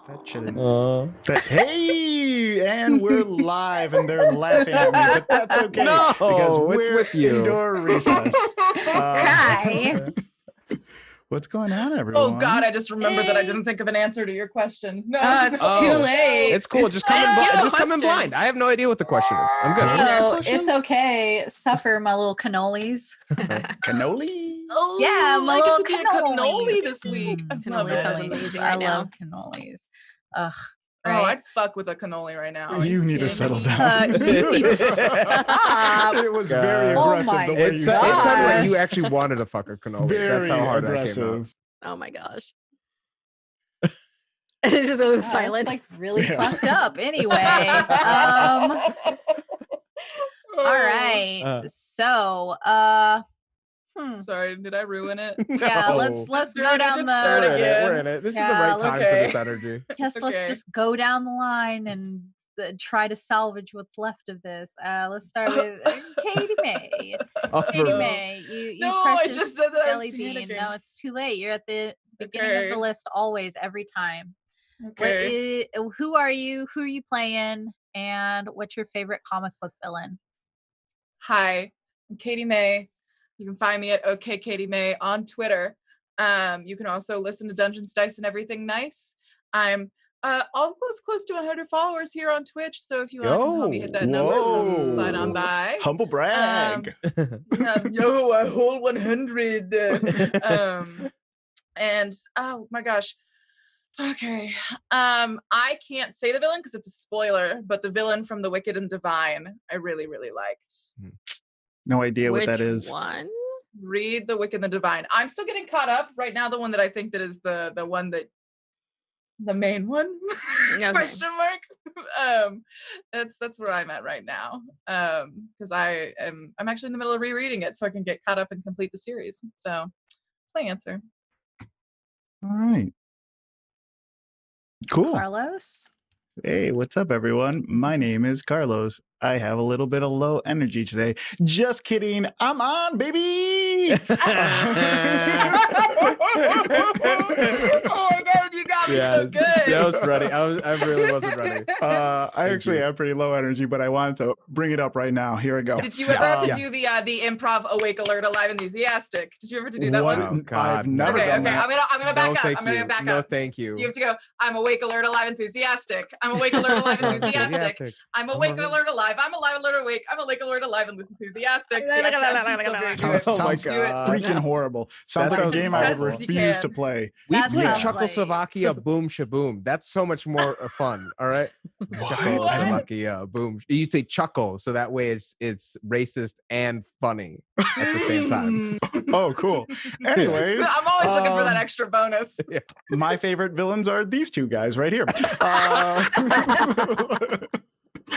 That shouldn't. Hey, and we're live, and they're laughing at me, but that's okay. No, because we're it's with you. Indoor recess. Hi. What's going on, everyone? Oh God, I just remembered that I didn't think of an answer to your question. No, It's too late. It's cool. Just come in blind. I have no idea what the question is. I'm good. No, it's okay. Suffer, my little cannolis. Cannoli? Oh, Yeah, my I little get to be a cannoli cannolis. this week. I love Cannoli it. sounds amazing right now. I love cannolis. Ugh. Right? Oh, I'd fuck with a cannoli right now. You need to settle down. You need to stop. It was very Oh aggressive my the way It you sounded said it. like you actually wanted to fuck a cannoli. Very That's how hard that came out. aggressive. Oh my gosh. And it just goes silent. It's like really fucked up. Anyway, Oh. all right. So, Sorry, did I ruin it? yeah, No. let's Do go we down need to the. start We're in it. again? We're in it. This is the Yeah, right time okay. for this energy. Yes, let's Okay. just go down the line and try to salvage what's left of this. Let's start with Katie May. Katie May, you No, I precious just said that I was jelly bean. panicking. No, it's too late. You're at the beginning of Okay. the list always, every time. Okay. Who are you? Who are you playing? And what's your favorite comic book villain? Hi, I'm Katie May. You can find me at OK Katie May on Twitter. You can also listen to Dungeons, Dice, and Everything Nice. I'm almost close to 100 followers here on Twitch, so if you want to come help me hit that number, Whoa. slide on by. Humble brag. Yo, a whole 100. And oh my gosh. Okay. I can't say the villain because it's a spoiler, but the villain from The Wicked and Divine, I really, really liked. No idea what Which that is. one? Read The Wicked and the Divine. I'm still getting caught up right now. The one that I think that is the one that the main one Okay. question mark. That's where I'm at right now. Because I'm actually in the middle of rereading it so I can get caught up and complete the series. So that's my answer. All right. Cool. Carlos? Hey, what's up, everyone? My name is Carlos. I have a little bit of low energy today. Just kidding. I'm on, baby. Oh my God, you got me so good. I was ready. I really wasn't ready. I actually have pretty low energy, but I wanted to bring it up right now. Here we go. Did you ever have to Yeah. do the improv Awake Alert Alive Enthusiastic? Did you ever have to do that What? one? Oh, God. I've never Okay, done okay. that. I'm gonna back up. I'm gonna back No, up. thank you. You have to go. I'm awake, alert, alive, enthusiastic. I'm awake, alert, alive, enthusiastic. I'm awake, alert, alive. I'm alive, alert, awake. I'm awake, alert, alive, and enthusiastic. See, I can still very Sounds, good. Oh my sounds God. freaking horrible. Sounds That like a sounds game I would horrible. As you refuse to can. play. We That play sounds Czechoslovakia boom shaboom. That's so much more fun. All right. Czechoslovakia boom. You say chuckle, so that way it's racist and funny at the same time. Oh, cool. Anyways, I'm always looking for that extra bonus. my favorite villains are these two guys right here.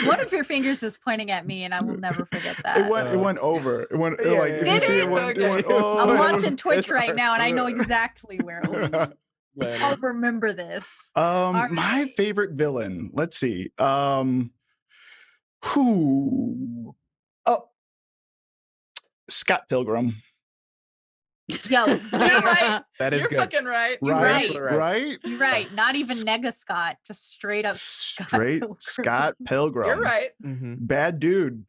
One of your fingers is pointing at me, and I will never forget that. It went over. It went Yeah, like yeah, if yeah. you Did see it? it went, it went Okay. oh. I'm watching Twitch It's right hard. now, and I know exactly where it was. I'll remember this. My right. favorite villain. Let's see. Who? Oh, Scott Pilgrim. Yo, You're right. That is You're good. fucking right. Right, right. right. You're right. Not even Nega Scott, just straight up Straight Pilgrim. Scott Pilgrim. You're right. Mm-hmm. Bad dude,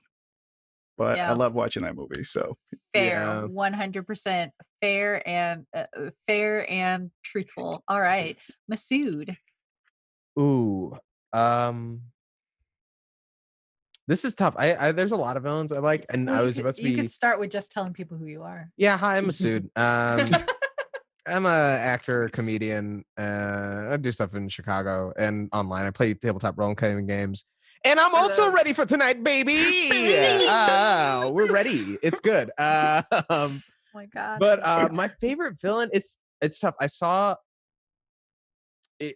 but Yeah. I love watching that movie. So Fair, Yeah. 100% fair and truthful. All right, Masood. Ooh. This is tough. I there's a lot of villains I like, and I was about to You be. could start with just telling people who you are. Yeah, hi, I'm Masood. I'm a actor, comedian. I do stuff in Chicago and online. I play tabletop role-playing games, and I'm also Hello. ready for tonight, baby. We're ready. It's good. Oh my god. But my favorite villain, it's tough. I saw it.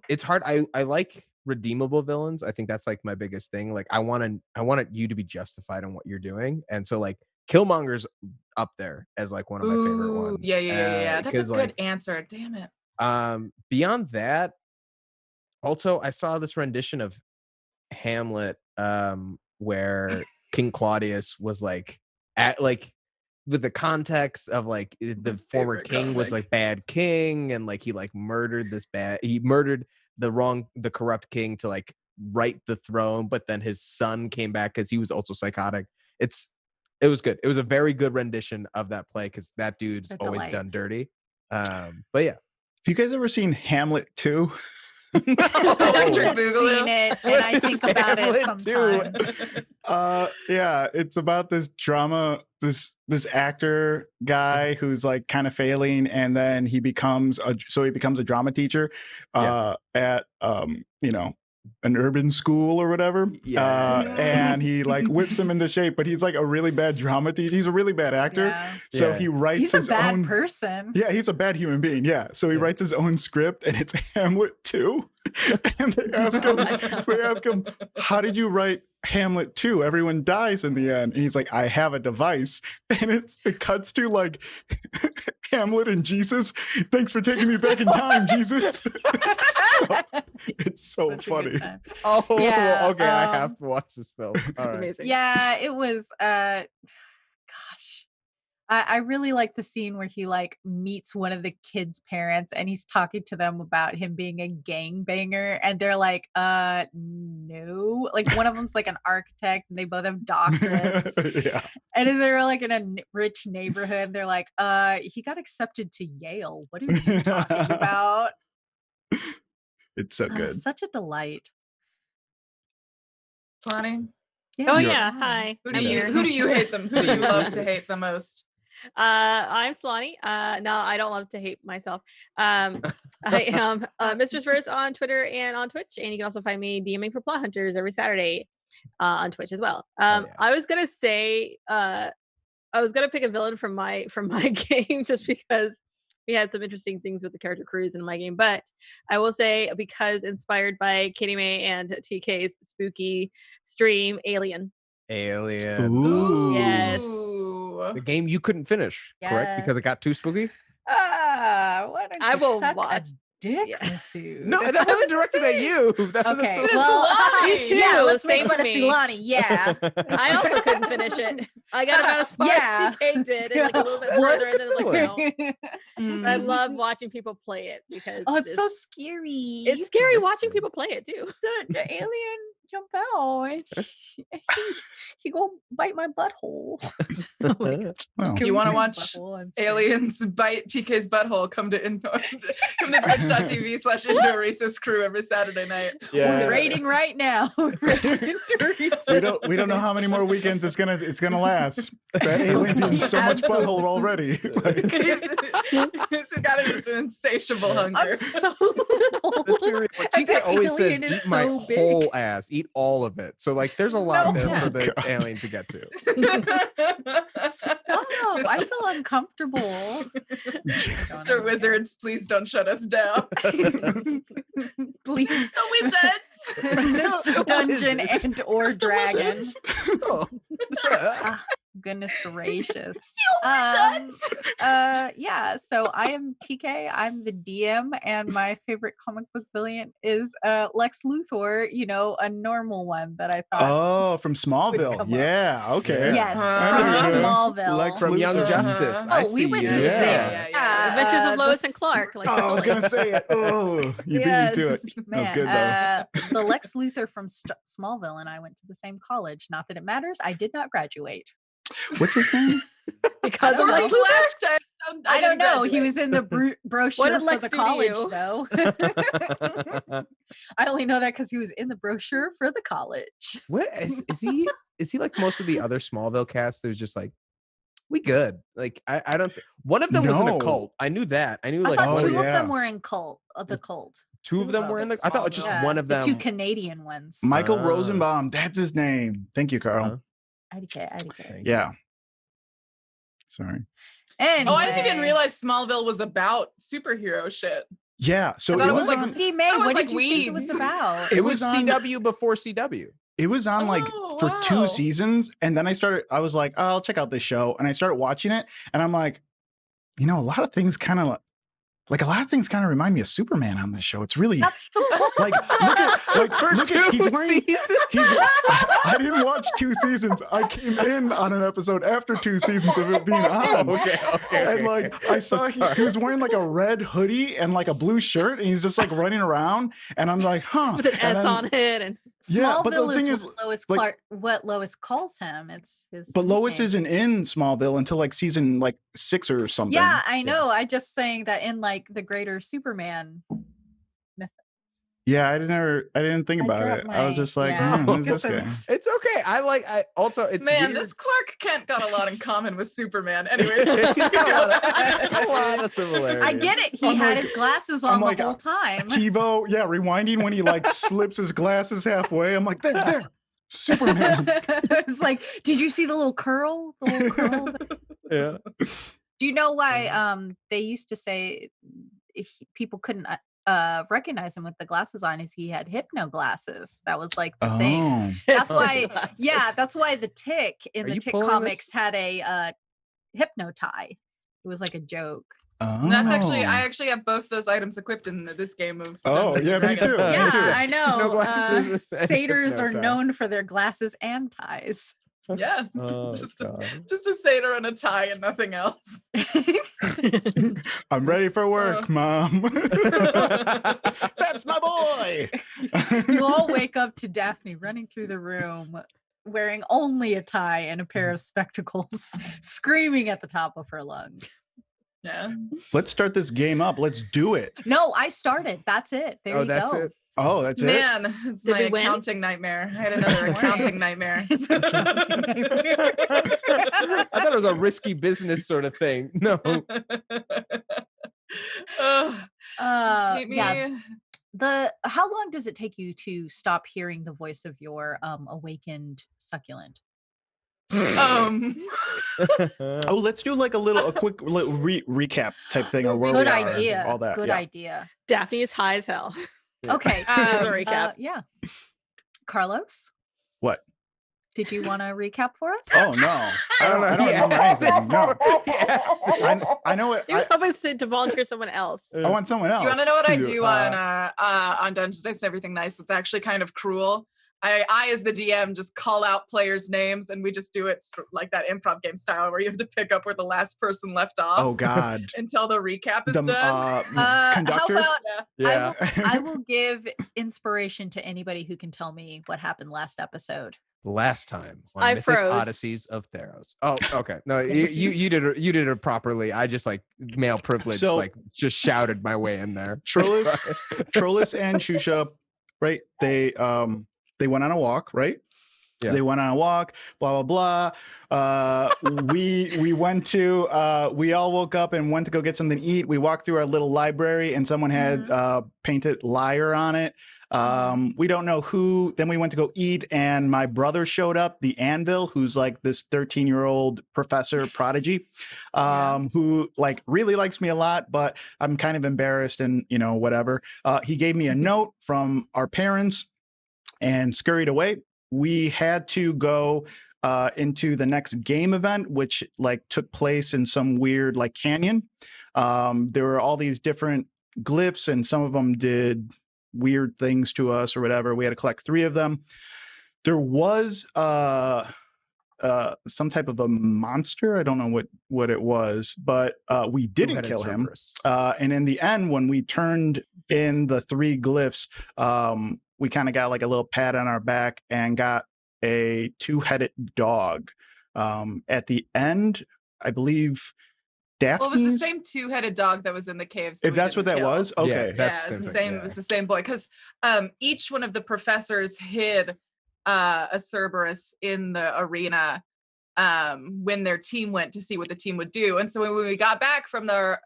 It's hard. I like redeemable villains. I think that's like my biggest thing. Like I want you to be justified in what you're doing, and so like Killmonger's up there as like one of my favorite ones. Yeah. That's a 'cause, good like, answer. Damn it. beyond that, also I saw this rendition of Hamlet where King Claudius was like with the context of like the former king was like bad king, and like he like murdered the corrupt king to like right the throne, but then his son came back because he was also psychotic. It was good. It was a very good rendition of that play because that dude's always done dirty. But yeah. Have you guys ever seen Hamlet 2? I've seen it, and I think about it sometimes. Yeah, it's about this drama, this actor guy who's like kind of failing, and then he becomes a drama teacher at an urban school or whatever. And he like whips him into shape, but he's like a really bad drama teacher. He's a really bad actor. So he writes his own. He's a bad person. Yeah, he's a bad human being. Yeah. So he writes his own script, and it's Hamlet 2. And they ask him, how did you write Hamlet 2? Everyone dies in the end. And he's like, I have a device. And it cuts to like Hamlet and Jesus. Thanks for taking me back in time, Jesus. It's so funny. Oh, yeah, okay. I have to watch this film. All right. Amazing. Yeah, it was gosh. I really like the scene where he like meets one of the kids' parents and he's talking to them about him being a gangbanger, and they're like, no. Like one of them's like an architect and they both have doctorates. Yeah. And they're like in a rich neighborhood. They're like, he got accepted to Yale. What are you talking about? It's so good. Such a delight. Lonnie? Oh yeah, hi. Who do you hate them? Who do you love to hate the most? I'm Slani. No, I don't love to hate myself. I am Mistress Verse on Twitter and on Twitch, and you can also find me DMing for Plot Hunters every Saturday on Twitch as well. I was gonna say, I was gonna pick a villain from my game just because we had some interesting things with the character crews in my game, but I will say, because inspired by Katie May and TK's spooky stream, Alien. Ooh. Yes. The game you couldn't finish, correct? Because it got too spooky? Why don't you I will suck watch. a dick, Yeah. Masood? No, that wasn't directed at you. That was Okay, at well, Me too. yeah, let's make Same fun for of me. Silani. Yeah. I also couldn't finish it. I got about as far as TK did, and like a little bit further, and then like, no. I love watching people play it because it's so scary. it's scary watching people play it too. The alien jump out. He go bite my butthole. Well, You want to watch aliens bite TK's butthole? Come to twitch.tv/Indoor Recess Crew every Saturday night. Yeah. We're rating right now. we don't know how many more weekends it's gonna last. That alien's eating so much butthole already. He's got just an insatiable hunger. I'm so little. Let's be real. And TK that always says, alien is eat my so big. whole ass, eat all of it. So like there's a lot there for the God. alien to get to. Stop. I feel uncomfortable. Mr. Wizards, please don't shut us down. Please. The wizards. Dungeon and or dragon. Wizards. Oh. Goodness gracious. Wizards. Yeah, so I am TK. I'm the DM, and my favorite comic book villain is Lex Luthor, a normal one that I thought. Oh, from Smallville. Yeah. Okay. Yes, I from know. Smallville. Lex From Young Luthor. Justice. Oh, I we see went you. to the Yeah. same. Adventures of Lois the and Clark. Like, Oh, I was gonna say it. Oh, you beat me to it. That was good though. The Lex Luthor from Smallville and I went to the same college. Not that it matters. I did not graduate. What's his name? because of Like Lex last time, I don't didn't know. He graduate. was in the brochure did for Lex the do to college, you? though. I only know that because he was in the brochure for the college. What is he? Is he like most of the other Smallville cast? There's just like, we good. Like I don't. One of them was in a No. cult. I knew that. I knew I like thought oh, two of yeah. them were in the cult. two of them were in the. I thought just Yeah, one of them. The two Canadian ones. Michael Ah. Rosenbaum. That's his name. Thank you, Carl. IDK. Yeah. Sorry. Anyway. Oh, I didn't even realize Smallville was about superhero shit. Yeah. So I thought it it was was like on, Hey, May, That was what like did you think it was weeds. about? It was was on- CW before CW. it was on like Oh, for wow. 2 seasons, and then I was like, oh, I'll check out this show, and I started watching it, and I'm like, a lot of things kind of like a lot of things kind of remind me of Superman on this show. It's really That's the point. like look at he's wearing I didn't watch 2 seasons. I came in on an episode after 2 seasons of it being on. Okay. And like I saw he was wearing like a red hoodie and like a blue shirt, and he's just like running around, and I'm like, huh. With an And S then- on it, and Yeah, but the Smallville thing is is, what what Lois calls him. It's his. but Lois nickname. isn't in Smallville until like season like 6 or something. Yeah, I know. I just saying that in like the greater Superman. Yeah, I didn't think I about dropped it. I was my- just like, yeah. who's this guy? It's okay. I also it's Man, weird. this Clark Kent got a lot in common with Superman. Anyways. He's got a lot of similarities. I get it. He I'm had like- his glasses I'm on like, the whole time. TiVo, yeah, rewinding when he like slips his glasses halfway. I'm like, there, Superman. It's like, did you see the little curl? The little curl? Yeah. Do you know why they used to say people couldn't recognize him with the glasses on is he had hypno glasses. That was like the thing. Oh, That's why that's why the Tick in Are the you Tick pulling comics this? had a hypno tie. It was like a joke. That's actually, I Oh. actually have both those items equipped in this game of. Oh, Dungeons yeah, and me Dragons. too. Yeah, too. I know. No glasses and Satyrs hypno are tie. known for their glasses and ties. Yeah, Oh, just God. just a satyr and a tie and nothing else. I'm ready for work, Mom. That's my boy. You all wake up to Daphne running through the room wearing only a tie and a pair of spectacles, screaming at the top of her lungs. Yeah. Let's start this game up. Let's do it. No, I started. That's it. There you That's go. it. Oh, that's it. Man, it's Did my we win? accounting nightmare. I had another accounting nightmare. It's a counting nightmare. I thought it was a risky business sort of thing. No. Ugh, hate me. Yeah. How long does it take you to stop hearing the voice of your awakened succulent? Um, Oh, let's do like a quick recap type thing, or where Good we are, idea. all that. Good yeah. idea. Daphne is high as hell. Okay. Here's a recap. Yeah. Carlos, What? did you want to recap for us? Oh no, I don't remember anything. No, I know it. He was hoping to volunteer someone else. I want someone else. do you want to know what I to, do on Dungeons Dice and Everything Nice? It's actually kind of cruel. I as the DM just call out players' names and we just do it like that improv game style where you have to pick up where the last person left off. Oh God, Until the recap is the done. conductor. How about Yeah. I will give inspiration to anybody who can tell me what happened last episode. Last time on I Mythic froze. Odysseys of Theros. Oh, okay. No, you did it properly. I just like male privilege, So- like just shouted my way in there. Trollus and Shusha, right? They went on a walk, right? Yeah. They went on a walk, blah blah blah. We went to we all woke up and went to go get something to eat. We walked through our little library and someone had painted liar on it. We don't know who. Then we went to go eat and my brother showed up, the Anvil, who's like this 13-year-old professor prodigy, who like really likes me a lot, but I'm kind of embarrassed and whatever. He gave me a note from our parents and scurried away. We had to go into the next game event, which like took place in some weird like canyon. There were all these different glyphs and some of them did weird things to us or whatever. We had to collect 3 of them. There was some type of a monster. I don't know what it was, but we didn't Two-headed kill him. Cerberus. And in the end, when we turned in the 3 glyphs, we kind of got like a little pat on our back and got a 2-headed dog. At the end, I believe Daphne's. Well, it was the same 2-headed dog that was in the caves. If that's what that was, okay. Yeah, that's Yeah, the it's the same thing, same. yeah. It was the same boy because each one of the professors hid a Cerberus in the arena when their team went to see what the team would do. And so when we got back from our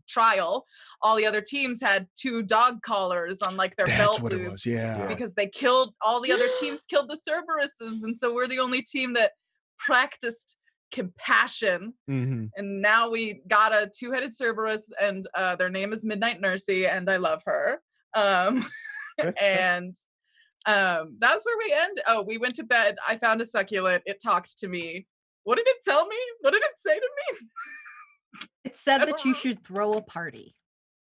trial, all the other teams had 2 dog collars on like their That's belt what it loops was. Yeah. because they killed all the other teams killed the Cerberuses, and so we're the only team that practiced compassion. Mhm. And now we got a 2-headed Cerberus, and their name is Midnight Nursey, and I love her. And that's where we end. Oh, we went to bed. I found a succulent. It talked to me. What did it tell me? What did it say to me? It said that you should throw a party.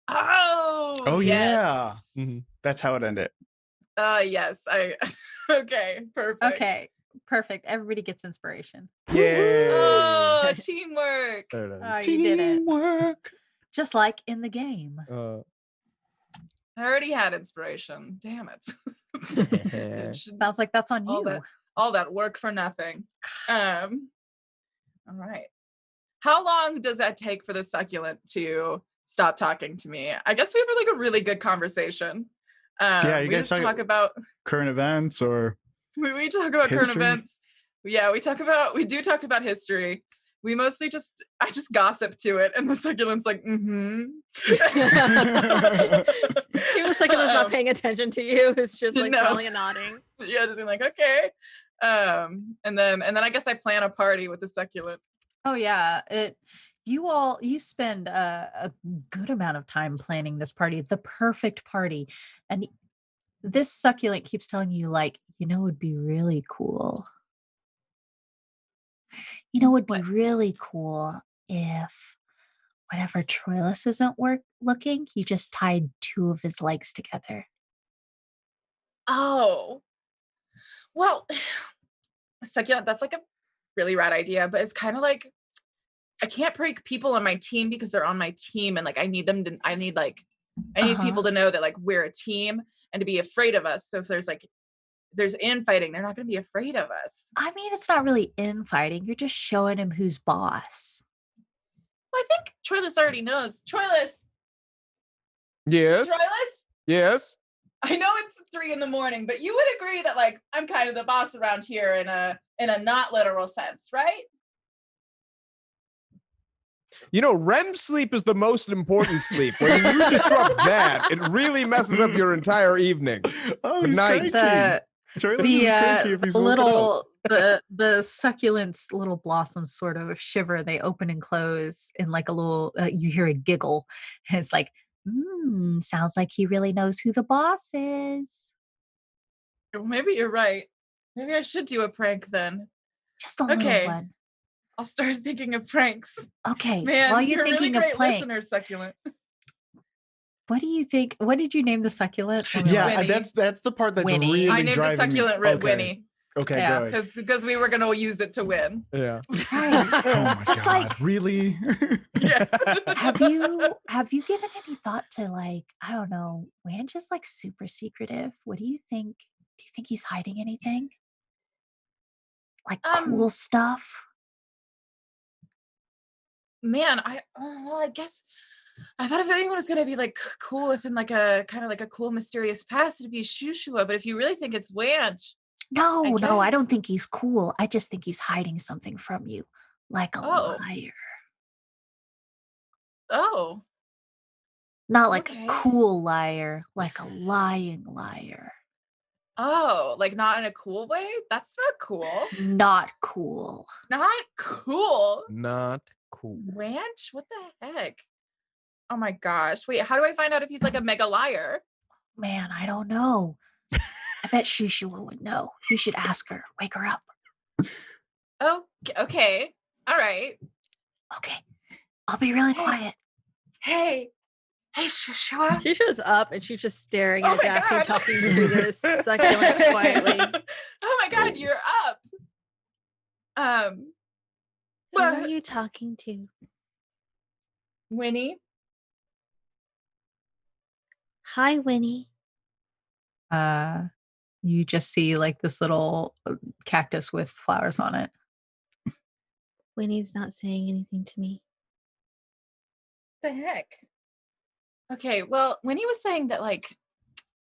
Oh yes. yeah. That's how it ended. Yes. Okay, perfect. Okay, perfect. Everybody gets inspiration. Yeah. Oh, teamwork. There it Oh, you did it. Teamwork. Just like in the game. is. I already had inspiration. Damn it. Sounds like that's on all you. all that work for nothing. All right. How long does that take for the succulent to stop talking to me? I guess we have like a really good conversation. Yeah, you we guys just talk about current events or we talk about current history? events. Yeah, we do talk about history. We mostly I just gossip to it, and the succulent's like, He was like, "It's not paying attention to you. It's just like No. smiling and nodding." Yeah, just being like, okay. And then I guess I plan a party with the succulent. Oh yeah, you spend a good amount of time planning this party, the perfect party, and this succulent keeps telling you like, it would be really cool. It would be really cool if whenever Troilus isn't looking, he just tied two of his legs together. Oh, well, succulent. That's like a really rad idea, but it's kind of like I can't break people on my team because they're on my team, and like I need people to know that like we're a team and to be afraid of us. So if there's infighting, they're not going to be afraid of us. I mean, it's not really infighting. You're just showing him who's boss. Well, I think Troilus already knows. Troilus. Yes. Troilus. Yes. I know it's 3 a.m, but you would agree that like I'm kind of the boss around here in a not literal sense, right? REM sleep is the most important sleep. When you disrupt that, it really messes up your entire evening. Oh, Good he's night. cranky. Troilus is cranky if he's woken up. The succulent's little blossoms sort of shiver. They open and close in like a little, you hear a giggle. And it's like, sounds like he really knows who the boss is. Well, maybe you're right. Maybe I should do a prank then. Just a little one. I'll start thinking of pranks. Okay. Man, while you're a thinking really great of pranks, listener, succulent. what do you think? What did you name the succulent? Yeah, Winnie. that's the part that's Winnie. really I named the driving succulent me. Winnie. Okay, Yeah, good. Because we were gonna use it to win. Yeah. Right. Oh my Just god, like, really? Yes. have you given any thought to like, I don't know, Wanch is like super secretive. What do you think? Do you think he's hiding anything? Like cool stuff? Man, I guess I thought if anyone was gonna be like cool within like a kind of like a cool mysterious past, it'd be Shushua. But if you really think it's Wanch, No, I guess. don't think he's cool. I just think he's hiding something from you, like a liar. Oh, Not like okay. a cool liar, like a lying liar. Oh, like not in a cool way? That's not cool. Not cool. Not cool. Not cool. Wanch? What the heck? Oh my gosh. Wait, how do I find out if he's like a mega liar? Man, I don't know. I bet Shushua would know. You should ask her. Wake her up. Oh, okay. All right. Okay. I'll be really quiet. Hey, Shushua. She shows up and she's just staring Oh at my Daphne, God. talking to this succulent quietly. Oh my God, you're up. Who are you talking to? Winnie. Hi, Winnie. You just see like this little cactus with flowers on it. Winnie's not saying anything to me. The heck? Okay, well, Winnie was saying that like,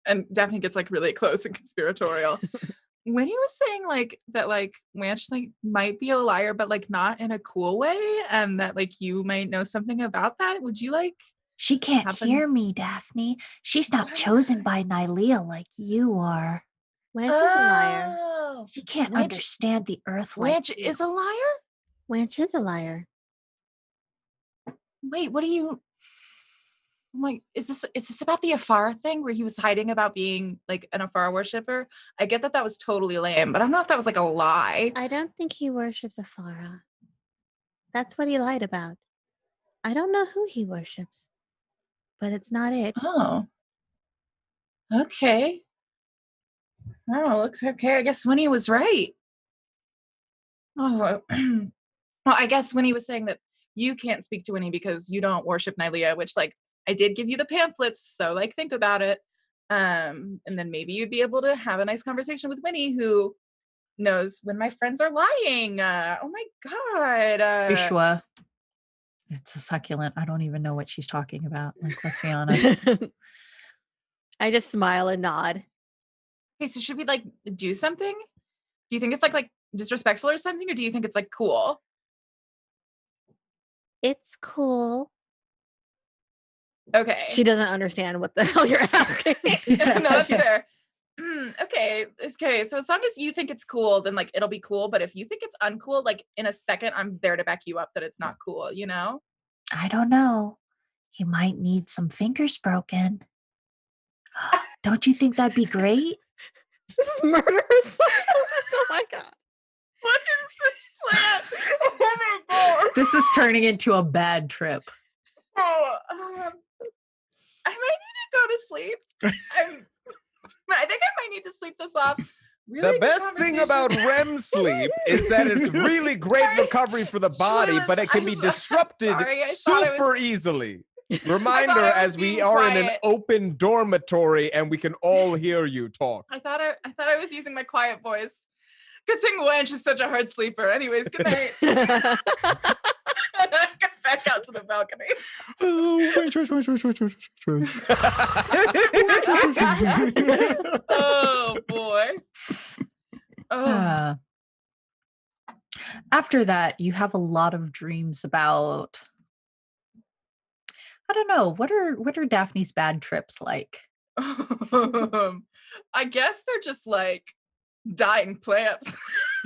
and Daphne gets like really close and conspiratorial. Winnie was saying like that like Wanch like might be a liar, but like not in a cool way, and that like you might know something about that. Would you like? She can't happen- hear me, Daphne. She's not chosen by Nylea like you are. Wanch is a liar. Oh, She can't Wanch- understand the earth like Wanch you. is a liar? Wanch is a liar. Wait, what do you? I'm like, is this about the Afar thing where he was hiding about being like an Afar worshiper? I get that was totally lame, but I don't know if that was like a lie. I don't think he worships Afara. That's what he lied about. I don't know who he worships, but it's not it. Oh. Okay. Oh, looks okay. I guess Winnie was right. Oh, well, I guess Winnie was saying that you can't speak to Winnie because you don't worship Nylea, which, like, I did give you the pamphlets, so, like, think about it. And then maybe you'd be able to have a nice conversation with Winnie, who knows when my friends are lying. Oh my god. Joshua. It's a succulent. I don't even know what she's talking about. Like, let's be honest. I just smile and nod. Okay, so should we, like, do something? Do you think it's like disrespectful or something, or do you think it's, like, cool? It's cool. Okay. She doesn't understand what the hell you're asking. No, that's fair. Okay. So as long as you think it's cool, then, like, it'll be cool. But if you think it's uncool, like, in a second, I'm there to back you up that it's not cool, you know? I don't know. He might need some fingers broken. Don't you think that'd be great? This is murderous. Oh my god. What is this plan? Oh my god. This is turning into a bad trip. Oh, I might need to go to sleep. I think I might need to sleep this off. Really The good best thing conversation. about REM sleep is that it's really great Sorry. recovery for the body, Jules, but it can be I'm disrupted sorry, I thought I super was- easily. I Reminder, thought I was as we being are in an quiet. open dormitory and we can all hear you talk. I thought I was using my quiet voice. Good thing Wench is such a hard sleeper. Anyways, good night. Got back out to the balcony. Oh, wait. Oh boy. Oh. After that, you have a lot of dreams about, I don't know, what are Daphne's bad trips like? I guess they're just like dying plants,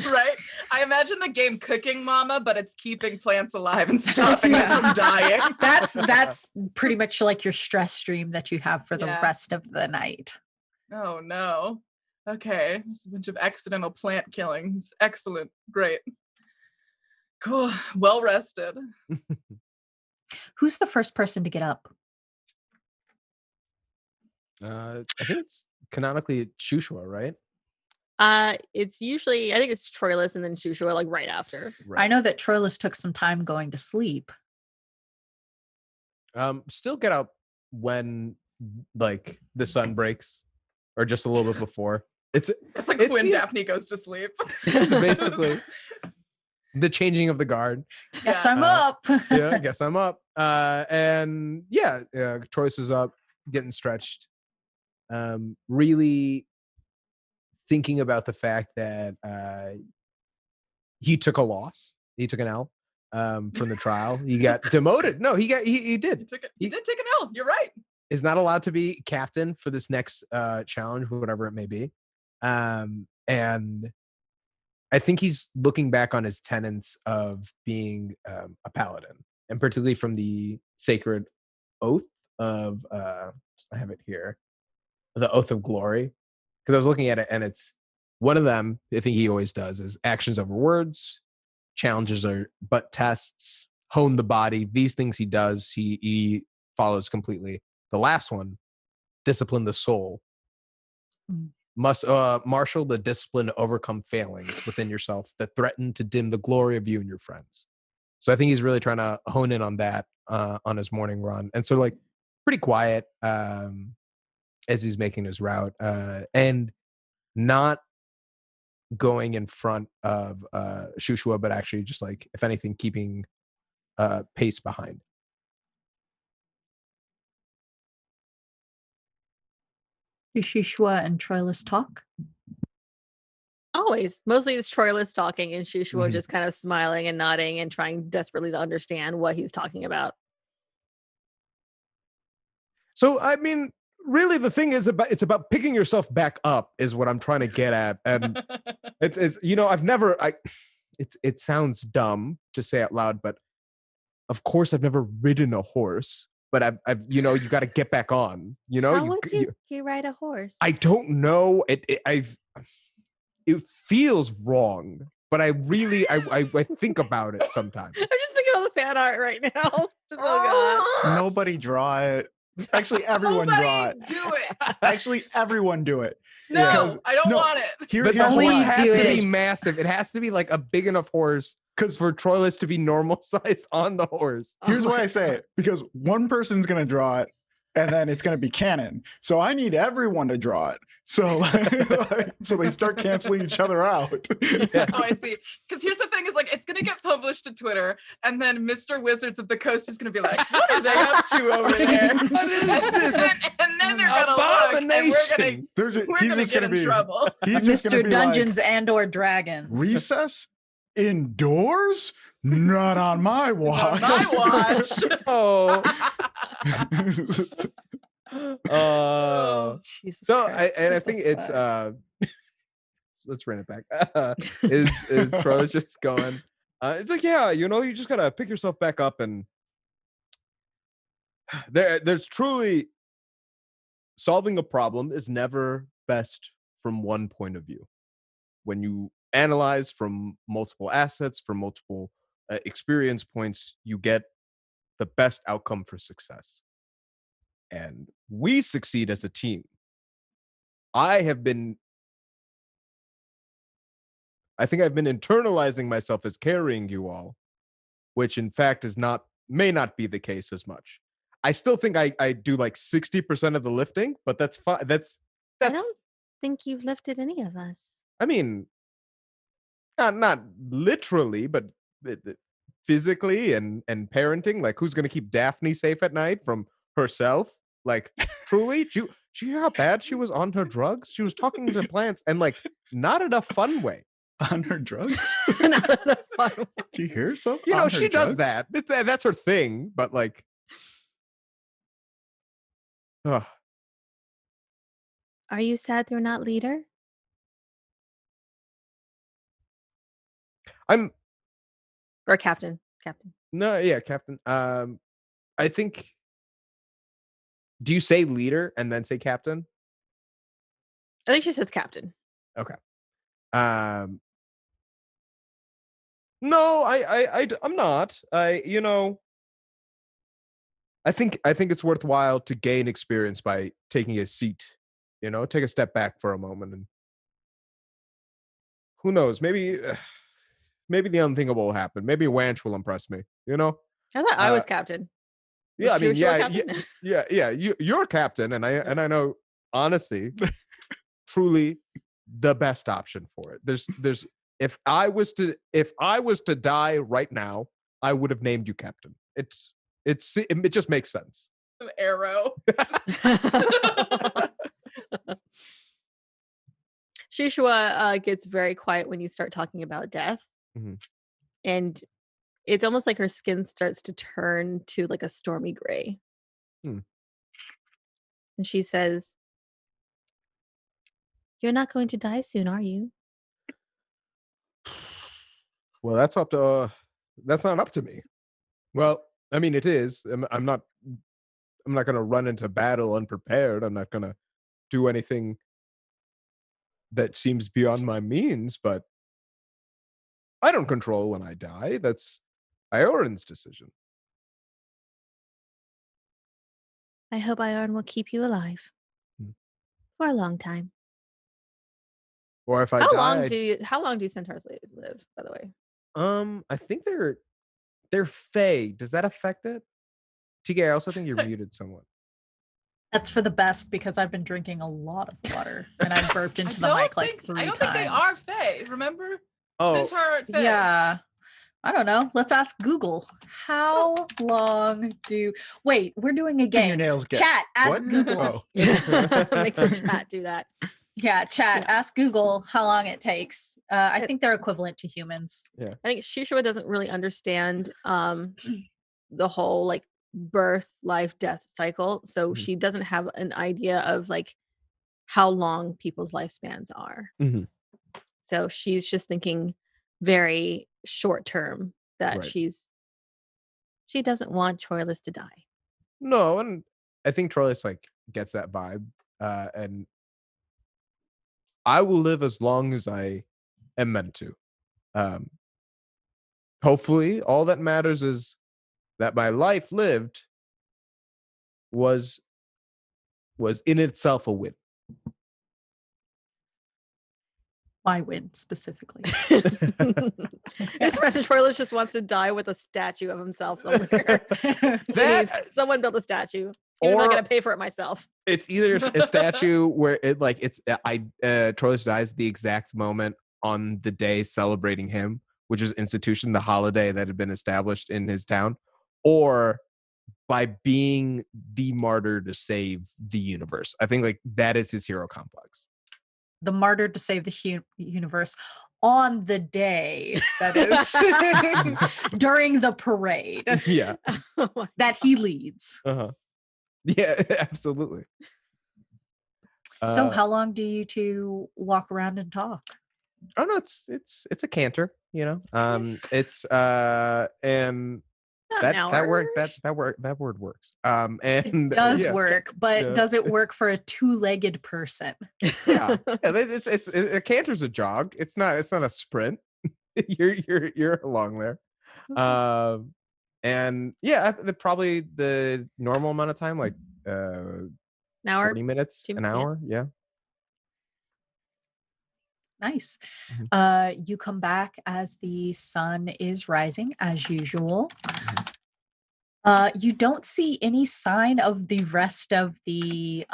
right? I imagine the game Cooking Mama, but it's keeping plants alive and stopping them from dying. That's pretty much like your stress stream that you have for the Yeah. rest of the night. Oh no. Okay, just a bunch of accidental plant killings. Excellent. Great. Cool. Well rested. Who's the first person to get up? I think it's canonically Shushua, right? It's usually, I think it's Troilus and then Shushua, like right after. I know that Troilus took some time going to sleep. Still get up when like the sun breaks, or just a little bit before. It's like It's- when yeah. Daphne goes to sleep. it's basically the changing of the guard. Guess Yeah. I'm up. Yeah, I guess I'm up. And yeah, Troyce is up, getting stretched. Really thinking about the fact that he took a loss. He took an L from the trial. He got demoted. No, he did. He did take an L. You're right. Is not allowed to be captain for this next challenge, whatever it may be. And I think he's looking back on his tenets of being a paladin, and particularly from the sacred oath of I have it here, the oath of glory. Because I was looking at it, and it's one of them. I think he always does is actions over words, challenges are but tests, hone the body. These things he does, he follows completely. The last one, discipline the soul. Must marshal the discipline to overcome failings within yourself that threaten to dim the glory of you and your friends. So I think he's really trying to hone in on that on his morning run. And so like pretty quiet as he's making his route and not going in front of Shushua, but actually just like, if anything, keeping pace behind. Do Shushua and Troilus talk? Always. Mostly it's Troilus talking and Shushua Mhm. just kind of smiling and nodding and trying desperately to understand what he's talking about. So, I mean, really the thing is it's about picking yourself back up is what I'm trying to get at. And it's it sounds dumb to say out loud, but of course I've never ridden a horse, but I've you got to get back on, How would you ride a horse? I don't know. It feels wrong, but I really I think about it sometimes. I'm just thinking about the fan art right now. Just, oh god. Nobody draw it. Actually, everyone draw it. Nobody do it. Actually, everyone do it. No, Because- I don't no. want it. But Here's the only horse why. has do to it. be massive. It has to be like a big enough horse Because for Troilus to be normal sized on the horse. here's why I say it. Because one person's going to draw it, and then it's going to be canon. So I need everyone to draw it. So, so they start canceling each other out. Yeah. Oh, I see. Because here's the thing: is like it's gonna get published to Twitter, and then Mr. Wizards of the Coast is gonna be like, "What are they up to over there?" What is this? And then they're gonna look, and Abomination. we're gonna He's just get going to in be trouble. He's just gonna Mr. be Dungeons like, and/or Dragons. recess indoors, not on my On watch. my watch. Oh. Jesus So Christ. I think it's let's run it back. Is Troilus just going? It's like, yeah, you just gotta pick yourself back up, and there's truly solving a problem is never best from one point of view. When you analyze from multiple assets, from multiple experience points, you get the best outcome for success. And we succeed as a team. I think I've been internalizing myself as carrying you all, which in fact may not be the case as much. I still think I do like 60% of the lifting, but that's fine. I That's don't think you've lifted any of us. I mean, not literally, but physically and parenting. Like, who's going to keep Daphne safe at night from herself? Like, truly, do you hear how bad she was on her drugs? She was talking to plants, and like, not in a fun way. On her drugs? Not in a fun way. Do you hear something? You know, On her she does drugs? that. That's her thing. But like, ugh. Are you sad you're not leader? I'm Or captain? Captain. no, yeah, Captain. I think. Do you say leader and then say captain? I think she says captain. No, I'm not. I think it's worthwhile to gain experience by taking a seat. Take a step back for a moment, and who knows? Maybe the unthinkable will happen. Maybe Wanch will impress me. I thought I was captain. Yeah, I Was mean, Joshua yeah, captain? yeah. You're captain, and I know, honestly, truly, the best option for it. There's if I was to die right now, I would have named you captain. It just makes sense. An arrow. Shishua gets very quiet when you start talking about death. Mhm. And it's almost like her skin starts to turn to like a stormy gray. Hmm. And she says, "You're not going to die soon, are you?" Well, that's not up to me. Well, I mean, it is. I'm not going to run into battle unprepared. I'm not going to do anything that seems beyond my means, but I don't control when I die. That's Iorin's decision. I hope Iorin will keep you alive for a long time. Or if I How die, long do centaurs live, by the way? I think they're fey. Does that affect it? TK, I also think you're muted somewhat. That's for the best because I've been drinking a lot of water and I burped into the mic like 3 I don't times. think they are fae. Remember? Oh, Centaur aren't fae. Yeah. I don't know. Let's ask Google. How long wait, we're doing a game. Fingernails get. Chat, ask What? Google. Oh. Make the chat do that. Yeah, chat, ask Google how long it takes. I think they're equivalent to humans. I think Shishua doesn't really understand the whole like birth, life, death cycle. So she doesn't have an idea of like how long people's lifespans are. Mhm. So she's just thinking very short term that Right. she doesn't want Troilus to die. No, and I think Troilus like gets that vibe, and I will live as long as I am meant to. Hopefully, all that matters is that my life lived was in itself a win. My win specifically. This message Forless just wants to die with a statue of himself somewhere. Please, someone build a statue. You're not gonna pay for it myself. It's either a statue where Troilus dies the exact moment on the day celebrating him, which was institution, the holiday that had been established in his town, or by being the martyr to save the universe. I think like that is his hero complex. The martyr to save the universe on the day that is during the parade. Yeah. That he leads. Uh-huh. Yeah, absolutely. So how long do you two walk around and talk? Oh no, it's a canter, you know. It's and that word works. And it does work, but does it work for a two-legged person? Yeah. It's a canter's a jog. It's not a sprint. you're along there. And yeah, probably the normal amount of time, like an hour, 40 minutes, an hour, yeah. Nice. You come back as the sun is rising, as usual. You don't see any sign of the rest of the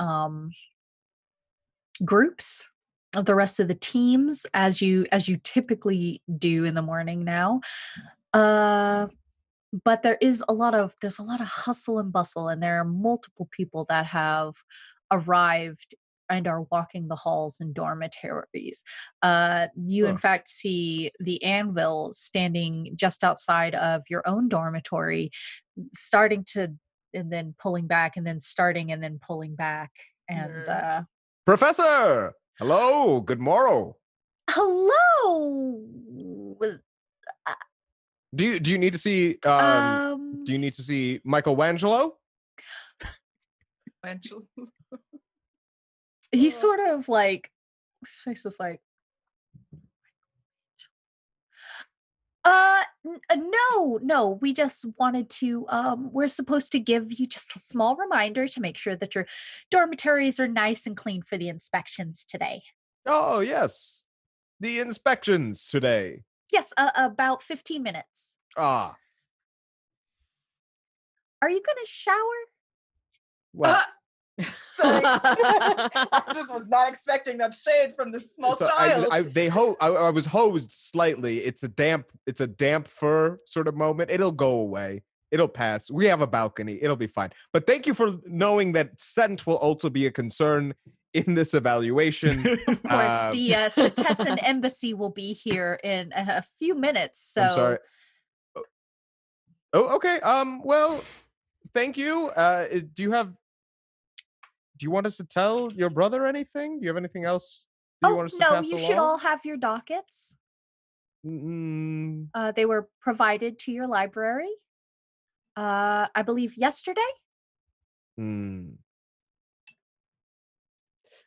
groups, of the rest of the teams, as you typically do in the morning now. But there's a lot of hustle and bustle, and there are multiple people that have arrived and are walking the halls and dormitories. You in fact see the anvil standing just outside of your own dormitory, starting to, and then pulling back, and then starting, and then pulling back. And Professor, hello, good morrow. Hello. Do you need to see do you need to see Michelangelo? He's sort of like, his face was like, no, we just wanted to, we're supposed to give you just a small reminder to make sure that your dormitories are nice and clean for the inspections today. Oh, yes. The inspections today. Yes, about 15 minutes. Ah. Are you going to shower? Well, Sorry. I just was not expecting that shade from this small child. I was hosed slightly. It's a damp fur sort of moment. It'll go away. It'll pass. We have a balcony. It'll be fine. But thank you for knowing that scent will also be a concern in this evaluation. Of course, the Cetessan embassy will be here in a few minutes. So I'm sorry. Oh, okay. Well, thank you. Do you want us to tell your brother anything? Do you have anything else you want us to pass you along? should all have your dockets. Mm. They were provided to your library, I believe yesterday.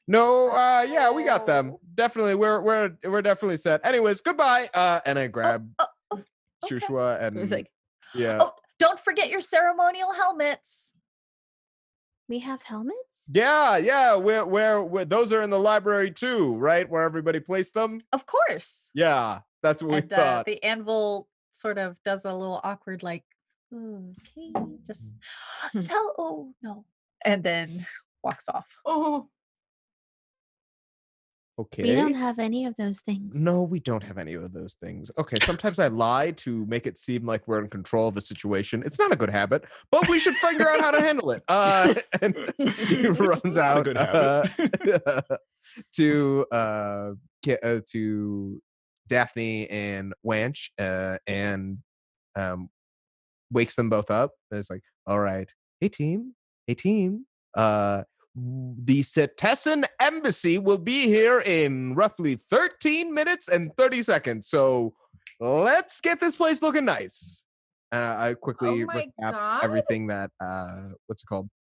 No, yeah, we got them. Definitely, we're definitely set. Anyways, goodbye. And I grab Shushua and It was like, yeah. Oh, don't forget your ceremonial helmets. we have helmets? Yeah. Where those are in the library too, right? Where everybody placed them. Of course. Yeah, that's what we thought. The anvil sort of does a little awkward, like, okay, just tell. Oh no, and then walks off. Oh. Okay. We don't have any of those things. No, we don't have any of those things. Okay, sometimes I lie to make it seem like we're in control of a situation. It's not a good habit, but we should figure out how to handle it. And he runs out a good habit. to Daphne and Wanch and wakes them both up. And it's like, all right, hey team. The Cetessan embassy will be here in roughly 13 minutes and 30 seconds. So let's get this place looking nice. I quickly recap everything that,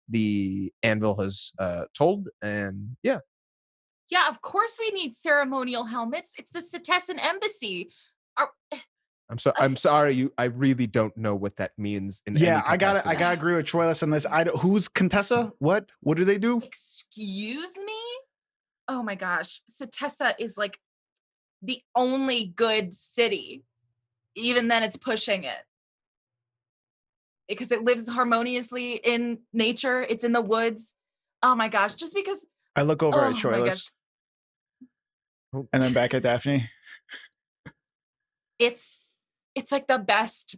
the anvil has told. And yeah. Yeah, of course we need ceremonial helmets. It's the Cetessan embassy. I'm sorry. I really don't know what that means. Yeah, I gotta agree with Troilus on this. Who's Contessa? What do they do? Excuse me? Oh my gosh. Cetessa is like the only good city. Even then it's pushing it. Because it lives harmoniously in nature. It's in the woods. Oh my gosh. Just because I look over at Troilus. And then back at Daphne. It's like the best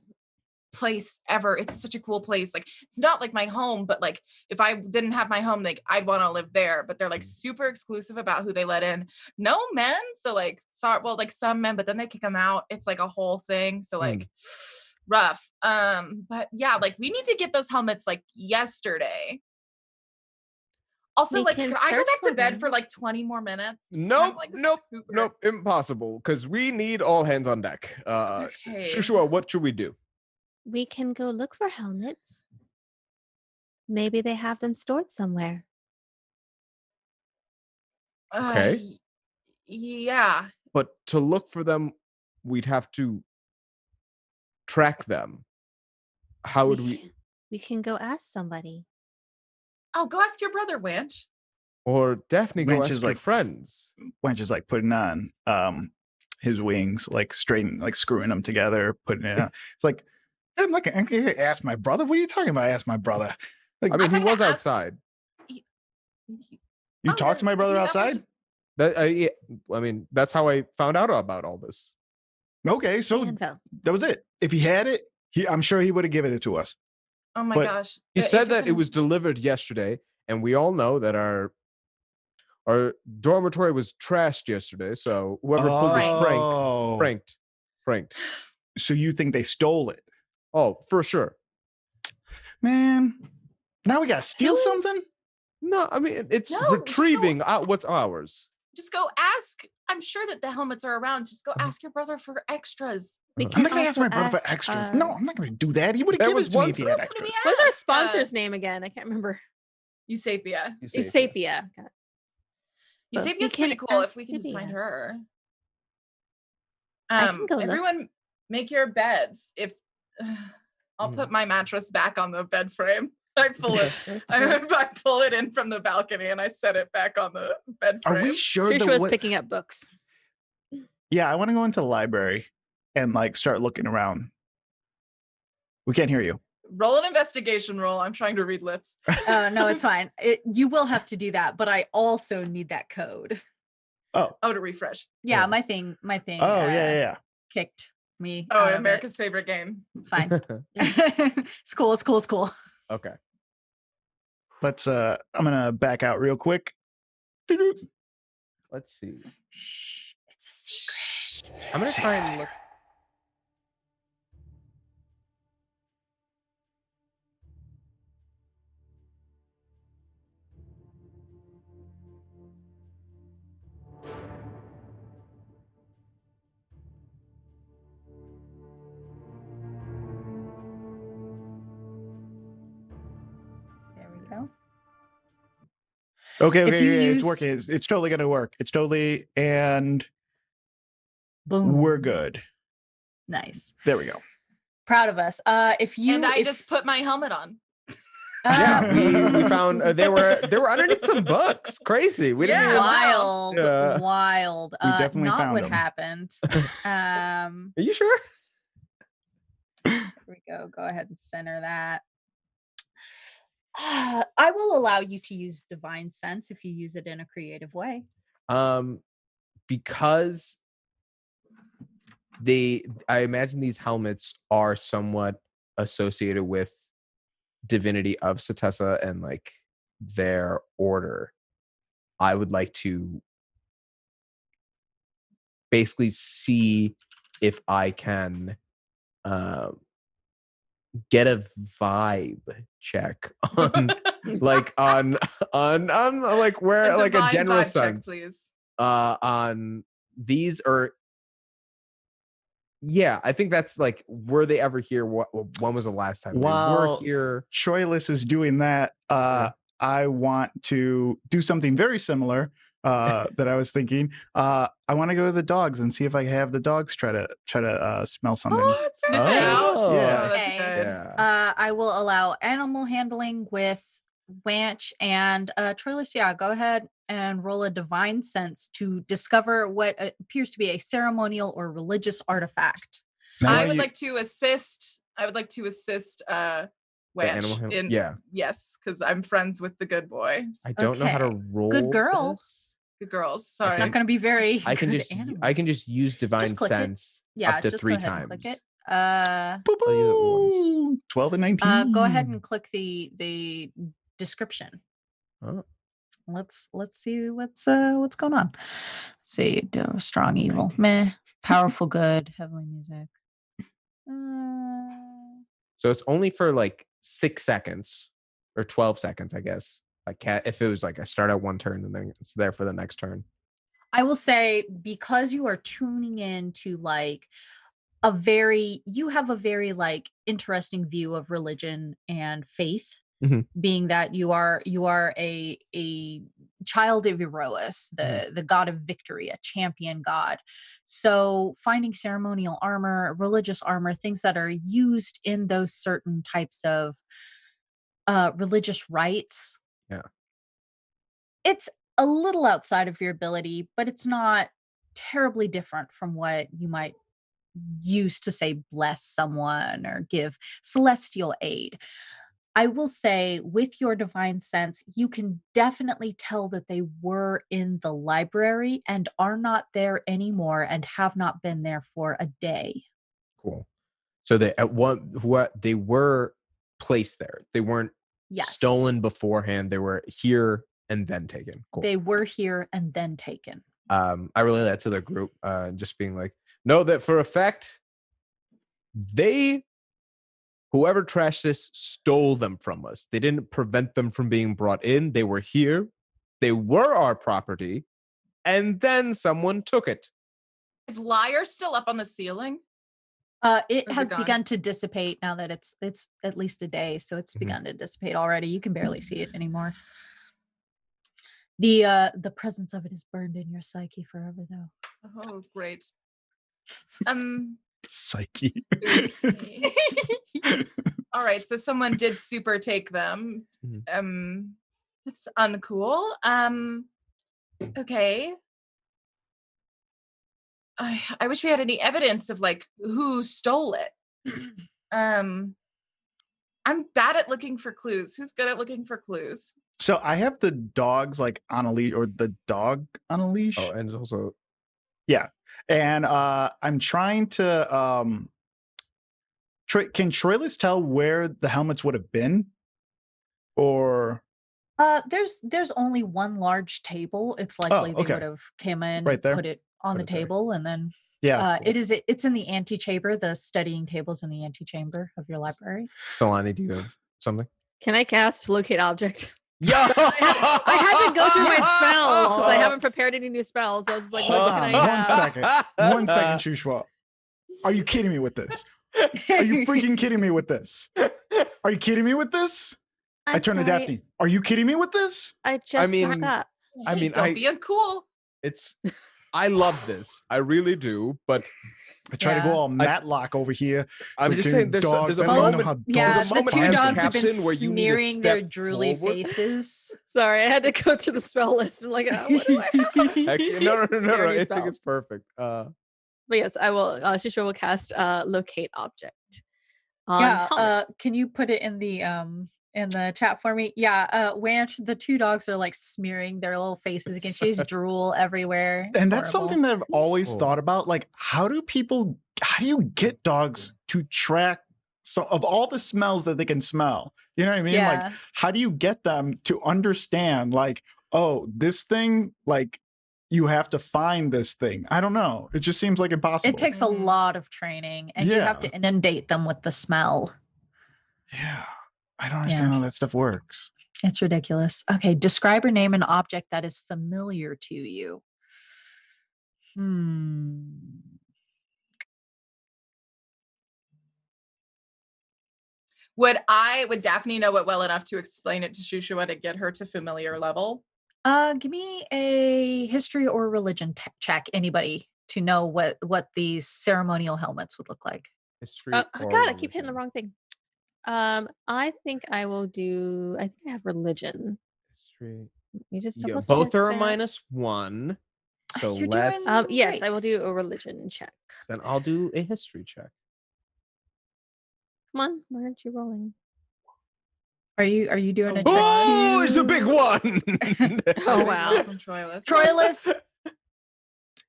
place ever. It's such a cool place. Like, it's not like my home, but like if I didn't have my home, like I'd want to live there. But they're like super exclusive about who they let in. No men. So like, like some men, but then they kick them out. It's like a whole thing. So like rough. But yeah, like we need to get those helmets like yesterday. Also, like, could I go back to bed for like 20 more minutes? Nope, impossible. Because we need all hands on deck. Okay. Shushua, what should we do? We can go look for helmets. Maybe they have them stored somewhere. Okay. Yeah. But to look for them, we'd have to track them. How would we? We can go ask somebody. Oh, go ask your brother, Wench. Or Daphne, go ask your friends. Wench is like putting on his wings, like straightening, like screwing them together, putting it on. It's like, I'm not gonna ask my brother. What are you talking about? Ask my brother. Like, I mean, he was outside. You talked to my brother outside? Yeah, I mean, that's how I found out about all this. Okay, so that was it. If he had it, I'm sure he would have given it to us. Oh my gosh. He said that it was delivered yesterday, and we all know that our dormitory was trashed yesterday, so whoever pulled this pranked. So you think they stole it? Oh, for sure. Man, now we gotta steal something? No, I mean, it's retrieving what's ours. Just go ask. I'm sure that the helmets are around. Just go ask your brother for extras. I'm not going to ask my brother for extras. No, I'm not going to do that. He would have given it to me if he had extras. What's our sponsor's name again? I can't remember. Eusapia. Eusapia. Eusapia's pretty cool if we can just find her. Everyone make your beds. I'll put my mattress back on the bed frame. I pull it in from the balcony and I set it back on the bed frame. Are we sure she was picking up books? Yeah, I want to go into the library and like start looking around. We can't hear you. Roll an investigation roll. I'm trying to read lips. No, it's fine. You will have to do that, but I also need that code. Oh, to refresh. Yeah, my thing. Oh, yeah. Kicked me. Oh, America's favorite game. It's fine. It's cool. Okay. I'm gonna back out real quick. Let's see. Shh, it's a secret. I'm gonna try and look. Okay, it's working. It's totally gonna work. And boom, we're good. Nice. There we go. Proud of us. I just put my helmet on. Yeah, we found they were underneath some books. Crazy. We didn't even wild. We definitely not found what them. happened. Are you sure? Here we go. Go ahead and center that. I will allow you to use divine sense if you use it in a creative way. Because I imagine these helmets are somewhat associated with divinity of Cetessa and like their order. I would like to basically see if I can get a vibe check on like on like where like a general sense, please. On these, or yeah, I think that's like, were they ever here? When was the last time they were here? Troilus is doing that. I want to do something very similar. that I was thinking. I want to go to the dogs and see if I have the dogs try to smell something. What? Sniff it out. Oh. Yeah. Oh, that's Okay. good. Yeah. I will allow animal handling with Wanch and Troilus. Yeah, go ahead and roll a divine sense to discover what appears to be a ceremonial or religious artifact. Now, I are would you- like to assist. animal Wanch handler? in Yeah. yes, because I'm friends with the good boys. I don't know how to Okay. roll. Good girl. this. Good girls. It's Sorry. not going to be very. I can good just animal. I can just use divine click it. sense yeah, up to just 3 go ahead times. and click it. Boop, I'll use it once. boop. 12 and 19. Go ahead and click the description. Oh. Let's see what's going on. See, strong evil, meh, powerful good, heavenly music. So it's only for like 6 seconds or 12 seconds, I guess. Like if it was like I start at one turn and then it's there for the next turn. I will say, because you are tuning in to like you have a very like interesting view of religion and faith, being that you are a child of Eros, the god of victory, a champion god. So finding ceremonial armor, religious armor, things that are used in those certain types of religious rites. Yeah. It's a little outside of your ability, but it's not terribly different from what you might use to say bless someone or give celestial aid. I will say, with your divine sense, you can definitely tell that they were in the library and are not there anymore and have not been there for a day. Cool. So they were placed there. They weren't Yes. stolen beforehand. They were here and then taken. Cool. They were here and then taken. I relay that to the group, just being like, know that for a fact, whoever trashed this stole them from us. They didn't prevent them from being brought in. They were here. They were our property. And then someone took it. Is Liar still up on the ceiling? It Or is has it gone? begun to dissipate now that it's at least a day, so it's begun to dissipate already. You can barely see it anymore. The presence of it is burned in your psyche forever, though. Oh, great. Psyche. Okay. All right, so someone did super take them. It's uncool. Okay. I wish we had any evidence of like who stole it. I'm bad at looking for clues. Who's good at looking for clues? So I have the dogs like on a leash, or the dog on a leash. Oh, and also, And I'm trying to can Troilus tell where the helmets would have been? Or There's only one large table. It's likely okay. they would have came in, Right there? put it on Put the it there. table, and then yeah. it's in the antechamber. The studying table's in the antechamber of your library. Solani, do you have something? Can I cast locate object? Yeah. I had to go through my spells because I haven't prepared any new spells. I was like, Hold what on, can I one have? second. 1 second, Shushua. Are you kidding me with this? Are you freaking kidding me with this? Are you kidding me with this? I I'm turn to sorry, Daphne. Are you kidding me with this? I just mean, woke up. I mean, don't be uncool. I love this. I really do. But I try to go Yeah. all Matlock over here. I'm Like, just dude, saying there's dogs, a I don't even know moment. how dogs Yeah, There's a the moment two as dogs have been captain where you need to smearing their step drooly forward. faces. Sorry, I had to go through the spell list. I'm like, what do I have? Heck, no. Very I think spells. it's perfect. But yes, I will. Shisha will cast locate object. On Yeah. helmets. Can you put it in the chat for me? Yeah. Wanch, the two dogs are like smearing their little faces again. She has drool everywhere. It's And that's horrible. something that I've always Cool. thought about. Like, how do you get dogs to track of all the smells that they can smell? You know what I mean? Yeah. Like, how do you get them to understand, like, oh, this thing, like, you have to find this thing? I don't know. It just seems like impossible. It takes a lot of training, and you have Yeah. to inundate them with the smell. Yeah. I don't understand how that stuff works. It's ridiculous. Okay, describe or name an object that is familiar to you. Would Daphne know it well enough to explain it to Shushua to get her to familiar level? Give me a history or religion check. Anybody to know what these ceremonial helmets would look like. History. Oh or God, I keep hitting the religion? wrong thing. I think I will do. I think I have religion. History. You just Yeah, double both check are a that. -1. So You're let's. doing Yes, great. I will do a religion check. Then I'll do a history check. Come on, why aren't you rolling? Are you doing a check? Oh, it's a big one. Oh wow. From Troilus. Troilus.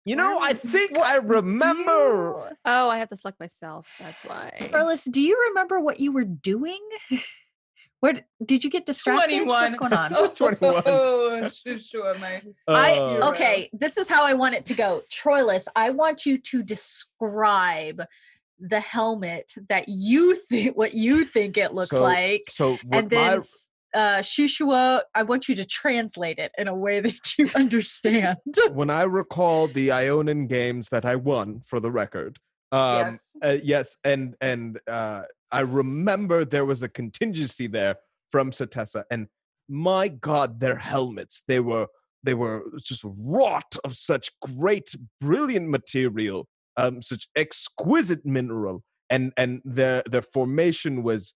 You know, I think I remember. Oh, I have to select myself. That's why. Troilus, do you remember what you were doing? What did you get distracted? 21. What's going on? Oh, 21. Oh, sure, mate. Uh, Okay, this is how I want it to go. Troilus, I want you to describe the helmet that you think it looks like. So what And then Shushua, I want you to translate it in a way that you understand. when I recall the Ionin games that I won, for the record, Yes. yes, and I remember there was a contingency there from Satessa, and my God, their helmets, they were just wrought of such great, brilliant material, such exquisite mineral, and their formation was,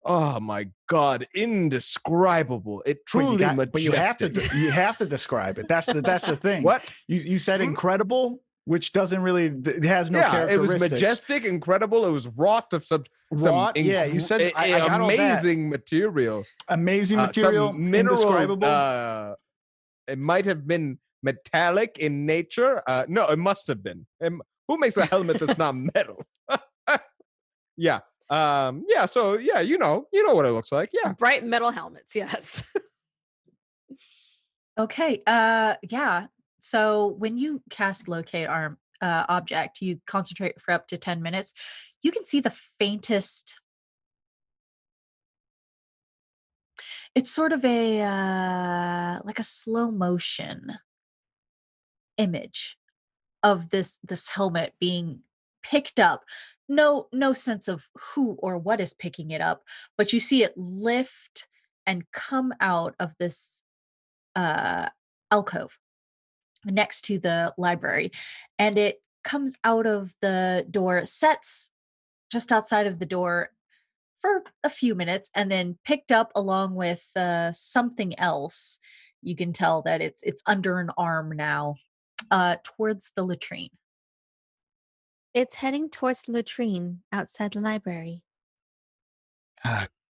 oh my God, indescribable. It truly majestic. But you have to describe it. That's the thing. What? You said incredible, which doesn't really, it has no Yeah, it characteristics. was majestic, incredible. It was wrought of some Wrought? Yeah, you said I got all that. amazing material. Amazing material, some mineral, indescribable. It might have been metallic in nature. No, it must have been. Who makes a helmet that's not metal? Yeah. Yeah. So yeah, you know what it looks like. Yeah. Bright metal helmets. Yes. Okay. Yeah. So when you cast locate arm object, you concentrate for up to 10 minutes. You can see the faintest. It's sort of a like a slow motion image of this helmet being picked up. No sense of who or what is picking it up, but you see it lift and come out of this alcove next to the library, and it comes out of the door, sets just outside of the door for a few minutes, and then picked up along with something else. You can tell that it's under an arm now, towards the latrine. It's heading towards the latrine outside the library.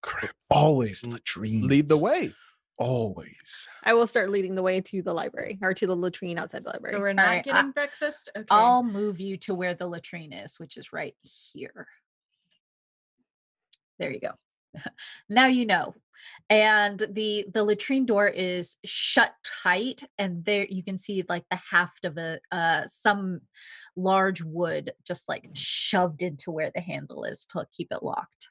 Crap. Always latrines. Lead the way. Always. I will start leading the way to the library, or to the latrine outside the library. So we're not right, getting breakfast? Okay. I'll move you to where the latrine is, which is right here. There you go. Now you know. And the latrine door is shut tight, and there you can see like the haft of some large wood just like shoved into where the handle is to keep it locked.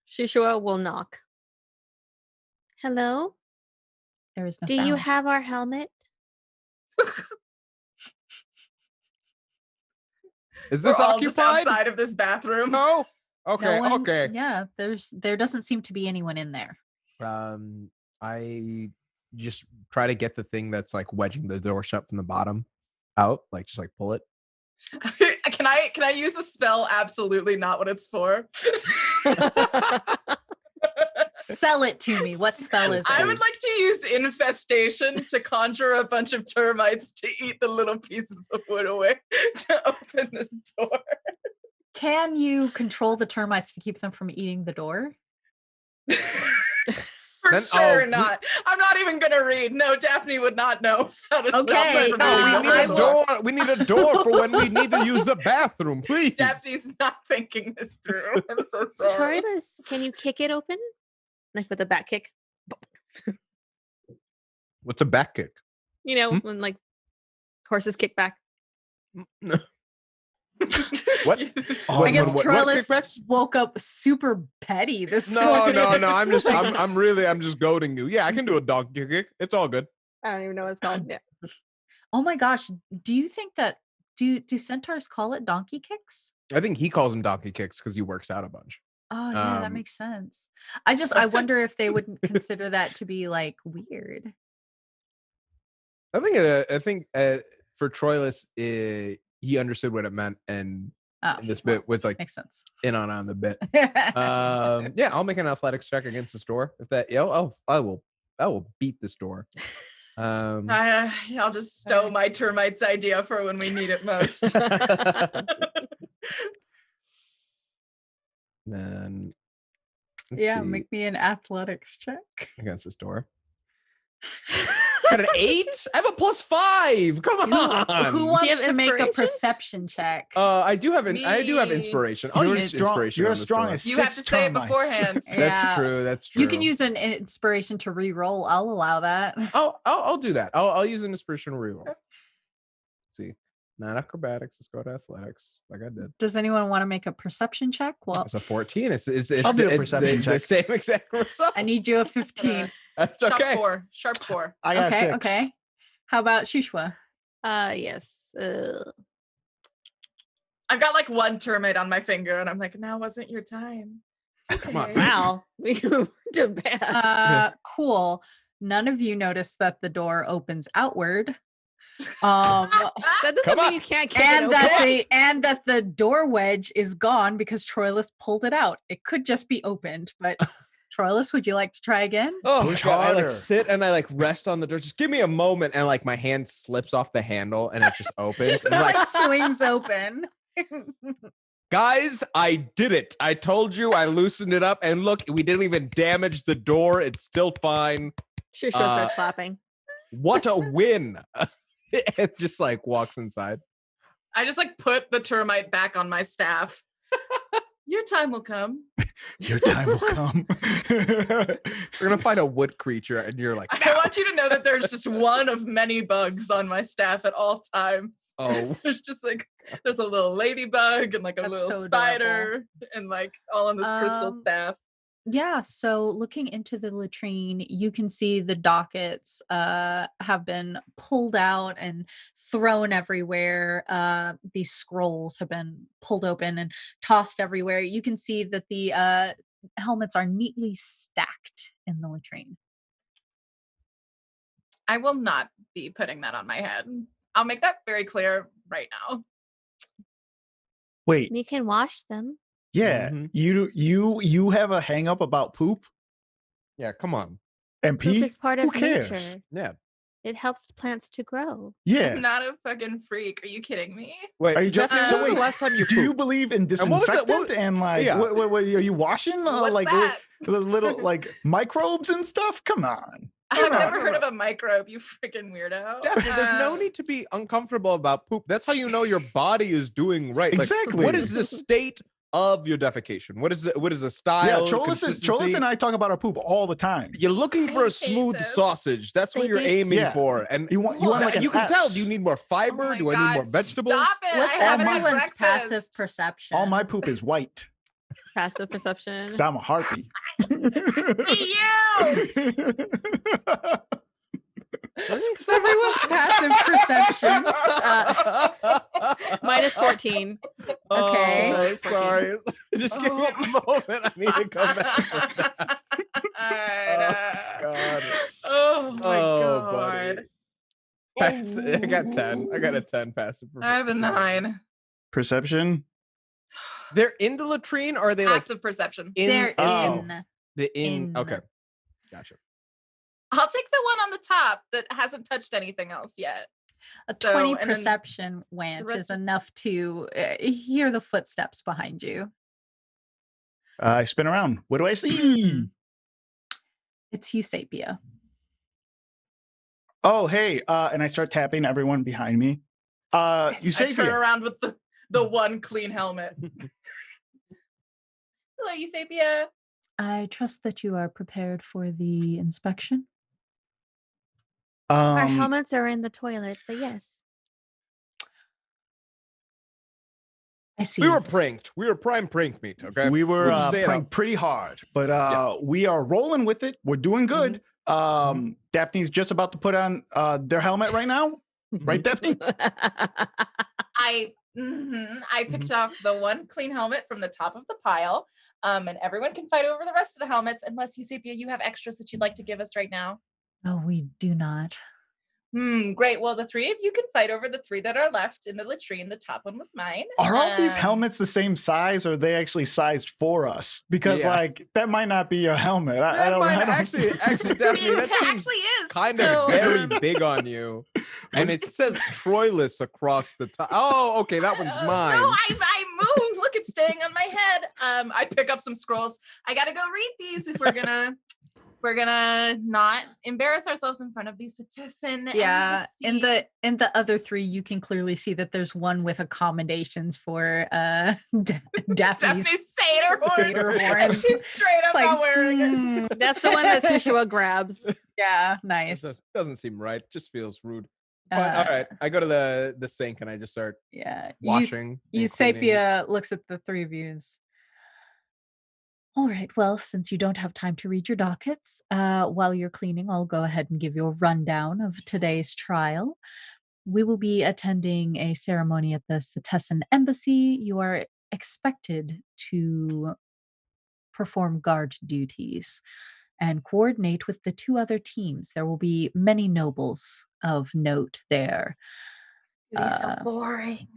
Shushua will knock. Hello? There is no Do sound. you have our helmet? Is this We're all just occupied? outside of this bathroom. No. Okay. No one- Okay. Yeah, there doesn't seem to be anyone in there. I just try to get the thing that's like wedging the door shut from the bottom out, like just like pull it. Can I use a spell? Absolutely not what it's for. Sell it to me. What spell is I it? would like to use infestation to conjure a bunch of termites to eat the little pieces of wood away to open this door. Can you control the termites to keep them from eating the door? For Then- sure oh, not. I'm not even gonna read. No, Daphne would not know how to stop Okay, me from no, reading we the need a will- door. door. We need a door for when we need to use the bathroom, please. Daphne's not thinking this through. I'm so sorry. Troilus, can you kick it open? Like with a back kick? What's a back kick? You know, when like horses kick back. What? I guess what Troilus kickbacks? woke up super petty this No, morning. no. I'm just goading you. Yeah, I can do a donkey kick. It's all good. I don't even know what it's called. Yeah. Oh my gosh. Do you think that do centaurs call it donkey kicks? I think he calls them donkey kicks because he works out a bunch. Oh yeah, that Um, makes sense. I wonder if they wouldn't consider that to be like weird. I think for Troilus, he understood what it meant, and this bit was like makes sense. in on the bit. Yeah, I'll make an athletics check against this door. If that, I will beat this door. I'll just stow my termites idea for when we need it most. Then Yeah, see, make me an athletics check. against this door. Got an 8? I have a +5. Come on. Who you wants have to make a inspiration? perception check? I do have inspiration. I'll You're use strong. inspiration. You're on as this strong door. as You have to 6 say it termites. beforehand. That's true. That's true. You can use an inspiration to re-roll. I'll allow that. I'll do that. I'll use an inspiration reroll. See, not acrobatics. Let's go to athletics, like I did. Does anyone want to make a perception check? Well, It's a 14. It's I'll do a it's perception the check. same exact result. I need you a 15. That's okay. Sharp 4. I got Okay, 6. okay. How about Shushwa? Yes. I've got like one termite on my finger, and I'm like, now wasn't your time. It's okay. Come on. Wow. We were doing bad. Cool. None of you notice that the door opens outward. Um, That doesn't Come mean on. you can't kick it and open. that the door wedge is gone because Troilus pulled it out. It could just be opened, but Troilus, would you like to try again? Oh, Push God, I like harder. sit and I like rest on the door. Just give me a moment, and like my hand slips off the handle and it just opens. It I'm like, like swings open. guys, I did it. I told you I loosened it up, and look, we didn't even damage the door. It's still fine. Shusha starts clapping. What a win! And just like walks inside. I just like put the termite back on my staff. Your time will come. Your time will come. We're gonna find a wood creature, and you're like, I want you to know that there's just one of many bugs on my staff at all times. oh, There's just like there's a little ladybug and like a That's little so spider and like all on this crystal staff. Yeah, so looking into the latrine, you can see the dockets have been pulled out and thrown everywhere. These scrolls have been pulled open and tossed everywhere. You can see that the helmets are neatly stacked in the latrine. I will not be putting that on my head. I'll make that very clear right now. Wait, We can wash them. yeah, Mhm. you have a hang up about poop yeah, come on. and Poop pee? is part Who of cares? nature. Yeah. It helps plants to grow. Yeah. I'm not a fucking freak. Are you kidding me? Wait, Are you joking? Daphne, So when was wait, the last time you Do you pooped? believe in And what was that- disinfectant what- and like yeah. what are you washing What's like that? the little like microbes and stuff? Come on. I've on, never come heard on. of a microbe, you freaking weirdo. Daphne, there's no Uh, need to be uncomfortable about poop. That's how you know your body is doing right. Like, Exactly. what is the state of your defecation? What is the style? Yeah, Trollus consistency? and I talk about our poop all the time. You're looking for I a smooth hate it. sausage. That's what They you're do. aiming Yeah. for. And You want like you an can tell. S. Do you need more fiber? Oh my Do I need more God, vegetables? Stop it. What's I haven't had everyone's passive breakfast. perception? all my poop is white Passive perception. because I'm a harpy. What's everyone's passive perception? Minus 14. Okay. Oh, sorry. Just give me a moment. I need to come back. from that. God. Oh my Oh, god. buddy. I got 10. I got a 10 passive. I have a 9. Perception. They're in the latrine, or are they like Passive perception. in? They're Oh. in. in. Okay, gotcha. I'll take the one on the top that hasn't touched anything else yet. A So, 20 and then perception went rest is of- enough to hear the footsteps behind you. I spin around. What do I see? It's Eusapia. Oh, hey. And I start tapping everyone behind me. You I say turn around with the one clean helmet. Hello, Eusapia. I trust that you are prepared for the inspection. Our helmets are in the toilet, but yes. I see. We were pranked. We were prime prank meat. Okay, We were We'll just say it pranked out. pretty hard, but Yeah. we are rolling with it. We're doing good. Mm-hmm. Daphne's just about to put on their helmet right now. Right, Daphne? I picked off the one clean helmet from the top of the pile. And everyone can fight over the rest of the helmets unless Eusapia, you have extras that you'd like to give us right now. Oh, we do not. Great. Well, the three of you can fight over the three that are left in the latrine. The top one was mine. Are all these helmets the same size, or are they actually sized for us? Because like that might not be a helmet. I don't know. Actually, Daphne, that seems actually is kind of very big on you. And it says Troilus across the top. Oh, okay, that one's mine. No, I moved. Look, it's staying on my head. I pick up some scrolls. I gotta go read these if we're gonna not embarrass ourselves in front of these citizen. Yeah, in the other three, you can clearly see that there's one with accommodations for Daphne's satyr horns. And she's straight up not wearing it. That's the one that Sushua grabs. Yeah, nice. Doesn't seem right. Just feels rude. But, all right, I go to the sink and I just start washing. Eusapia looks at the three of you and all right, well, since you don't have time to read your dockets, while you're cleaning, I'll go ahead and give you a rundown of today's trial. We will be attending a ceremony at the Cetizen Embassy. You are expected to perform guard duties and coordinate with the two other teams. There will be many nobles of note there. It's so boring.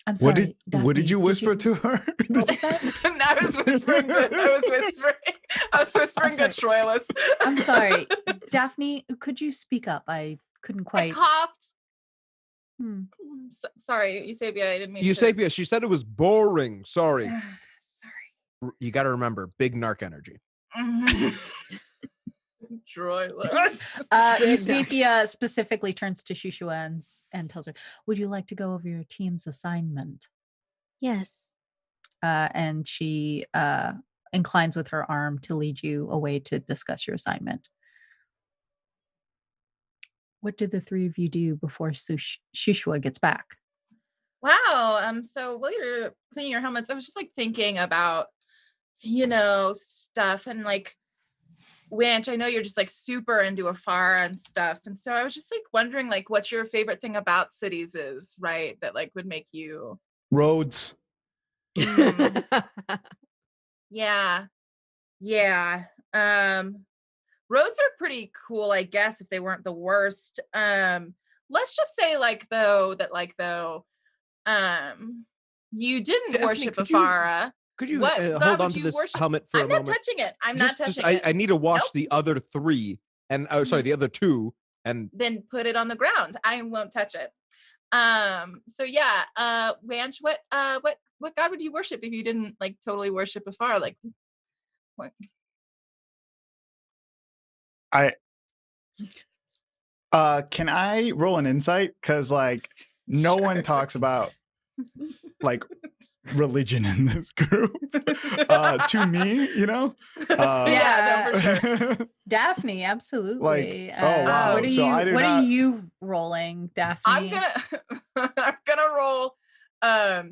I'm sorry. What did you whisper to her? What was that? I was whispering to Troilus. I'm sorry. Daphne, could you speak up? I couldn't quite. I coughed. Sorry, Eusapia, I didn't mean Eusapia, she said it was boring. Sorry. Sorry. You got to remember, big narc energy. Troilus. Eusapia specifically turns to Shushua and tells her, would you like to go over your team's assignment? Yes. And she inclines with her arm to lead you away to discuss your assignment. What did the three of you do before Shushua gets back? Wow. So while you're cleaning your helmets, I was just like thinking about, stuff and like, Winch, I know you're just like super into Afara and stuff. And so I was just like wondering like what your favorite thing about cities is, right? That like would make you roads. Yeah. Roads are pretty cool, I guess, if they weren't the worst. Let's just say you didn't worship Afara. Could you hold on to this helmet for a moment? I'm not touching it. I'm not touching it. I need to wash the other three, and the other two, and then put it on the ground. I won't touch it. Wanch, what god would you worship if you didn't like totally worship Afar? Like, what? Can I roll an insight? Because like no one talks about like religion in this group to me, No, for sure. Daphne, absolutely. Wow. What are you rolling, Daphne? I'm gonna roll oh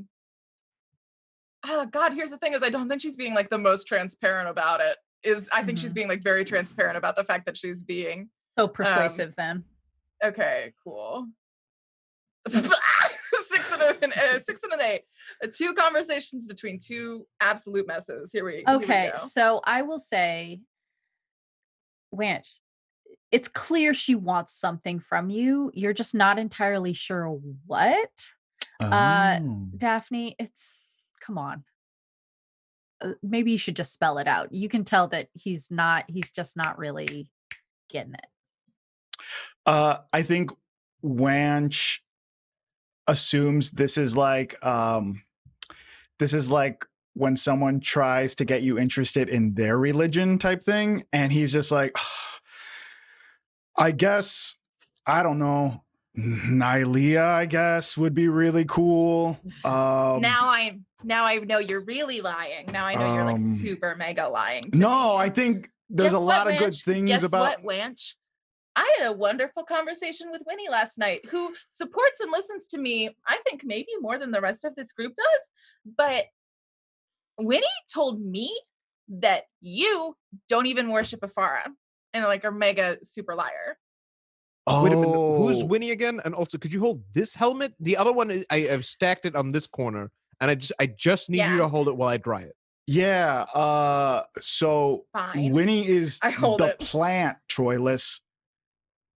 god, here's the thing is I don't think she's being like the most transparent about it. I think she's being like very transparent about the fact that she's being so persuasive then. Okay, cool. 6 and an 8. Two conversations between two absolute messes. Here we go. So I will say, Wanch, it's clear she wants something from you. You're just not entirely sure what. Daphne, come on. Maybe you should just spell it out. You can tell that he's just not really getting it. I think Wanch assumes this is like when someone tries to get you interested in their religion type thing, and he's just like, I guess, I don't know, Nylea, I guess, would be really cool. Now I know you're really lying. Now I know you're like super mega lying. No, I think there's a lot of good things about. Guess what, Wanch? I had a wonderful conversation with Winnie last night, who supports and listens to me, I think maybe more than the rest of this group does. But Winnie told me that you don't even worship Afara and like are mega super liar. Oh. Wait a minute, who's Winnie again? And also, could you hold this helmet? The other one, I have stacked it on this corner, and I just need you to hold it while I dry it. Yeah. So Fine. Winnie is the plant, Troilus.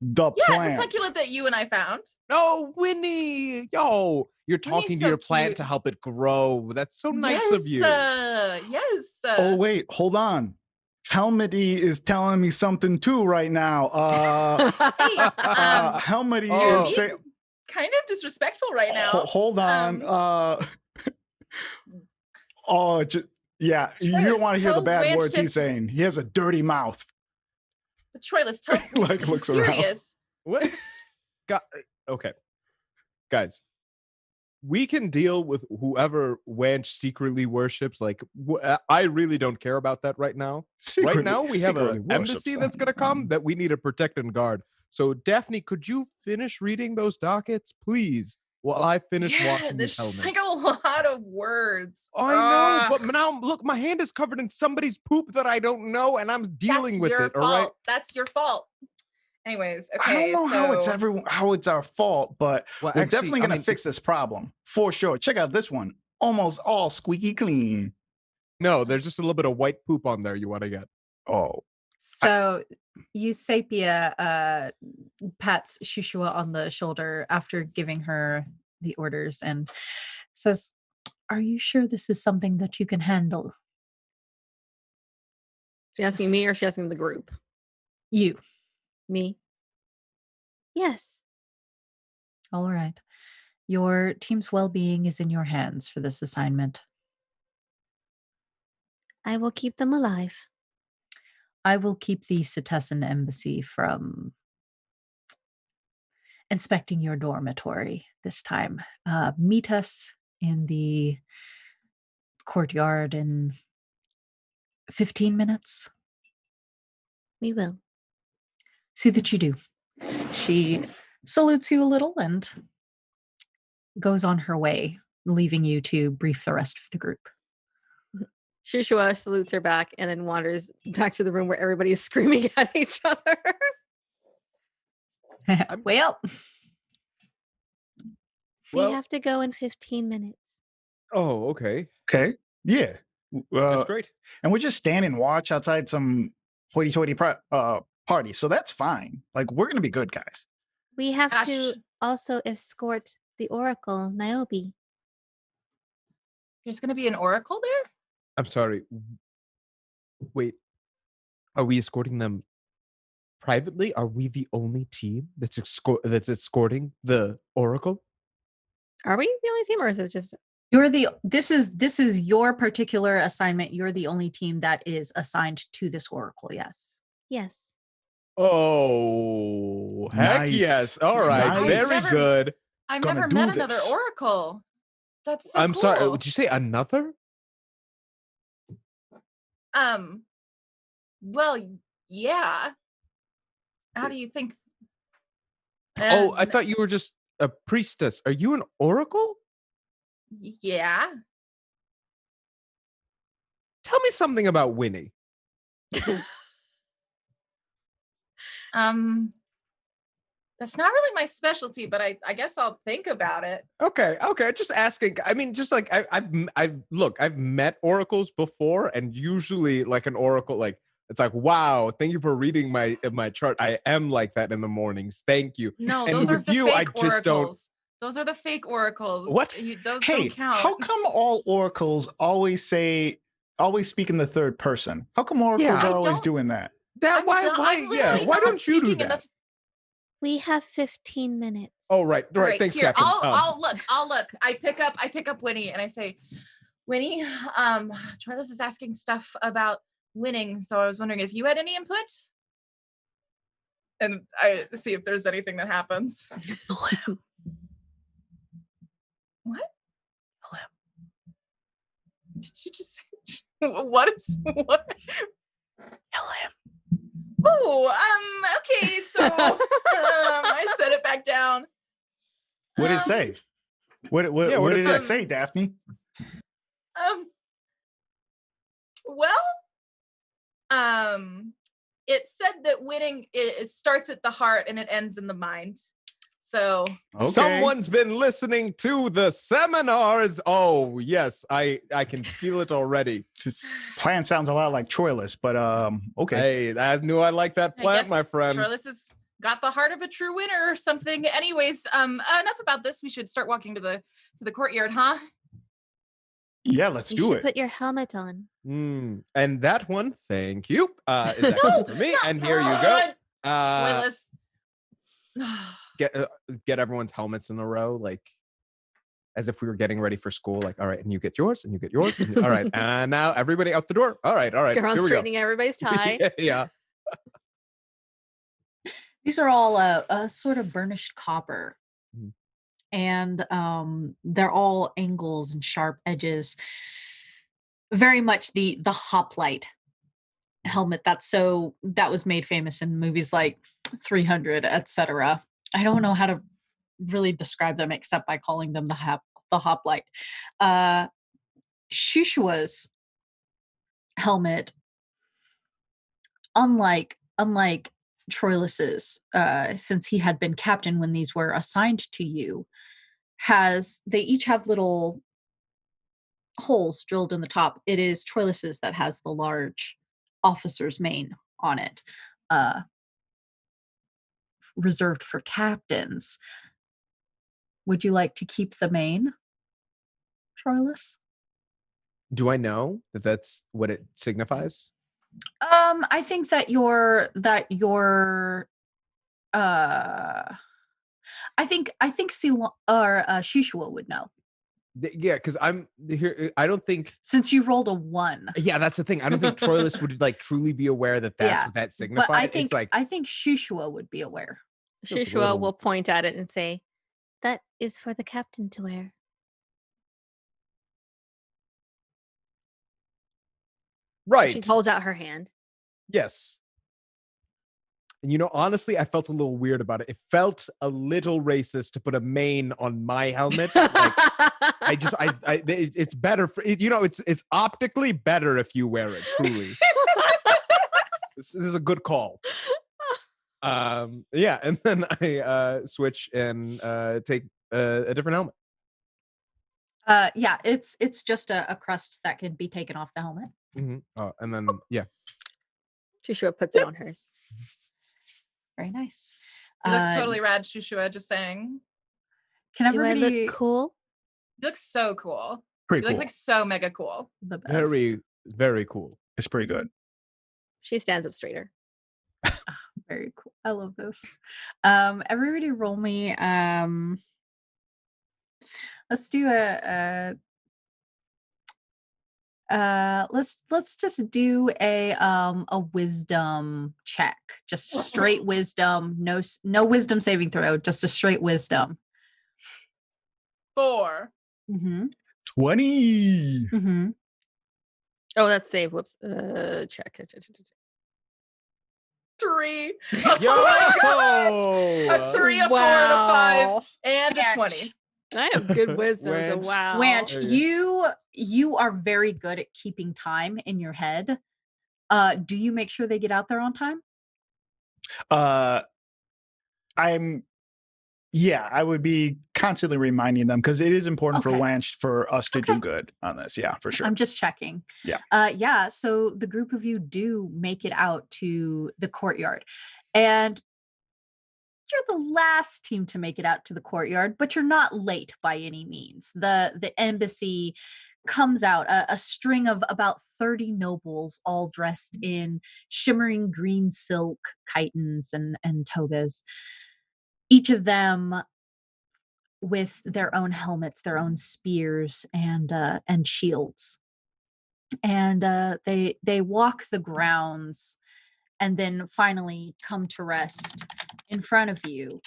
The Yeah, plant. the succulent that you and I found. Oh, Winnie, yo, you're talking Winnie's to so your plant cute. to help it grow. That's so nice of you. Yes. Oh wait, hold on. Helmety is telling me something too right now. Hey, Helmety Oh. is saying, kind of disrespectful right now. hold on. Yeah, you Troilus, don't want to hear the tell bad Ranch words to he's saying. He has a dirty mouth. But Troy, let's tell Like, looks around. serious. What? Okay, guys, we can deal with whoever Wanch secretly worships. Like, I really don't care about that right now. Right now, we have an embassy that's going to come that we need to protect and guard. So, Daphne, could you finish reading those dockets, please, while I finish washing there's these helmets? like a lot of words. I know, but now look, my hand is covered in somebody's poop that I don't know, and I'm dealing with it. Fault. All right. That's your fault. Anyways, I okay. don't know how it's our fault, but Well, we're actually, definitely I gonna mean, fix this problem for sure. Check out this one, almost all squeaky clean. No, there's just a little bit of white poop on there. You want to get? Oh, So Eusapia pats Shushua on the shoulder after giving her the orders and says, "Are you sure this is something that you can handle?" She asking me or she asking the group? You. Me. Yes. All right. Your team's well-being is in your hands for this assignment. I will keep them alive. I will keep the Cetessan embassy from inspecting your dormitory this time. Meet us in the courtyard in 15 minutes. We will. See that you do. She salutes you a little and goes on her way, leaving you to brief the rest of the group. Shushua salutes her back and then wanders back to the room where everybody is screaming at each other. Well, Well- we have to go in 15 minutes. Oh, okay. okay, yeah. That's great. And we're just standing watch outside some hoity-toity party, so that's fine. Like, we're gonna be good guys. We have Ash- to also escort the Oracle, Niobe. There's going to be an oracle there? I'm sorry. Wait, are we escorting them privately? Are we the only team that's escorting the Oracle? Are we the only team or is it just this is your particular assignment. You're the only team that is assigned to this oracle, yes. yes. Oh, heck Nice. yes. All right, Nice. very Never- good. I've Gonna never do met another this. oracle. That's so I'm sorry. cool. Would you say another? Well, yeah. How do you think? Oh, I And- thought you were just a priestess. Are you an oracle? Yeah. Tell me something about Winnie. That's not really my specialty, but I guess I'll think about it. Okay. Just asking. I mean, just like I've met oracles before, and usually, like an oracle, like it's like, wow, thank you for reading my chart. I am like that in the mornings. Thank you. No, And those are with the you, fake I just don't- oracles. Those are the fake oracles. What? Those Hey, don't count. how come all oracles always speak in the third person? How come oracles Yeah. are I always don't- doing that? That I'm why not- why I'm yeah? literally Why not don't you do speaking in the that? We have 15 minutes. Oh right. Right, Thanks, here, Captain. I'll look. I pick up Winnie and I say, Winnie, Troilus is asking stuff about winning, so I was wondering if you had any input. And I see if there's anything that happens. What? Did you just say? What? Oh, okay. So I set it back down. What did it say? What Yeah, what did did it say, Daphne? It said that winning it starts at the heart and it ends in the mind. So Okay. Someone's been listening to the seminars. Oh yes, I can feel it already. This plan sounds a lot like Troilus, but okay. Hey, I knew I liked that I plant, guess my friend. Troilus is got the heart of a true winner or something. Anyways, enough about this. We should start walking to the courtyard, huh? Yeah, let's You do should it. put your helmet on. And that one, thank you, is actually for me. And here you go. Spoilers. Get everyone's helmets in a row, like as if we were getting ready for school. Like, all right, and you get yours, and you get yours. All right, and now everybody out the door. All right. You're on Here we go. straightening everybody's tie. Yeah. These are all a sort of burnished copper. Mhm. And they're all angles and sharp edges. Very much the hoplite helmet that was made famous in movies like 300, etc. I don't know how to really describe them except by calling them the hoplite. Shushua's helmet, unlike Troilus's, since he had been captain when these were assigned to you, they each have little holes drilled in the top. It is Troilus's that has the large officer's mane on it, reserved for captains. Would you like to keep the mane, Troilus? Do I know that that's what it signifies? I think that I think Shushua would know. Yeah, because I'm here. I don't think, since you rolled a 1. Yeah, that's the thing. I don't think Troilus would like truly be aware that that's what that signifies. But I think Shushua would be aware. Shushua will point at it and say, "That is for the captain to wear." Right. She holds out her hand. Yes. And honestly, I felt a little weird about it. It felt a little racist to put a mane on my helmet. Like, it's better for it's optically better if you wear it. Truly, this is a good call. Yeah, and then I switch and take a different helmet. Yeah, it's just a crust that can be taken off the helmet. Mm-hmm. And then Shushua puts it on hers. Very nice. You look totally rad, Shushua, just saying. Can everybody... Do I look cool? You look so cool. Pretty You cool. look like so mega cool. The best. Very, very cool. It's pretty good. She stands up straighter. Very cool. I love this. Everybody roll me. Let's do let's just do a wisdom check. Just straight wisdom. No wisdom saving throw. Just a straight wisdom. 4. 20. Oh, that's save. Whoops. Check. 3. Yo! A 3, a 4, and a 5, and a 20. I have good wisdom, so Wench. wow. Wanch, you are very good at keeping time in your head. Do you make sure they get out there on time? I would be constantly reminding them because it is important for Okay. Wanch for us to do good on this. Yeah, for sure. I'm just checking. Yeah. So the group of you do make it out to the courtyard, and you're the last team to make it out to the courtyard, but you're not late by any means. The embassy comes out, a string of about 30 nobles, all dressed in shimmering green silk chitons and togas. Each of them with their own helmets, their own spears, and shields. And they walk the grounds and then finally come to rest in front of you.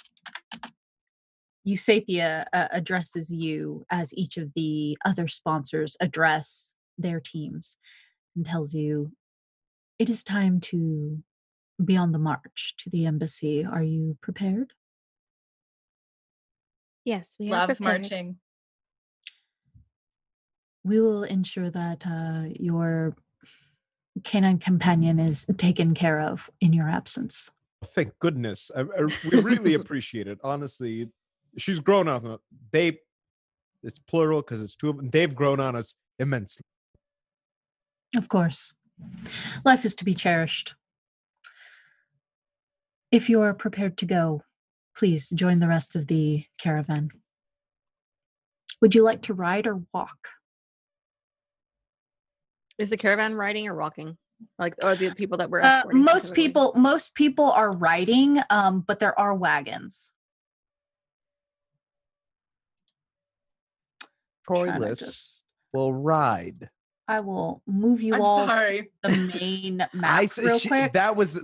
Eusapia addresses you as each of the other sponsors address their teams and tells you, "It is time to be on the march to the embassy. Are you prepared?" Yes, we are Love prepared. marching. We will ensure that your canine companion is taken care of in your absence. Thank goodness. We really appreciate it. Honestly, she's grown on us. It's plural because it's 2 of them. They've grown on us immensely. Of course. Life is to be cherished. If you are prepared to go, please join the rest of the caravan. Would you like to ride or walk? Is the caravan riding or walking? Like, or the people that were escorting? Most people are riding, but there are wagons. Troilus will ride. I will move you I'm all sorry. to the main map real quick. That was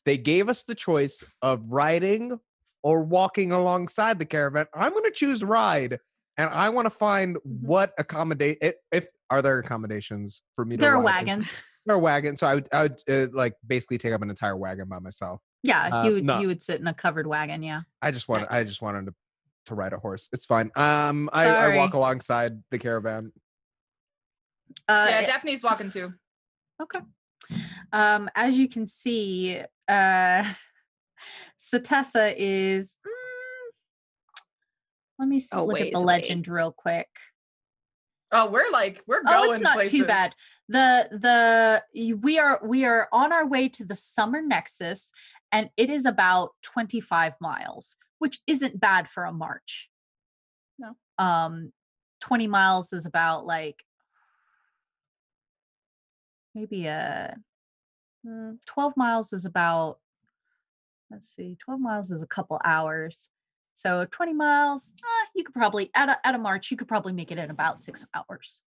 they gave us the choice of riding or walking alongside the caravan. I'm going to choose ride, and I want to find what accommodate. If are there accommodations for me to? There are ride? wagons. There are wagons, so I would like basically take up an entire wagon by myself. Yeah, you would sit in a covered wagon. Yeah. I just wanted to ride a horse. It's fine. I walk alongside the caravan. Yeah, Daphne's walking too. Okay. As you can see, Satessa is. Let me look at the legend real quick. Oh, we're going. It's not places. too bad. We are on our way to the Summer Nexus, and it is about 25 miles, which isn't bad for a march. No. 20 miles is about like maybe 12 miles is about, let's see, 12 miles is a couple hours. So 20 miles, you could probably, at a march, you could probably make it in about 6 hours.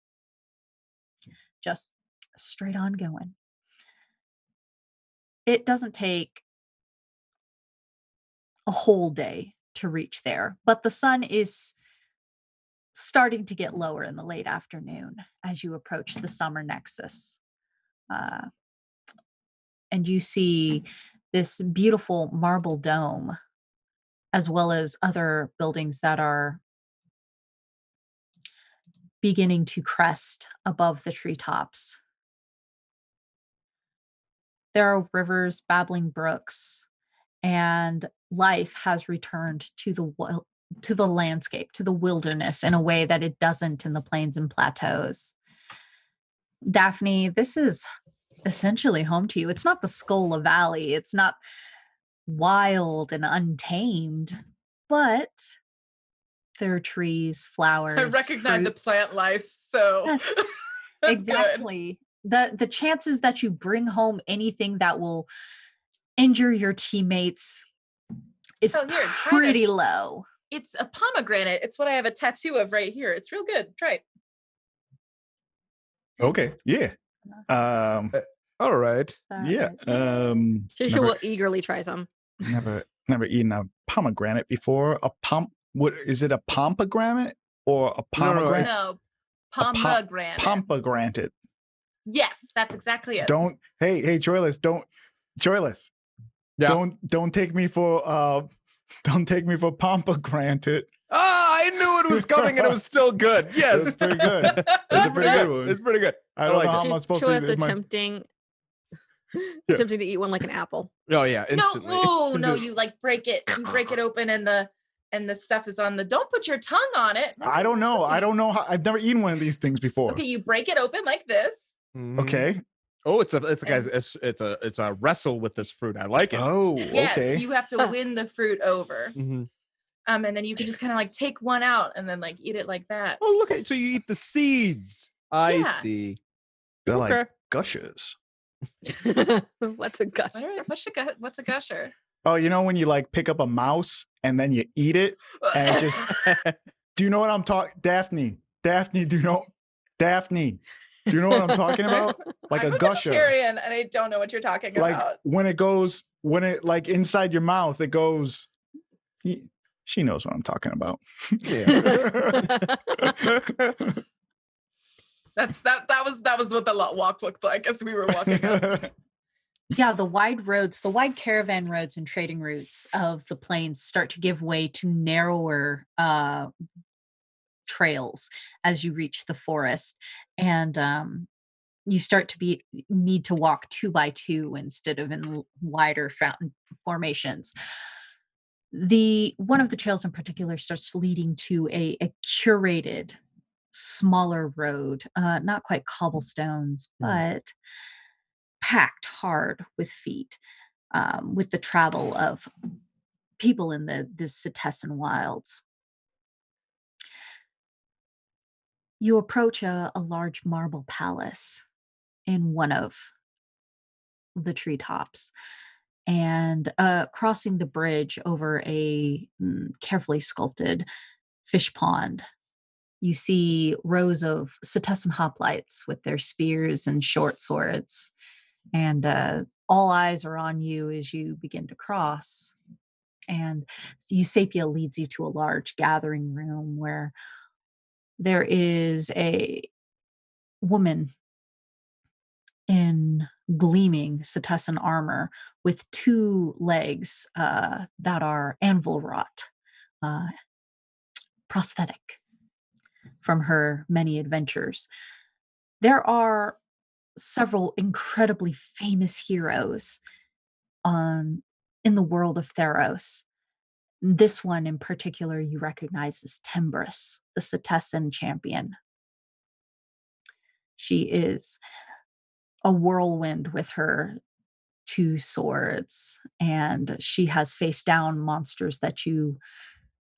Just straight on going. It doesn't take a whole day to reach there, but the sun is starting to get lower in the late afternoon as you approach the Summer Nexus. And you see this beautiful marble dome, as well as other buildings that are beginning to crest above the treetops. There are rivers, babbling brooks, and life has returned to the landscape, to the wilderness, in a way that it doesn't in the plains and plateaus. Daphne, this is essentially home to you. It's not the Skola Valley. It's not wild and untamed, but there are trees, flowers. I recognize the fruits. plant life, so Yes, that's exactly. The chances that you bring home anything that will injure your teammates is try pretty this. low. It's a pomegranate. It's what I have a tattoo of right here. It's real good. Try it. Okay. Yeah. All right. Yeah. Shisha will eagerly try some. Never eaten a pomegranate before. What is it? A pomegranate or a pomegranate? No, pomegranate. Pomegranate. Yes, that's exactly it. Hey, Troilus, Troilus. Yeah. Don't take me for pomegranate. I knew it was coming and it was still good. Yes. It's pretty good. It's a pretty good one. It's pretty good. I don't know how I'm supposed to eat it. attempting to eat one like an apple. Oh yeah, instantly. No, you like break it. You break it open and the stuff is on the. Don't put your tongue on it. I don't know. How. I've never eaten one of these things before. Okay, you break it open like this. Okay. Oh, it's a wrestle with this fruit. I like it. Oh, yes, okay. you have to win the fruit over. Mm-hmm. And then you can just kind of like take one out and then like eat it like that. Oh, look at so you eat the seeds. I see. They're like gushers. What's a gush? What's a gusher? Oh, you know when you like pick up a mouse and then you eat it and it just. Do you know what I'm talking? Daphne, do you know what I'm talking about? Like I'm a gusher. vegetarian and I don't know what you're talking Like about. when it like inside your mouth, it goes. She knows what I'm talking about. Yeah. that was what the walk looked like as we were walking up. Yeah, the wide caravan roads and trading routes of the plains start to give way to narrower trails as you reach the forest, and you start to need to walk 2 by 2 instead of in wider fountain formations. One of the trails in particular starts leading to a curated, smaller road, not quite cobblestones, but packed hard with feet. with the travel of people in the Cetessan wilds. You approach a large marble palace in one of the treetops, and crossing the bridge over a carefully sculpted fish pond, you see rows of Cetessan hoplites with their spears and short swords, and all eyes are on you as you begin to cross. And Eusapia leads you to a large gathering room where there is a woman in gleaming Cetessan armor with 2 legs that are anvil wrought, prosthetic from her many adventures. There are several incredibly famous heroes in the world of Theros. This one in particular you recognize as Tembris, the Cetessan champion. She is a whirlwind with her 2 swords, and she has faced down monsters that you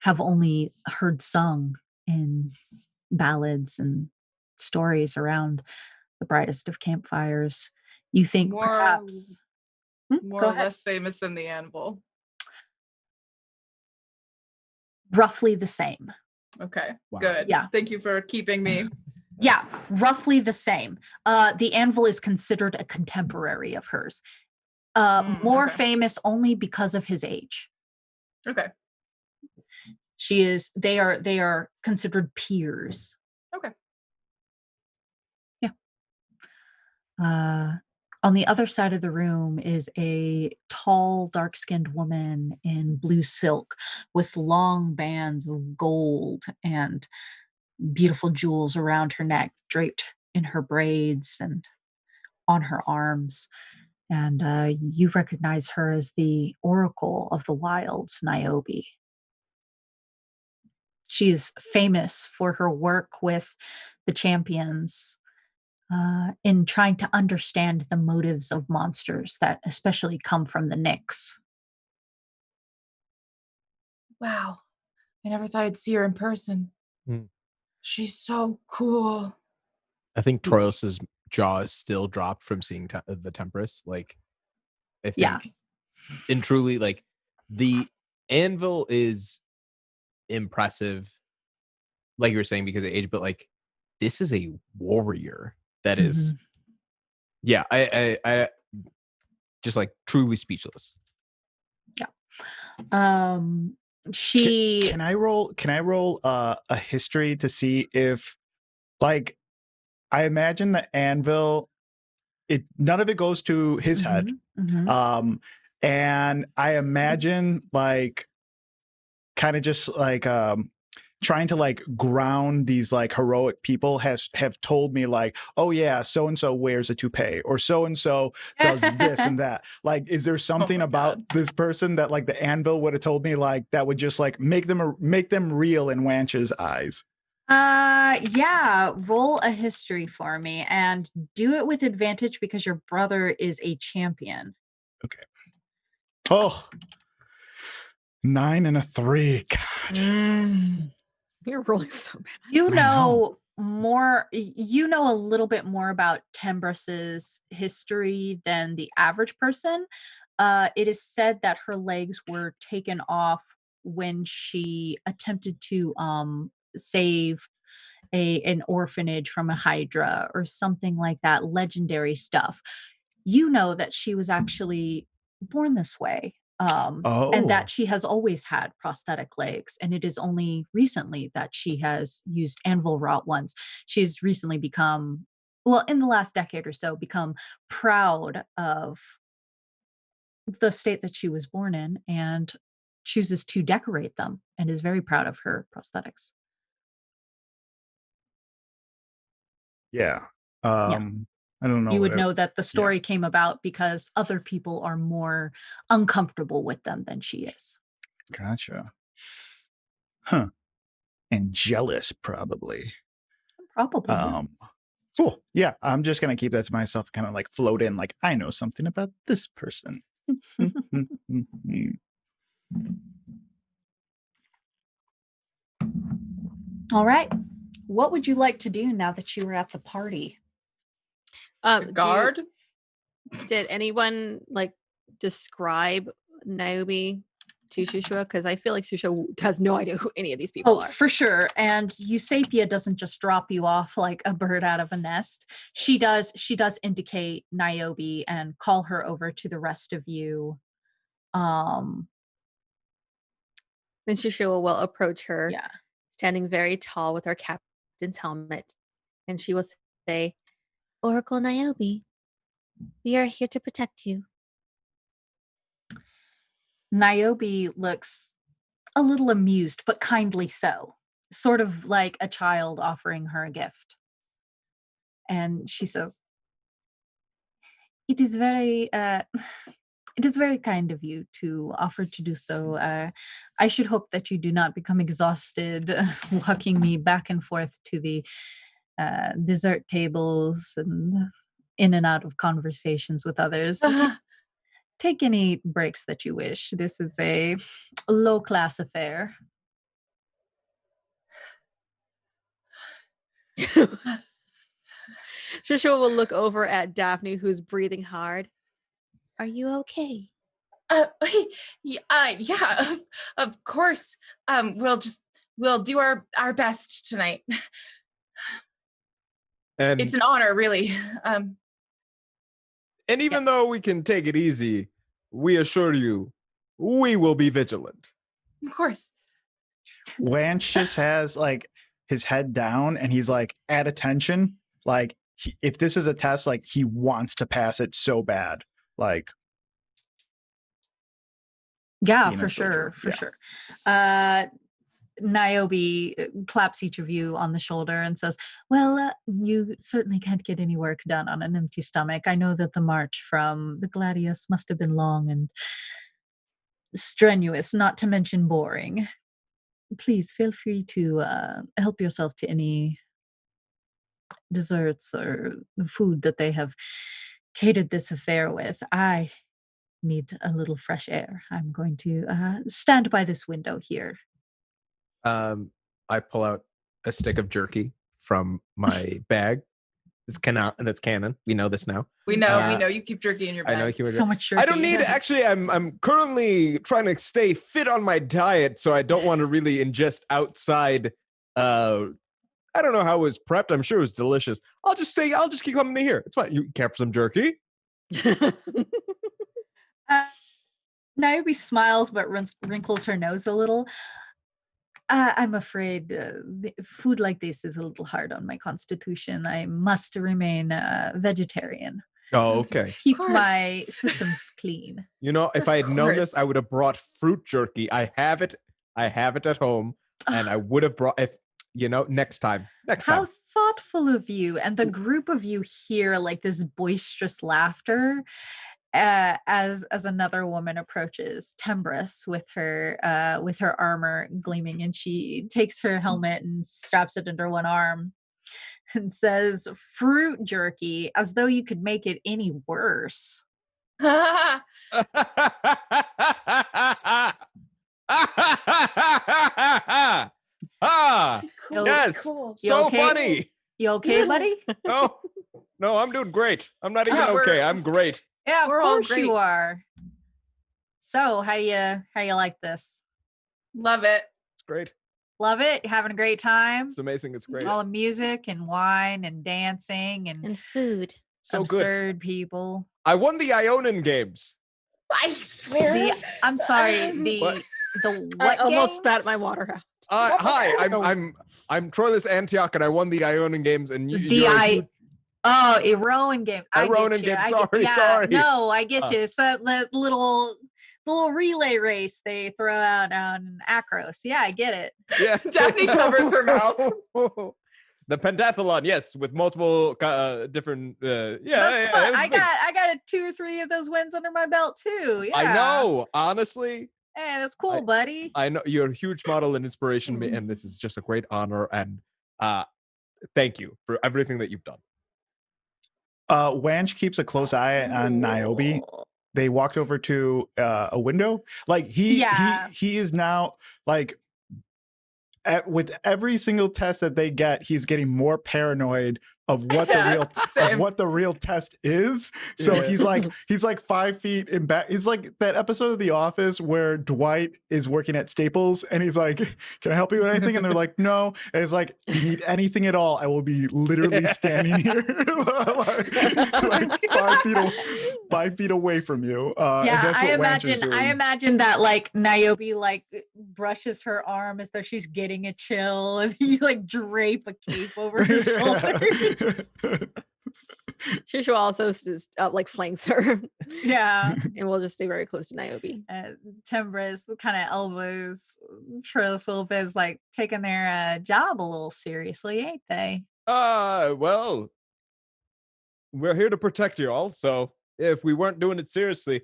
have only heard sung in ballads and stories around the brightest of campfires. You think perhaps more or less famous than the anvil? Roughly the same. Okay, Wow. good. Yeah. Thank you for keeping me. Yeah, roughly the same. The anvil is considered a contemporary of hers. More okay. famous only because of his age. Okay. They are considered peers. Okay. Yeah. On the other side of the room is a tall, dark-skinned woman in blue silk with long bands of gold and beautiful jewels around her neck, draped in her braids and on her arms. And you recognize her as the Oracle of the Wilds, Niobe. She is famous for her work with the champions in trying to understand the motives of monsters that especially come from the Nyx. Wow. I never thought I'd see her in person. She's so cool. I think Troilos's jaw is still dropped from seeing the Temperess. Like, I think, Yeah. and truly, like, the anvil is impressive, like you were saying, because of age, but like, this is a warrior that is, yeah, I just like truly speechless. Yeah. She Can I roll a history to see if, like, I imagine the anvil, none of it goes to his head. And I imagine, like, kind of just like trying to like ground these like heroic people have told me like, oh yeah, so and so wears a toupee, or so and so does this and that. Like, is there something about this person that like the anvil would have told me like that would just like make them real in Wanch's eyes? Yeah, roll a history for me and do it with advantage because your brother is a champion. Okay. Oh, 9 and a 3. God. You're rolling so bad. You know a little bit more about Tembris's history than the average person. It is said that her legs were taken off when she attempted to save an orphanage from a hydra or something like that. Legendary stuff. You know that she was actually born this way. And that she has always had prosthetic legs, and it is only recently that she has used anvil wrought ones. She's recently become, well, in the last decade or so, become proud of the state that she was born in and chooses to decorate them and is very proud of her prosthetics. Yeah. Yeah. I don't know. You would know that the story came about because other people are more uncomfortable with them than she is. Gotcha. Huh. And jealous, probably. Probably. Cool. Yeah, I'm just gonna keep that to myself, kind of like float in, like I know something about this person. All right. What would you like to do now that you were at the party? Guard. Did anyone like describe Niobe to Shushua? Because I feel like Shushua has no idea who any of these people are. For sure. And Eusapia doesn't just drop you off like a bird out of a nest. She does indicate Niobe and call her over to the rest of you. Then Shushua will approach her, standing very tall with her captain's helmet, and she will say, "Oracle Niobe, we are here to protect you." Niobe looks a little amused, but kindly so, sort of like a child offering her a gift. And she says, "It is very kind of you to offer to do so. I should hope that you do not become exhausted walking me back and forth to the dessert tables and in and out of conversations with others. Take any breaks that you wish. This is a low-class affair." Shushua will look over at Daphne, who's breathing hard. "Are you okay?" Yeah, of course. We'll do our best tonight. And it's an honor, really. And even though we can take it easy, we assure you, we will be vigilant. Of course. Lance just has like his head down and he's like at attention. Like if this is a test, like he wants to pass it so bad. Like. Yeah, for sure. Niobe claps each of you on the shoulder and says, "Well, you certainly can't get any work done on an empty stomach. I know that the march from the Gladius must have been long and strenuous, not to mention boring. Please feel free to help yourself to any desserts or food that they have catered this affair with. I need a little fresh air. I'm going to stand by this window here." I pull out a stick of jerky from my bag. That's canon. We know this now. We know you keep jerky in your bag. I know you keep so much jerky. I don't need actually. I'm currently trying to stay fit on my diet, so I don't want to really ingest outside. I don't know how it was prepped. I'm sure it was delicious. I'll just keep coming to here. It's fine. You care for some jerky? Niobe smiles but wrinkles her nose a little. I'm afraid food like this is a little hard on my constitution. I must remain vegetarian. Oh, okay. Keep my systems clean. You know, if I had known this, I would have brought fruit jerky. I have it at home, and I would have brought next time. How thoughtful of you. And the group of you hear like this boisterous laughter as another woman approaches, Tembris, with her armor gleaming, and she takes her helmet and straps it under one arm and says, "Fruit jerky, as though you could make it any worse." Ah, yes, cool. So okay? funny. You okay, buddy? No, I'm doing great. I'm not even okay. I'm great. Yeah, of We're all course great. you are. So, how you like this? Love it. It's great. Love it? You having a great time? It's amazing. It's great. All the music and wine and dancing and food. So absurd good. people. I won the Ionin games. I swear. I'm sorry. What? The I what almost games? spat my water out. Hi, I'm Troilus Antioch, and I won the Ionin games, and Rowan game. Rowan game. Sorry. No, I get you. It's that little relay race they throw out on Acros. Yeah, I get it. Yeah. Daphne covers her mouth. The pentathlon, yes, with multiple different. That's fun. I got 2 or 3 of those wins under my belt too. Yeah, I know. Honestly, hey, that's cool, buddy. I know you're a huge model and inspiration to me, and this is just a great honor. And thank you for everything that you've done. Wanch keeps a close eye on Niobe. they walked over to a window. Like he is now like with every single test that they get, he's getting more paranoid of what the real test is. So he's like 5 feet in back. It's like that episode of The Office where Dwight is working at Staples and he's like, "Can I help you with anything?" And they're like, "No." And it's like, "You need anything at all, I will be literally standing here like 5 feet away from you." And that's what I imagine that like Niobe like brushes her arm as though she's getting a chill, and you like drape a cape over her shoulders. Shushu also just like flanks her. Yeah. And we'll just stay very close to Niobe. Tembris kind of elbows Troilus a little bit, is like taking their job a little seriously, ain't they? Well, we're here to protect you all, so if we weren't doing it seriously,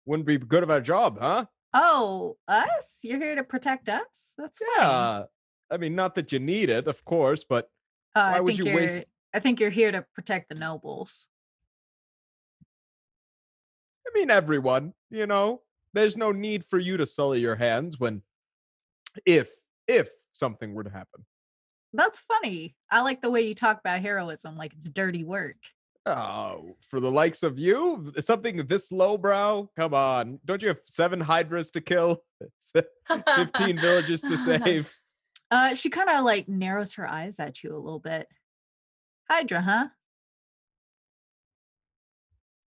wouldn't be good of our job, huh? Oh, us? You're here to protect us? That's fine. Yeah. I mean, not that you need it, of course, but why would you waste... I think you're here to protect the nobles. I mean, everyone, you know, there's no need for you to sully your hands when, if something were to happen. That's funny. I like the way you talk about heroism like it's dirty work. Oh, for the likes of you, something this lowbrow? Come on. Don't you have 7 hydras to kill? 15 villages to save? She kind of like narrows her eyes at you a little bit. Hydra, huh?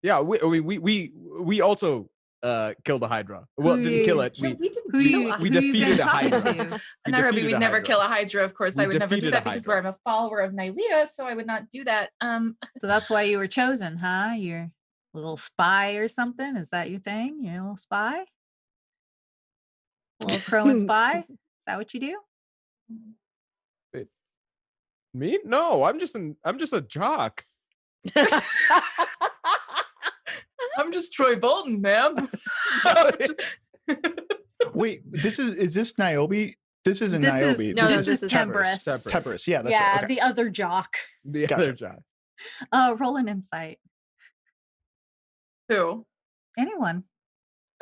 Yeah, we also killed a hydra. Well, didn't kill it. We defeated a hydra. Nairobi, we'd never kill a hydra. Of course, I would never do that because I'm a follower of Nylea, so I would not do that. So that's why you were chosen, huh? You're a little spy or something? Is that your thing? You're a little spy? A little crow and spy? Is that what you do? Wait, me? No, I'm just a jock. I'm just Troy Bolton, ma'am. Wait, is this Niobe? This isn't Niobe. This is Tembris. Tembris, yeah, that's right. Okay. The other jock. Other jock. Roll an insight. Who? Anyone.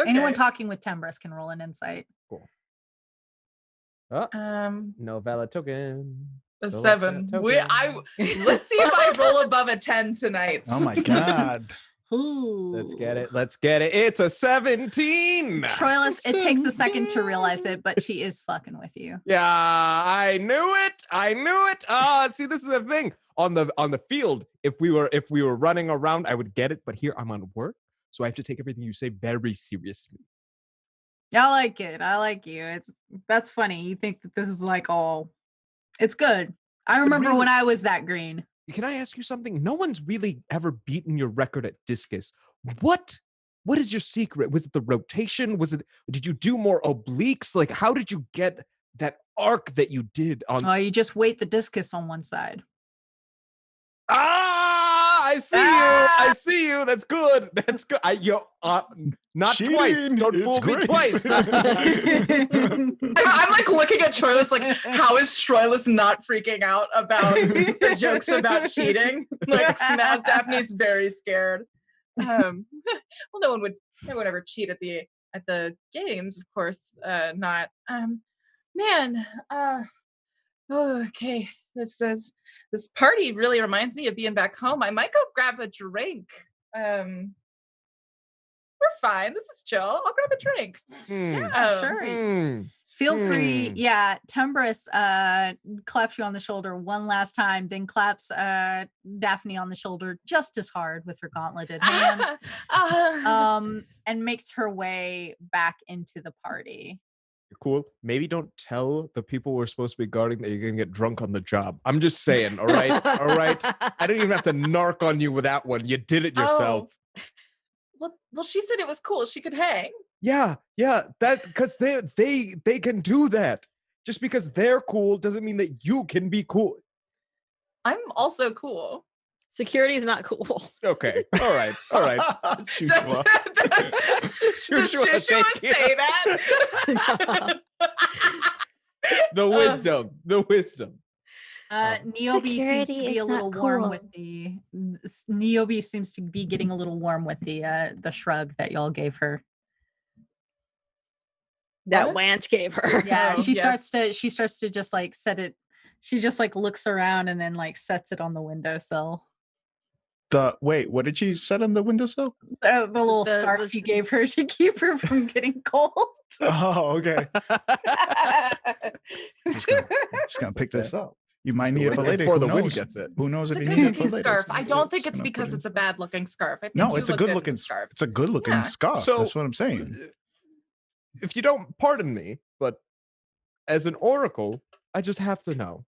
Okay. Anyone talking with Tembris can roll an insight. Cool. No valid token. A 7. Let's see if I roll above a 10 tonight. Oh my god. Ooh. Let's get it. It's a 17. Troilus, it takes a second to realize it, but she is fucking with you. Yeah, I knew it. See, this is the thing. On the field, if we were running around, I would get it, but here I'm on work, so I have to take everything you say very seriously. I like it. I like you. That's funny. You think that this is like all... It's good. I remember when I was that green. Can I ask you something? No one's really ever beaten your record at discus. What is your secret? Was it the rotation? Did you do more obliques? Like, how did you get that arc that you did on? Oh, you just weight the discus on one side. I see you. That's good. Not cheating. Twice. Don't fool me twice. I'm like looking at Troilus like, how is Troilus not freaking out about the jokes about cheating? Like now Daphne's very scared. Well, no one would ever cheat at the games, of course. Not. Okay, this party really reminds me of being back home. I might go grab a drink. We're fine. This is chill. I'll grab a drink. Yeah, sure. Feel free. Yeah, Tembris claps you on the shoulder one last time, then claps Daphne on the shoulder just as hard with her gauntleted hand, and makes her way back into the party. Cool. Maybe don't tell the people we're supposed to be guarding that you're gonna get drunk on the job. I'm just saying, all right? All right? I didn't even have to narc on you with that one. You did it yourself. Well, she said it was cool. She could hang. Yeah. That because they can do that. Just because they're cool doesn't mean that you can be cool. I'm also cool. Security is not cool. Okay. All right. Does Shushu say that? The wisdom. Niobe seems to Security be a is little not warm cool. with the Niobe seems to be getting a little warm with the shrug that y'all gave her. That What? Wanch gave her. Yeah, Oh, she yes. starts to just like set it. She just like looks around and then like sets it on the windowsill. Wait, what did she set on the windowsill? The little The- scarf the- you gave her to keep her from getting cold. Oh, okay. Just gonna pick this up. You might need it for later. Before Who the wind knows? gets it. Who knows It's if a you good need it for looking later? scarf. I don't think Just it's gonna because put it it's a in. bad looking scarf. I think No, you it's a look good in looking the scarf. It's a good looking Yeah. scarf. So- That's what I'm saying. If you don't pardon me, but as an oracle, I just have to know,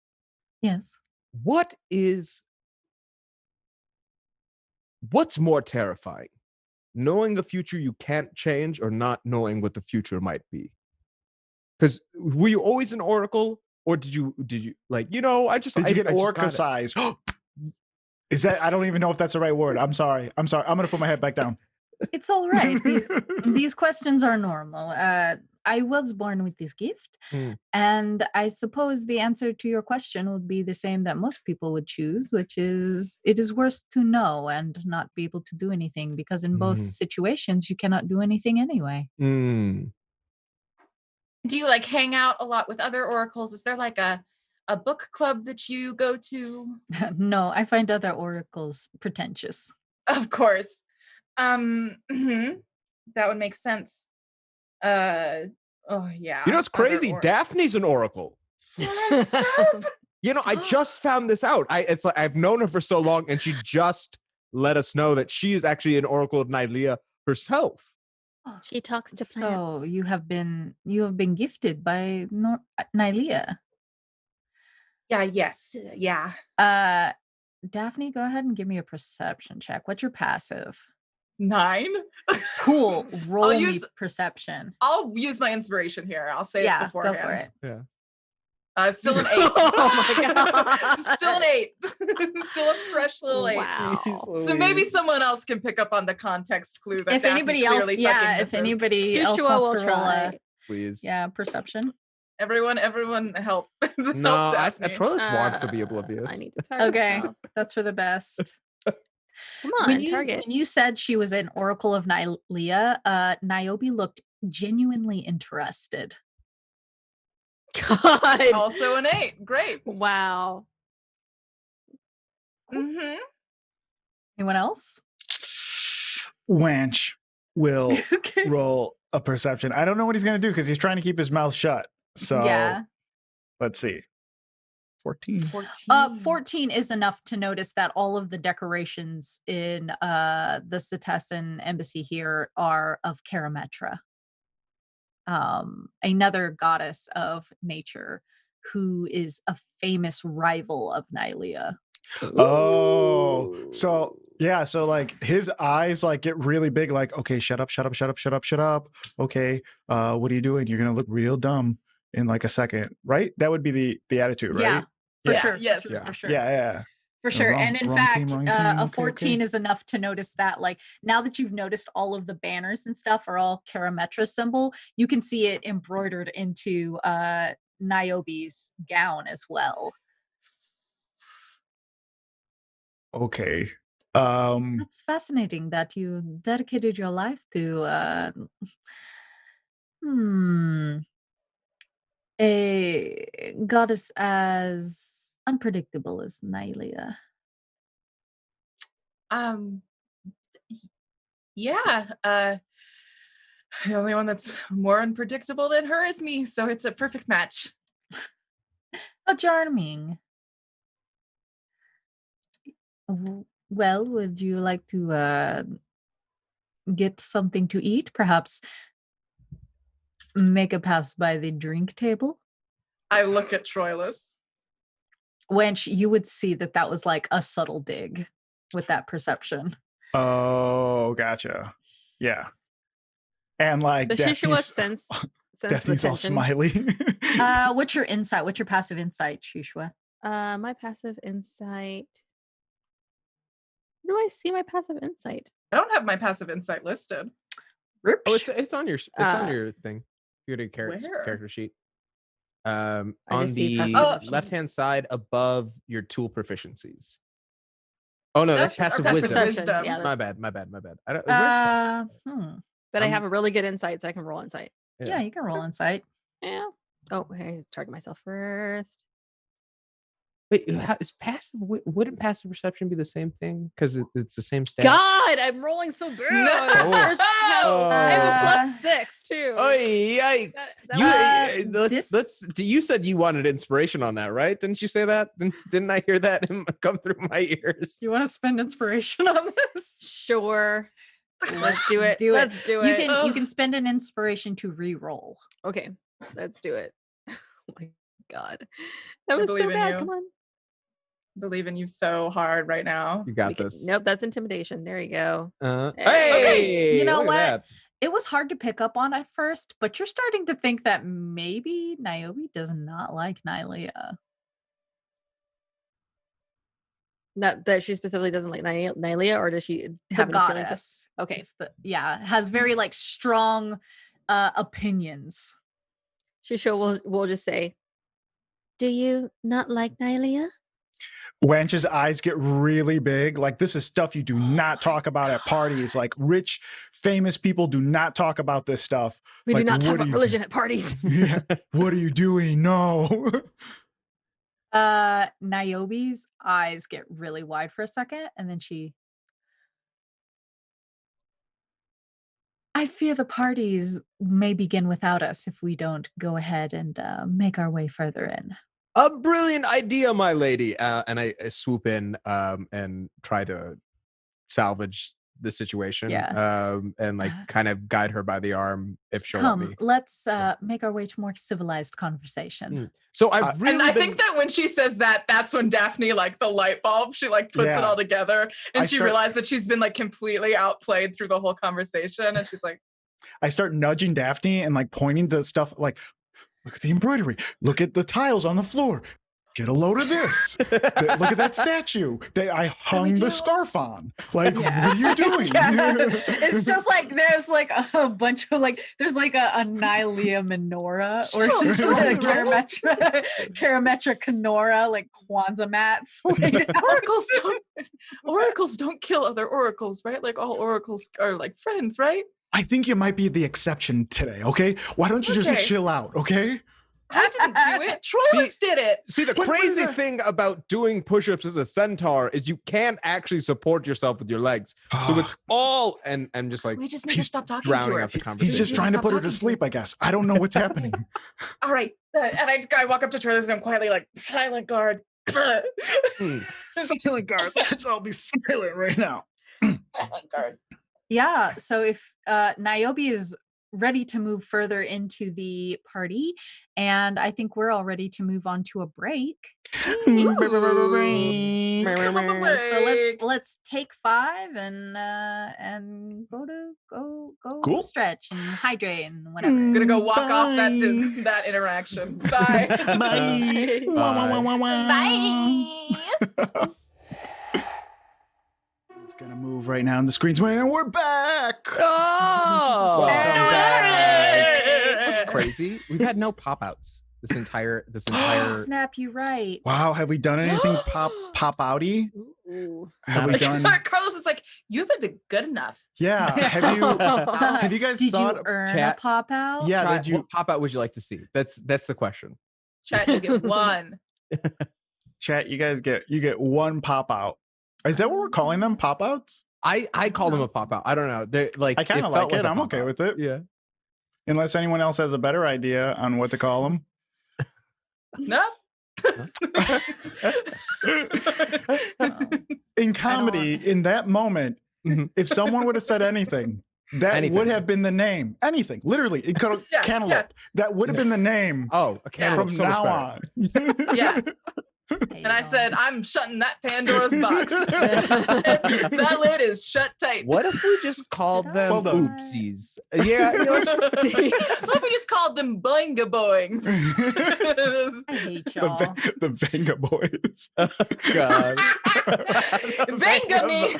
Yes. what's more terrifying? Knowing the future you can't change or not knowing what the future might be? Because were you always an oracle, or did you like, I just Did you get I just orca got it. size? Is that? I don't even know if that's the right word. I'm sorry. I'm gonna put my head back down. It's all right. These questions are normal. I was born with this gift, and I suppose the answer to your question would be the same that most people would choose, which is it is worse to know and not be able to do anything, because in both situations you cannot do anything anyway. Mm. Do you like hang out a lot with other oracles? Is there like a book club that you go to? No, I find other oracles pretentious. Of course. That would make sense. Oh yeah. It's crazy. Daphne's an oracle. Stop. I just found this out. It's like I've known her for so long, and she just let us know that she is actually an oracle of Nylea herself. She talks to So plants. you have been gifted by Nylea. Yeah, yes. Yeah. Daphne, go ahead and give me a perception check. What's your passive? 9. Cool. Roll me use- perception. I'll use my inspiration here. I'll say it beforehand. Go for it. Yeah. Still an 8. Oh my God. Still an 8. Still a fresh little 8. Wow. So maybe someone else can pick up on the context clue that If Daphne anybody else, clearly yeah, fucking if misses. anybody else Shushua wants will to roll a try. Please. perception. Everyone help. No, help Daphne. Troilus wants to be oblivious. I need to try Okay, myself. that's for the best. Come on, target. When you said she was an oracle of Nylea, Niobe looked genuinely interested. God. Also an 8. Great. Wow. Mm-hmm. Anyone else? Wanch will Okay. roll a perception. I don't know what he's gonna do because he's trying to keep his mouth shut. So Yeah. let's see. 14. 14 is enough to notice that all of the decorations in the Cetessan embassy here are of Karametra, another goddess of nature who is a famous rival of Nylea. Oh, so yeah, so like his eyes like get really big, like, okay, shut up. Okay, what are you doing? You're gonna look real dumb in like a second, right? That would be the attitude, right? Yeah, for Yeah, sure. yes. For sure. Yeah. For sure. wrong- And in wrong fact, team, a okay, 14 okay. is enough to notice that, like, now that you've noticed all of the banners and stuff are all Karametra symbol, you can see it embroidered into Niobe's gown as well. Okay. That's fascinating that you dedicated your life to a goddess as unpredictable as Nylea. Yeah. The only one that's more unpredictable than her is me, so it's a perfect match. How charming. Well, would you like to get something to eat? Perhaps make a pass by the drink table? I look at Troilus. Wench, you would see that was like a subtle dig with that perception. Oh, gotcha. Yeah. And like The Shishua Daphne's, sense Daphne's all attention. smiling. What's your insight? What's your passive insight, Shushua? My passive insight. Where do I see my passive insight? I don't have my passive insight listed. Oh, it's on your Uh, thing. You're the Where? character sheet. I On just see the passive perception. left-hand side above your tool proficiencies. Oh no, that's That's passive passive wisdom. wisdom. Yeah, My that's- bad. I don't, where's but I I'm- have a really good insight, so I can roll insight. Yeah, you can roll insight. Yeah. Oh, hey, target myself first. Wait, is passive? Wouldn't passive perception be the same thing? Because it's the same stat. God, I'm rolling so bad. No. First hell. I have a +6 too. Oh yikes! You said you wanted inspiration on that, right? Didn't you say that? Didn't I hear that come through my ears? You want to spend inspiration on this? Sure. Let's do it. Do it. Let's do it. You can spend an inspiration to re-roll. Okay, let's do it. Oh my God, that I was so believe in bad. you. Come on. Believe in you so hard right now. You got We can- this. Nope, that's intimidation. There you go. Hey, You know look at what? that. It was hard to pick up on at first, but you're starting to think that maybe Niobe does not like Nylea. Not that she specifically doesn't like Nylea, or does she The have any feelings? goddess. Okay. It's has very like strong opinions. We'll just say, do you not like Nylea? Wench's eyes get really big. Like, this is stuff you do not talk about at parties. Like, rich, famous people do not talk about this stuff. We Like, do not talk what about do you religion at parties. Yeah. What are you doing? No. Niobe's eyes get really wide for a second, and then I fear the parties may begin without us if we don't go ahead and make our way further in. A brilliant idea, my lady. And I swoop in and try to salvage the situation. Yeah. And like kind of guide her by the arm if she'll let me. Come, let's make our way to more civilized conversation. So I've really And I been... think that when she says that, that's when Daphne, like the light bulb, she like puts it Yeah. all together, and I she start- realized that she's been like completely outplayed through the whole conversation, and she's like, I start nudging Daphne and like pointing to stuff like, look at the embroidery. Look at the tiles on the floor. Get a load of this. Look at that statue that I hung the scarf on. Like, what are you doing? Yeah. It's just like there's like a bunch of like there's like a Nylea menorah or a Karametra Kenora, like Kwanzaa mats. Like, oracles don't kill other oracles, right? Like all oracles are like friends, right? I think you might be the exception today, okay? Why don't you just Okay. chill out, okay? I didn't do it. Troilus did it. See, the What was crazy that? thing about doing push-ups as a centaur is you can't actually support yourself with your legs. So it's all, and I'm just like We just need to He's stop talking to drowning her. out the conversation. He's just trying to put her to sleep, I guess. I don't know what's happening. All right. And I walk up to Troilus and I'm quietly like, silent guard. Silent guard. Let's all be silent right now. Silent guard. yeah. So if Niobe is ready to move further into the party, and I think we're all ready to move on to a break. So let's take 5 and go Cool. stretch and hydrate and whatever. I'm gonna go walk off Bye. that interaction. Bye. Bye. Bye. It's gonna move right now on the screen's way, and we're back. Oh, Welcome back. What's crazy? We've had no pop-outs this entire Snap, you right. Wow, have we done anything pop outy? Ooh. Have we done? Carlos is like, you haven't been good enough. Yeah. Have you guys Did thought? you earn Chat- a pop out? Yeah. Try- Did you? What pop-out would you like to see? That's the question. Chat, you get one. Chat. You guys get one pop out. Is that what we're calling them? Pop outs? I call them a pop-out. I don't know. They're like I kind of felt like it. a I'm okay pop-out. with it. Yeah. Unless anyone else has a better idea on what to call them. No. In comedy, in that moment, Mhm. if someone would have said anything, that Anything. would have been the name. Anything, literally. It could have Yeah, cantaloupe. That would have been the name Oh, a cantaloupe. from so much now better. on. Yeah. Hey, And I said, I'm shutting that Pandora's box. That lid is shut tight. What if we just called them Well done. oopsies? Yeah. You know, What if we just called them Boinga Boings? I hate y'all. the Venga Boys. God. Venga me.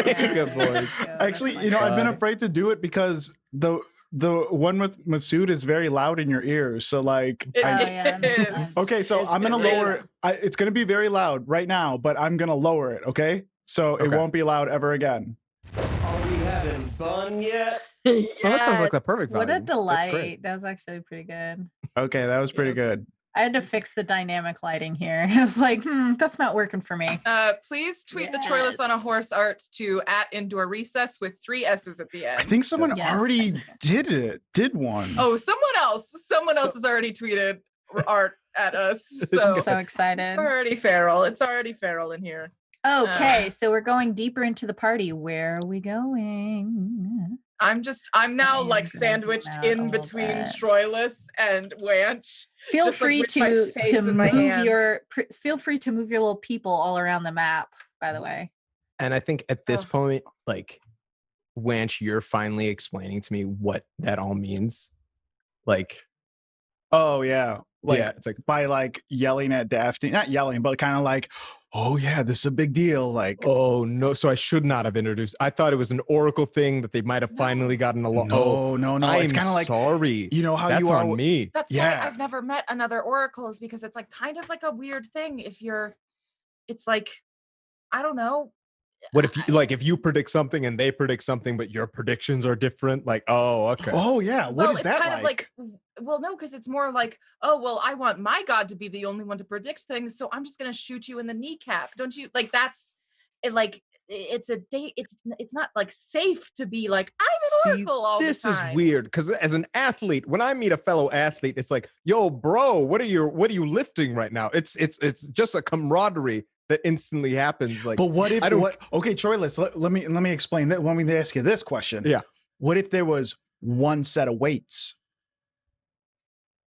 Venga boys. Actually, I've been God. afraid to do it because the the one with Masood is very loud in your ears. So like, It is. okay, so I'm gonna It lower is. it. It's gonna be very loud right now, but I'm gonna lower it. Okay, so it Okay. won't be loud ever again. Are we having fun yet? Oh, that sounds like the perfect What volume. a That's great. delight. That was actually pretty good. Okay, that was pretty Yes. good. I had to fix the dynamic lighting here. I was like, that's not working for me. Please tweet the Troilus on a horse art to @indoor recess with 3 S's at the end. I think someone Yes. already did one. Oh, someone else has already tweeted art at us. So I'm so excited. already feral. It's already feral in here. Okay, so we're going deeper into the party. Where are we going? I'm now I'm like gonna zoom sandwiched out a in little between bit. Troilus and Wanch. Feel Just, like, free with my to face in my move hands. your feel free to move your little people all around the map. By the way, And I think at this Ugh. point, like, Wanch, you're finally explaining to me what that all means. Like, Oh yeah, like yeah, it's like, by like yelling at Daphne, not yelling, but kind of like, oh yeah, this is a big deal. Like, oh no, so I should not have introduced. I thought it was an Oracle thing that they might have finally gotten along. no, no, no. I'm It's kind of like, sorry. you know how That's you are. on me. That's Yeah. why I've never met another oracle, is because it's like kind of like a weird thing. It's like, I don't know. What if if you predict something and they predict something, but your predictions are different? Like, oh, okay. Oh yeah, what Well, is it's that kind of like? well, no, because it's more like, oh, well, I want my god to be the only one to predict things, so I'm just gonna shoot you in the kneecap. Don't you like? That's it. Like, it's a date. It's not like safe to be like, I'm an See, oracle all this the is time. weird because as an athlete, when I meet a fellow athlete, it's like, yo, bro, what are you lifting right now? It's just a camaraderie that instantly happens. Like, But what if? I don't- Okay, Troy, let me explain that. Let me ask you this question. Yeah. What if there was one set of weights?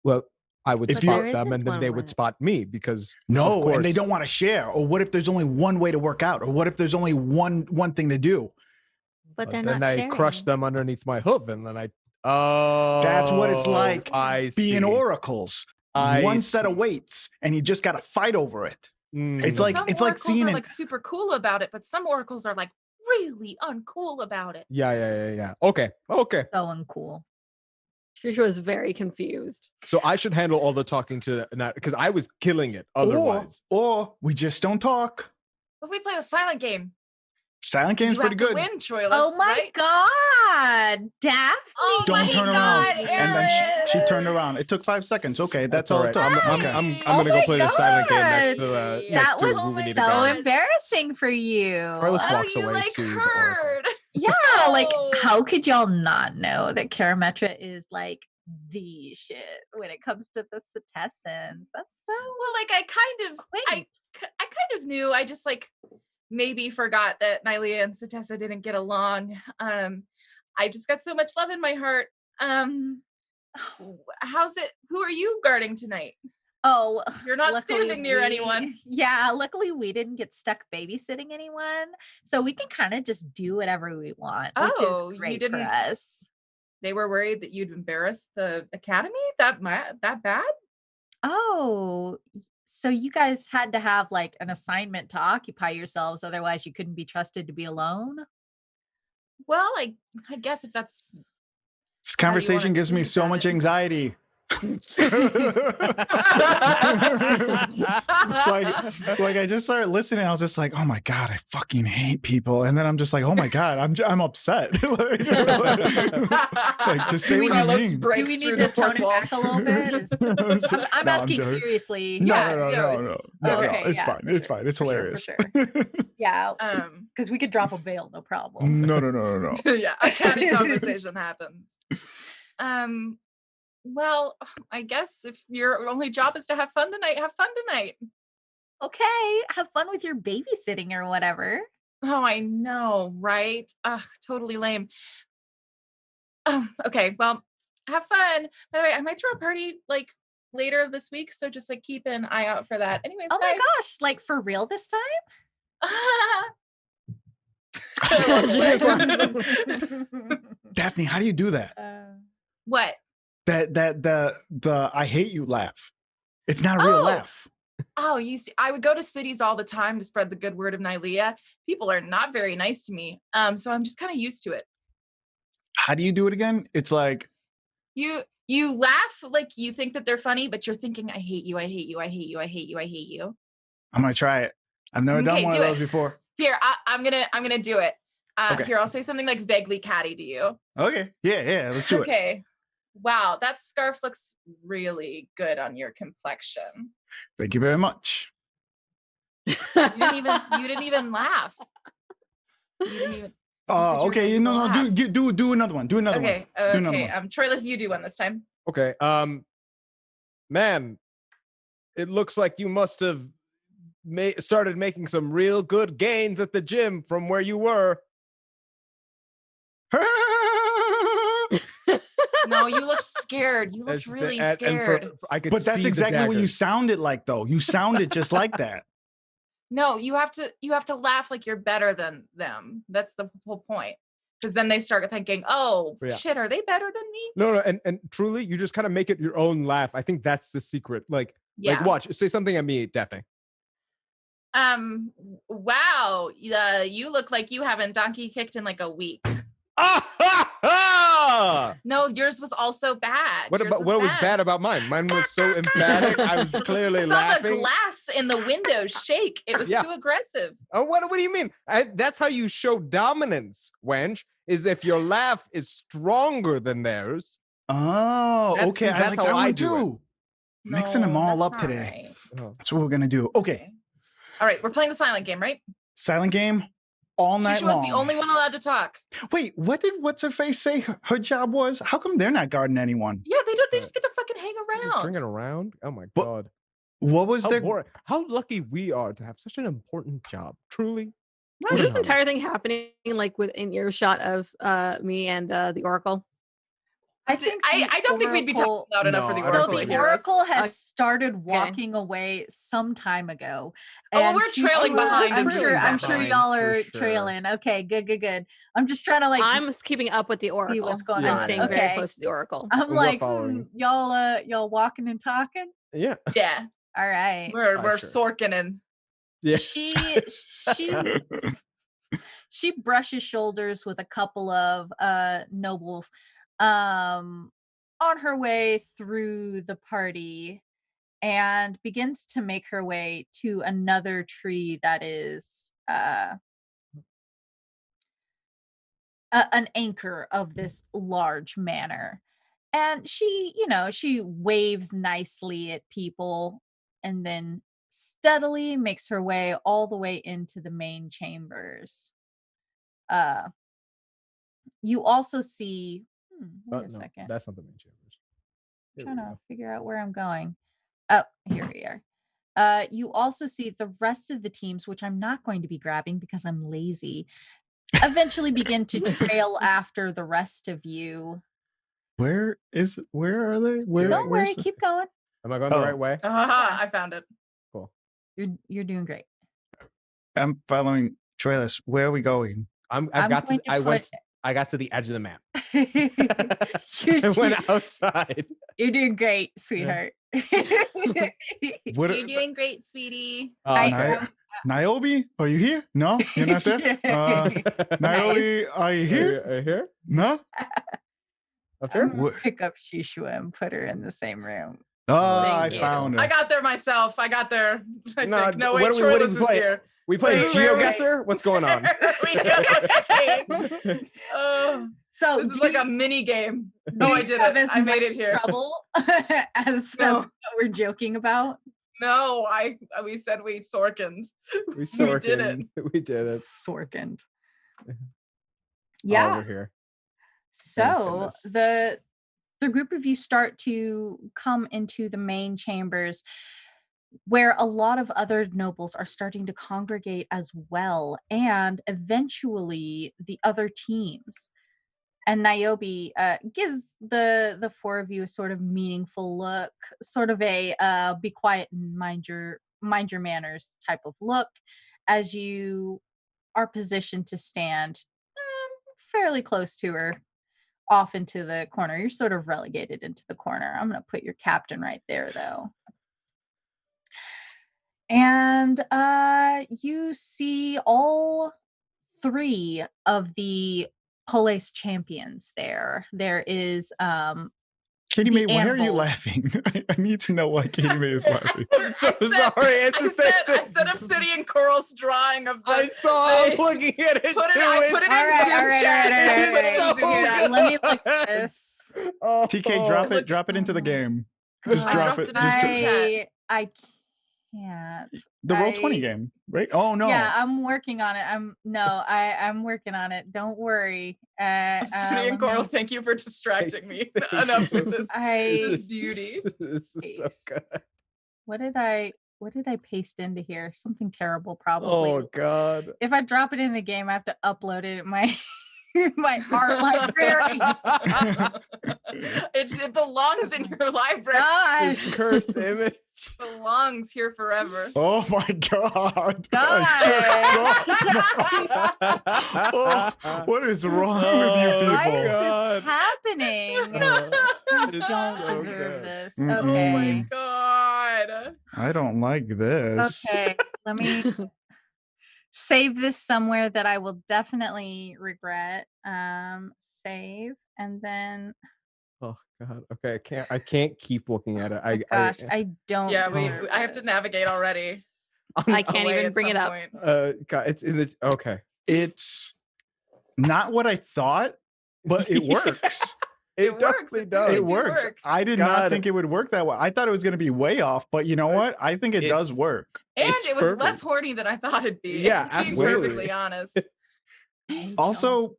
well, I would If But you- spot there them isn't and then one they way. would spot me because No, of and they course. don't want to share. Or what if there's only one way to work out? Or what if there's only one thing to do? But they're then not I sharing. crush them underneath my hoof, and then That's what it's like I being see. oracles. I One set of see. weights, and you just got to fight over it. Mm. It's like some it's like oracles seeing are an, like super cool about it, but some oracles are like really uncool about it. yeah. Okay. So uncool. Trisha was very confused. So I should handle all the talking to that because I was killing it or otherwise. we just don't talk. But we play the silent game. Silent game's You pretty have to good. win, Troilus. Oh my right? god, Daphne! Oh Don't my turn God, around. And then she turned around. It took 5 Eris. seconds. Okay, that's all all right. it took. I'm Okay. I'm Oh gonna go my play the silent game next to God. next That to was who we need to so go. embarrassing for you. Troilus Oh, walks you away like to the Oracle. heard. Yeah, like Oh. how could y'all not know that Karametra is like the shit when it comes to the Cetessens? That's so Well, like I kind quaint. of knew. I just like maybe forgot that Nylea and Cetessa didn't get along. I just got so much love in my heart. How's it? Who are you guarding tonight? Oh, You're not luckily standing near we- anyone. Yeah, luckily we didn't get stuck babysitting anyone, so we can kind of just do whatever we want, which Oh, is you great for didn't- us. They were worried that you'd embarrass the academy that bad. Oh, so you guys had to have like an assignment to occupy yourselves, otherwise you couldn't be trusted to be alone. Well, I guess if that's This conversation wanna gives me think so about much it. anxiety. like I just started listening. I was just like, oh my god, I fucking hate people. And then I'm just like, oh my god, I'm upset. like, just say Do we what you need- mean. Do we need to tone it back a little bit? I'm No, asking joking. seriously. No, Yeah, no, Okay, it's yeah, fine. for It's sure, fine. It's for sure, hilarious. for sure. Yeah, um because we could drop a bail, no problem. No. yeah, a catty conversation happens. Well, I guess if your only job is to have fun tonight, have fun tonight. Okay, have fun with your babysitting or whatever. Oh, I know, right? Ugh, totally lame. Oh, okay, well, have fun. By the way, I might throw a party like later this week, so just like keep an eye out for that. Anyways, Oh my bye. gosh, like for real this time? Daphne, how do you do that? What? That the I hate you laugh. It's not a real Oh. laugh. Oh, you see, I would go to cities all the time to spread the good word of Nylea. People are not very nice to me. So I'm just kind of used to it. how do you do it again? It's like you laugh like you think that they're funny, but you're thinking, I hate you, I hate you, I hate you, I hate you, I hate you. I'm gonna try it. I've never done Okay, one do of those it. before. Here, I'm gonna do it. Okay. Here, I'll say something like vaguely catty to you. Okay. Yeah, let's do it. Okay. Wow, that scarf looks really good on your complexion. Thank you very much. You didn't even laugh. You didn't even. Oh, okay. No, do another one. Do another one. Okay, Do another okay. one. Troilus, you do one this time. Okay. Man, it looks like you must have started making some real good gains at the gym from where you were. No, you looked scared. You looked really scared. But that's exactly what you sounded like, though. You sounded just like that. No, you have to laugh like you're better than them. That's the whole point. Because then they start thinking, "Oh shit, are they better than me?" No, and truly, you just kind of make it your own laugh. I think that's the secret. Like watch, say something at me, Daphne. Wow, you look like you haven't donkey kicked in like a week. No, yours was also bad. What was bad about mine? Mine was so emphatic. I was clearly laughing. Saw the glass in the window shake. It was too aggressive. Oh, what do you mean? That's how you show dominance, wench. Is if your laugh is stronger than theirs. Oh, okay. That's I like how that I one do too. Mixing them all up today. Right. That's what we're gonna do. Okay. All right, we're playing the silent game, right? Silent game. All night long. She was the only one allowed to talk. Wait, what did what's-her-face say her job was? How come they're not guarding anyone? Yeah, they don't. They just get to fucking hang around. Bring it around? Oh my god. What was their... How lucky we are to have such an important job. Truly. Was this entire thing happening like within earshot of me and the Oracle? I think I don't think we'd be talking loud enough for the Oracle. So the Oracle has started walking away some time ago. And we're trailing behind. I'm sure y'all are trailing. Okay, good. I'm just trying to I'm keeping up with the Oracle. See what's going on. I'm staying very close to the Oracle. I'm like, y'all walking and talking? Yeah. Yeah. All right. We're Sorkin and she brushes shoulders with a couple of nobles on her way through the party and begins to make her way to another tree that is an anchor of this large manor. And she waves nicely at people and then steadily makes her way all the way into the main chambers. You also see wait a second. That's not the main chambers. Trying to figure out where I'm going. Oh, here we are. You also see the rest of the teams, which I'm not going to be grabbing because I'm lazy, eventually begin to trail after the rest of you. Where are they? Don't worry, keep going. Am I going the right way? I found it. Cool. You're doing great. I'm following Troilus. Where are we going? I got to the edge of the map. I went outside. You're doing great, sweetheart. You're doing great, sweetie. Niobe, are you here? No, you're not there. Niobe, are you here? Are you here? No. Up here? Pick up Shishua and put her in the same room. Oh, I found her. I got there myself. I got there. No, wait, what Troilus do we play? is here. We playing GeoGuessr? What's going on? So this is like a mini game. Oh, I did it. I made it here. Trouble as what we're joking about. No, we said we Sorkined. We did it. We did it. Sorkined. Yeah. Over here. So the group of you start to come into the main chambers, where a lot of other nobles are starting to congregate as well, and eventually the other teams. And Niobe gives the four of you a sort of meaningful look, sort of a be quiet and mind your manners type of look, as you are positioned to stand fairly close to her, off into the corner. You're sort of relegated into the corner. I'm going to put your captain right there, though. And you see all three of the Police champions there. There is Katie the May, why are you animals. laughing? I need to know why Katie May is laughing. I'm so sorry. It's the same I thing. said Obsidian Coral's drawing of the I saw him they looking at it put it, too. I put it in All right, Zoom all right, chat. all right, I put it all in right. Zoom So chat. Let me look at this. Oh. TK, drop it into the game. Just I drop dropped it. it in Just Zoom chat. I can't. the Roll20 I- game, right? Oh no. Yeah, I'm working on it. I'm working on it. Don't worry. Obsidian let Coral, me- thank you for distracting me. Thank Enough you. with this, I this beauty. This is so good. what did I paste into here? Something terrible, probably. Oh God. If I drop it in the game, I have to upload it in my my art library. It belongs in your library. Gosh, This cursed image. It belongs here forever. Oh my god. Oh, what is wrong with you people? why is God. this happening? Oh, I it's don't so deserve good. this. Mm-mm. Oh my Okay. god. I don't like this. Okay. Let me save this somewhere that I will definitely regret. Save and then Oh God. Okay, I can't keep looking at it. oh gosh, I I don't Yeah, deserve I have to this. navigate already. I can't Away even at bring it some up. point. God, it's in the okay. It's not what I thought, but it works. It, works, definitely it does. do It works. work. I did not God. think it would work that way. I thought it was going to be way off, but you know what? I think it does It's- work. And It's it was less perfect. horny than I thought it'd be. Yeah, if I'm being absolutely. perfectly honest. I don't- Also,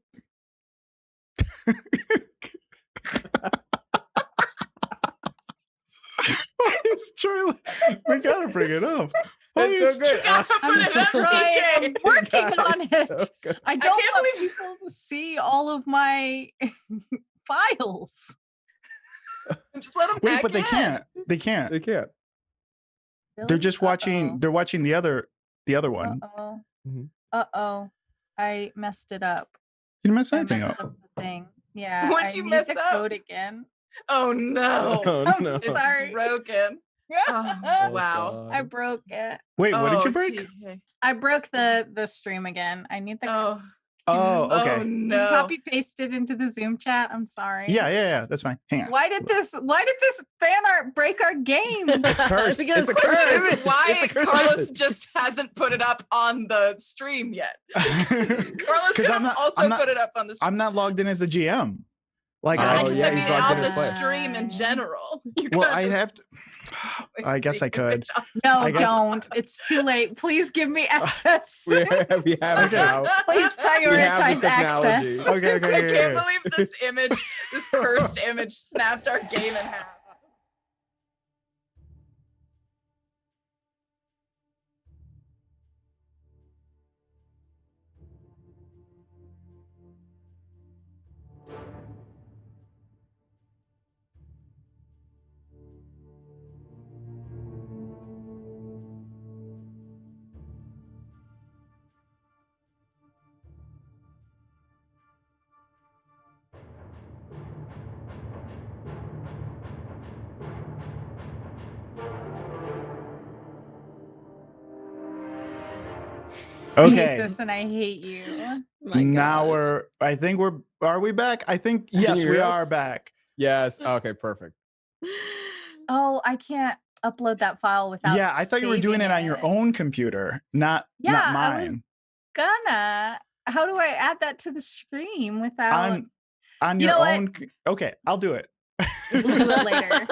why is Charlie? We gotta bring it up. Why It's is so good. Gotta put I'm it up, trying. TK. I'm working on it. So good. I don't can't want believe- people to see all of my files. Just let them Wait, but they can't. They can't. They can't. They're just watching. They're watching the other one. Uh-oh. Mhm. Uh-oh. I messed it up. You didn't mess I anything messed up. up the thing. Yeah. What'd I you need mess the up? code again. Oh no. Oh, I'm no. It's sorry. broken. Oh, wow. I broke it. Wait, what did you Oh, break? TK. I broke the stream again. I need the Oh, Oh, oh okay. Can you no. copy paste it into the Zoom chat. I'm sorry. Yeah. That's fine. Hang on. Why did this fan art break our game? It's cursed. Because It's a it's cursed Question image. is why It's a cursed Carlos image. just hasn't put it up on the stream yet. Carlos 'Cause could I'm have not- also I'm not- put it up on the stream. I'm not logged in as a GM. Like Oh, I I just yeah, mean he's logged on in the as play. stream in general. You well, could've I'd just have to. I guess I placed the could. image on No, I guess- don't. It's too late. Please give me access. We have it Okay. now. Please We have the prioritize technology. access. Okay. I can't Yeah. believe this image, this cursed image, snapped our game in half. I hate Okay. this and I hate you. My Now gosh. are we back? I think yes, you we hear us? are back. Yes. Okay. Perfect. Oh, I can't upload that file without. Yeah, I thought you were doing saving it on your own computer, not Yeah, not I was mine. Gonna. How do I add that to the stream without? On You your know what? own. Okay, I'll do it. We'll do it later.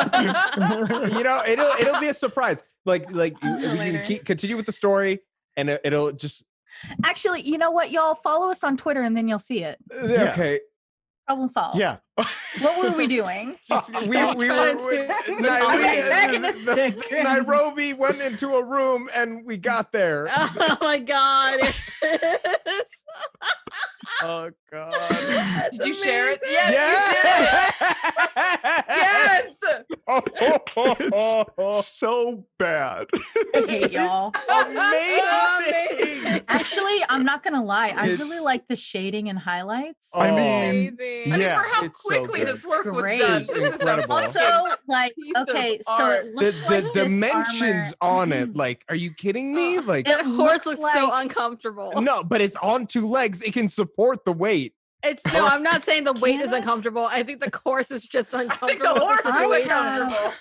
You know, it'll be a surprise. Like I'll do it we later. can continue with the story, and it'll just Actually, you know what, y'all? Follow us on Twitter and then you'll see it. Yeah. okay. Problem solved. Yeah. What were we doing? Just, we I'm were trying to- I'm antagonistic. Nairobi went into a room and we got there. Oh my god. Oh God. That's Did you share it? amazing. Yes, Yes. Yes. It's so bad. I hate y'all. Amazing. Actually, I'm not gonna lie. I It's- really like the shading and highlights. I Oh. mean, Amazing. I mean, Yeah, for how it's so quickly good. this work was Great. done, It's this is a incredible. Also, fucking like, piece of okay, so art. it looks The like this dimensions armor- on it, like, are you kidding me? Like, That It horse looks looks so like- uncomfortable. no, but it's on two legs. It can support the weight. It's no, I'm not saying the weight is Can it? uncomfortable. I think the course is just I think uncomfortable. the horse with is the I situation. uncomfortable.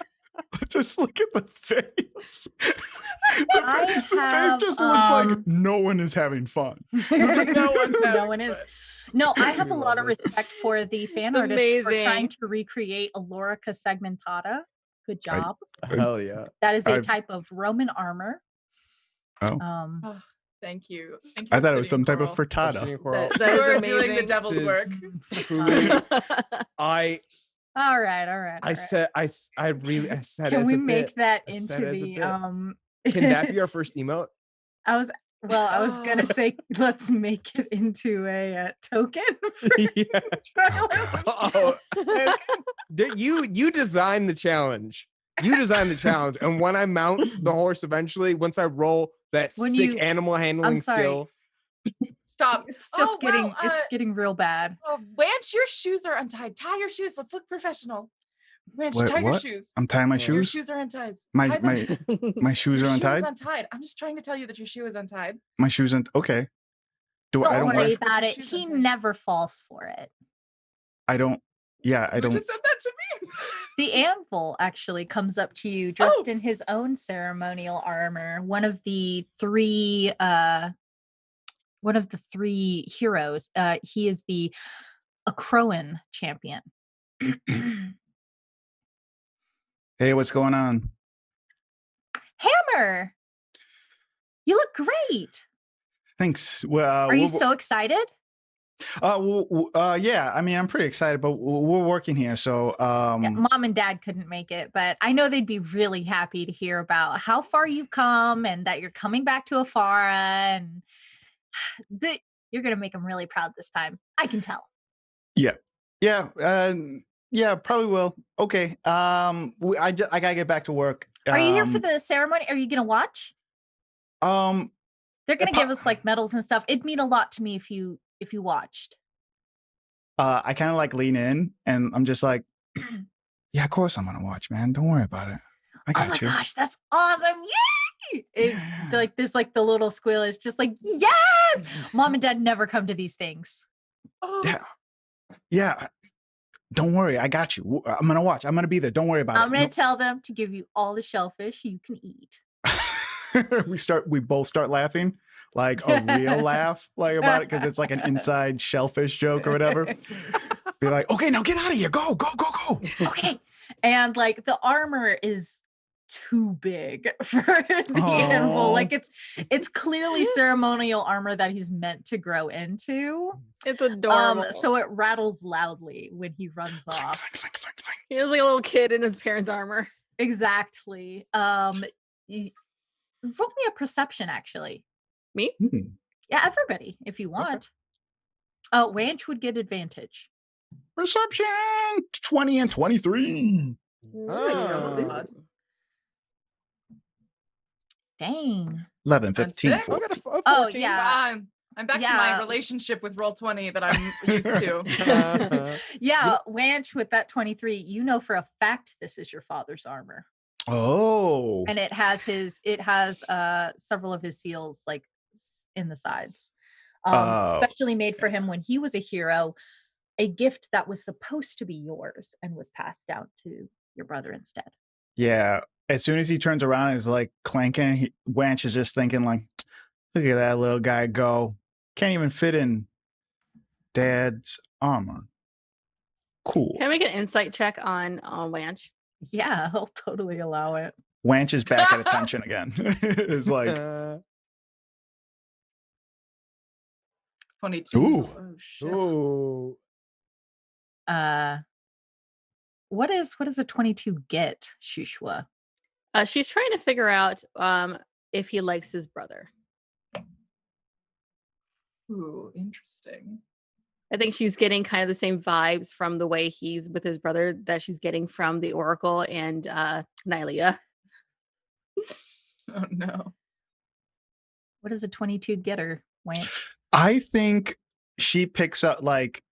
Just look at the face. I The face have, just looks like no one is having fun. No one's no having one is. fun. No, I have a Love lot of it. respect for the fan It's artist for trying amazing. to recreate Alorica segmentata. Good I- job. Hell yeah. That is a I've- type of Roman armor. Oh. Um, Thank you. Thank you, I thought it was some Obsidian type of Coral. frittata. Obsidian Coral. That You is are doing the amazing. devil's This is work. truly- I all right, all right. I said I really I said Can as we a make bit. that I into said as a the bit. Can that be our first emote? I was gonna say let's make it into a token. For Yeah. Oh, you designed the challenge. You designed the challenge, and when I mount the horse eventually, once I roll that When sick you- animal handling sorry. skill, Stop. It's just Oh, getting wow, it's getting real bad. Oh, Wanch, your shoes are untied. Tie your shoes. Let's look professional. Wanch, Wait, tie your what? shoes. I'm tying my Your Your shoes. shoes are untied. My Tie them. my shoes Your are shoe is untied. untied. I'm just trying to tell you that your shoe is untied. My shoes aren't okay. I Don't don't worry wear. about Your it. shoes He untied. never falls for it. I don't. Yeah, I You don't. just said that to me. The anvil actually comes up to you dressed in his own ceremonial armor. One of the three heroes. He is the Acroan champion. Hey, what's going on? Hammer, you look great. Thanks. Well, Are you so excited? yeah. I mean, I'm pretty excited, but we're working here, so Yeah, Mom and Dad couldn't make it, but I know they'd be really happy to hear about how far you've come and that you're coming back to Afara, and you're gonna make them really proud this time. I can tell. yeah, probably will. Okay. I gotta get back to work. Are you here for the ceremony? Are you gonna watch? They're gonna give us like medals and stuff. It'd mean a lot to me if you watched. I kind of like lean in, and I'm just like, yeah, of course I'm gonna watch, man. Don't worry about it. I Oh my got you. gosh, that's awesome! Yay! Like there's like the little squeal is just like yes. Mom and Dad never come to these things. Oh, Yeah. Yeah. Don't worry, I got you. I'm gonna watch. I'm gonna be there. Don't worry about I'm it. gonna tell them to give you all the shellfish you can eat. We both start laughing, like a real laugh, like about it, because it's like an inside shellfish joke or whatever. Be like, okay, now get out of here. Go. Okay. And like the armor is too big for the animal. Aw. Like it's clearly ceremonial armor that he's meant to grow into. It's adorable. So it rattles loudly when he runs Clink, off. clink, clink, clink, clink. He was like a little kid in his parents' armor. Exactly. Roll me a perception, actually. Me? Hmm. Yeah, everybody, if you want. Oh, Wanch would get advantage. Perception 20 and 23. Oh. Dang. 11, That's 15. six. 14. Oh, 14. yeah. I'm back to Yeah. my relationship with Roll20 that I'm used to. Yeah, Wanch with that 23, you know for a fact this is your father's armor. Oh. And it has several of his seals like in the sides. Oh. Specially made for him when he was a hero, a gift that was supposed to be yours and was passed down to your brother instead. Yeah. As soon as he turns around and is like clanking, Wanch is just thinking like, look at that little guy go. Can't even fit in Dad's armor. Cool. Can I make an insight check on Wanch? Yeah, he'll totally allow it. Wanch is back at attention again. It's like, 22. Ooh. Oh, shit. Ooh. What does a 22 get, Shushua? She's trying to figure out if he likes his brother. Ooh, interesting. I think she's getting kind of the same vibes from the way he's with his brother that she's getting from the Oracle and Nylia. Oh, no. What does a 22 get her, Wanch? I think she picks up like,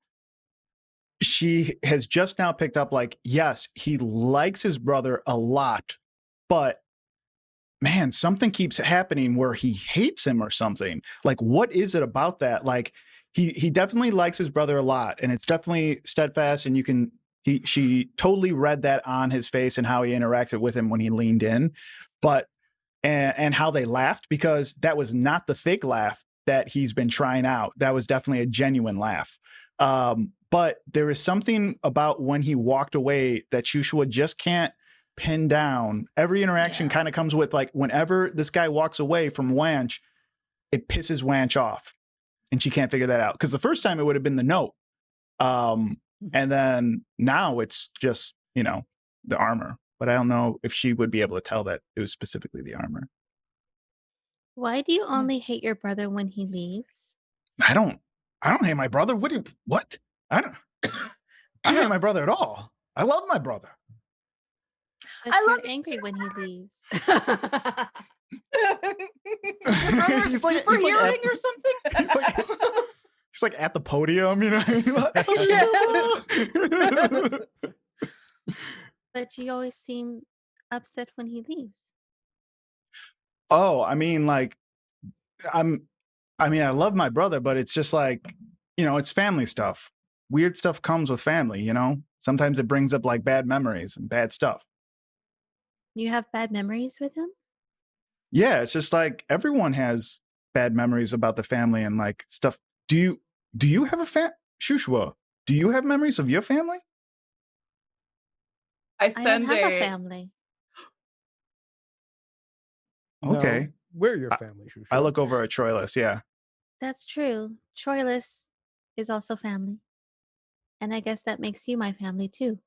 she has just now picked up like, yes, he likes his brother a lot, but man, something keeps happening where he hates him or something. Like, what is it about that? Like, he definitely likes his brother a lot, and it's definitely steadfast, and she totally read that on his face and how he interacted with him when he leaned in, but and how they laughed, because that was not the fake laugh that he's been trying out. That was definitely a genuine laugh. But there is something about when he walked away that Shushua just can't pin down. Every interaction kind of comes with, like, whenever this guy walks away from Wanch, it pisses Wanch off, and she can't figure that out. Because the first time it would have been the note, and then now it's just, you know, the armor. But I don't know if she would be able to tell that it was specifically the armor. Why do you only hate your brother when he leaves? I don't hate my brother. What? I don't hate my brother at all. I love my brother. But you're angry when he leaves. Your brother super hearing or something? He's like at the podium, you know. But you always seem upset when he leaves. Oh, I mean, like, I love my brother, but it's just like, you know, it's family stuff. Weird stuff comes with family, you know. Sometimes it brings up like bad memories and bad stuff. You have bad memories with him? Yeah, it's just like everyone has bad memories about the family and like stuff. Do you have a Shushua, do you have memories of your family? I don't have a family. Okay. No, we're your family, Shusha. I look over at Troilus, yeah. That's true. Troilus is also family. And I guess that makes you my family too.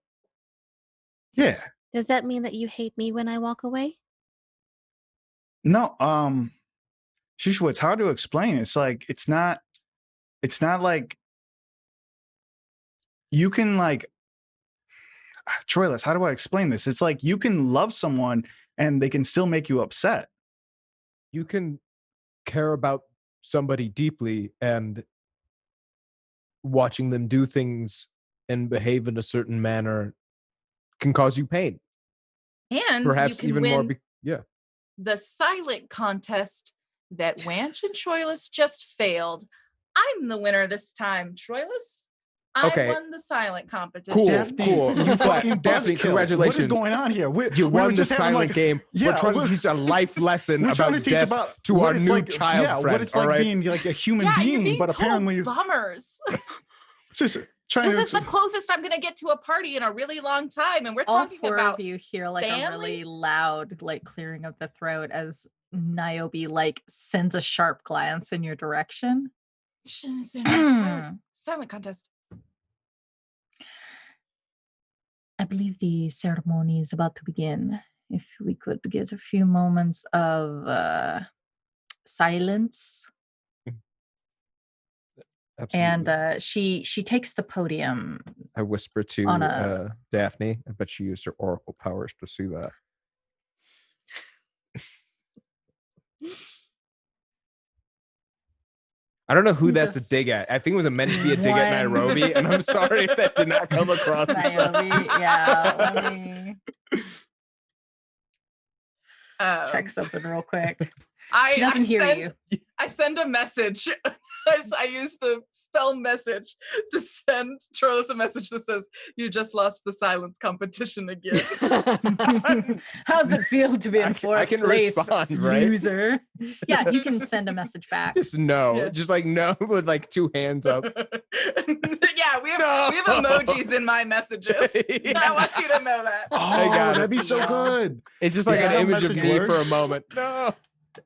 Yeah. Does that mean that you hate me when I walk away? No, Shushua, it's hard to explain. It's like it's not like you can like Troilus, how do I explain this? It's like you can love someone and they can still make you upset. You can care about somebody deeply, and watching them do things and behave in a certain manner can cause you pain. And perhaps you can even win more. the silent contest that Wanch and Troilus just failed. I'm the winner this time, Troilus. Okay. I won the silent competition. Cool, Daphne, cool. you fucking Daphne, buzzkill. congratulations. What is going on here? You won the just having, silent like, game. yeah, we're trying to teach a life lesson we're trying about to teach death about to what our it's new like, child yeah, friend. what it's all like right? being like a human Yeah, you're being, being but total apparently bummers. just trying This is to the closest I'm going to get to a party in a really long time, and we're All talking four about of you hear like a family? really loud like clearing of the throat as Niobe like sends a sharp glance in your direction. silent contest. I believe the ceremony is about to begin. If we could get a few moments of silence. Absolutely. And she takes the podium. I whisper to on a- Daphne. I bet she used her oracle powers to see that. I don't know who that's a Just- dig at. I think it was meant to be a dig at When- Nairobi, and I'm sorry if that did not come across. Niobe, yeah, let me check something real quick. She doesn't hear you. I send a message. I use the spell message to send Troilus a message that says, "You just lost the silence competition again." How's it feel to be in fourth I can place, respond, right? loser? Yeah, you can send a message back. Just no, Yeah. just like no with like two hands up. Yeah, we have emojis in my messages. I want you to know that. Oh, got it. that'd be so Yeah. good. It's just like Yeah, an how image of message me for a works. moment. No.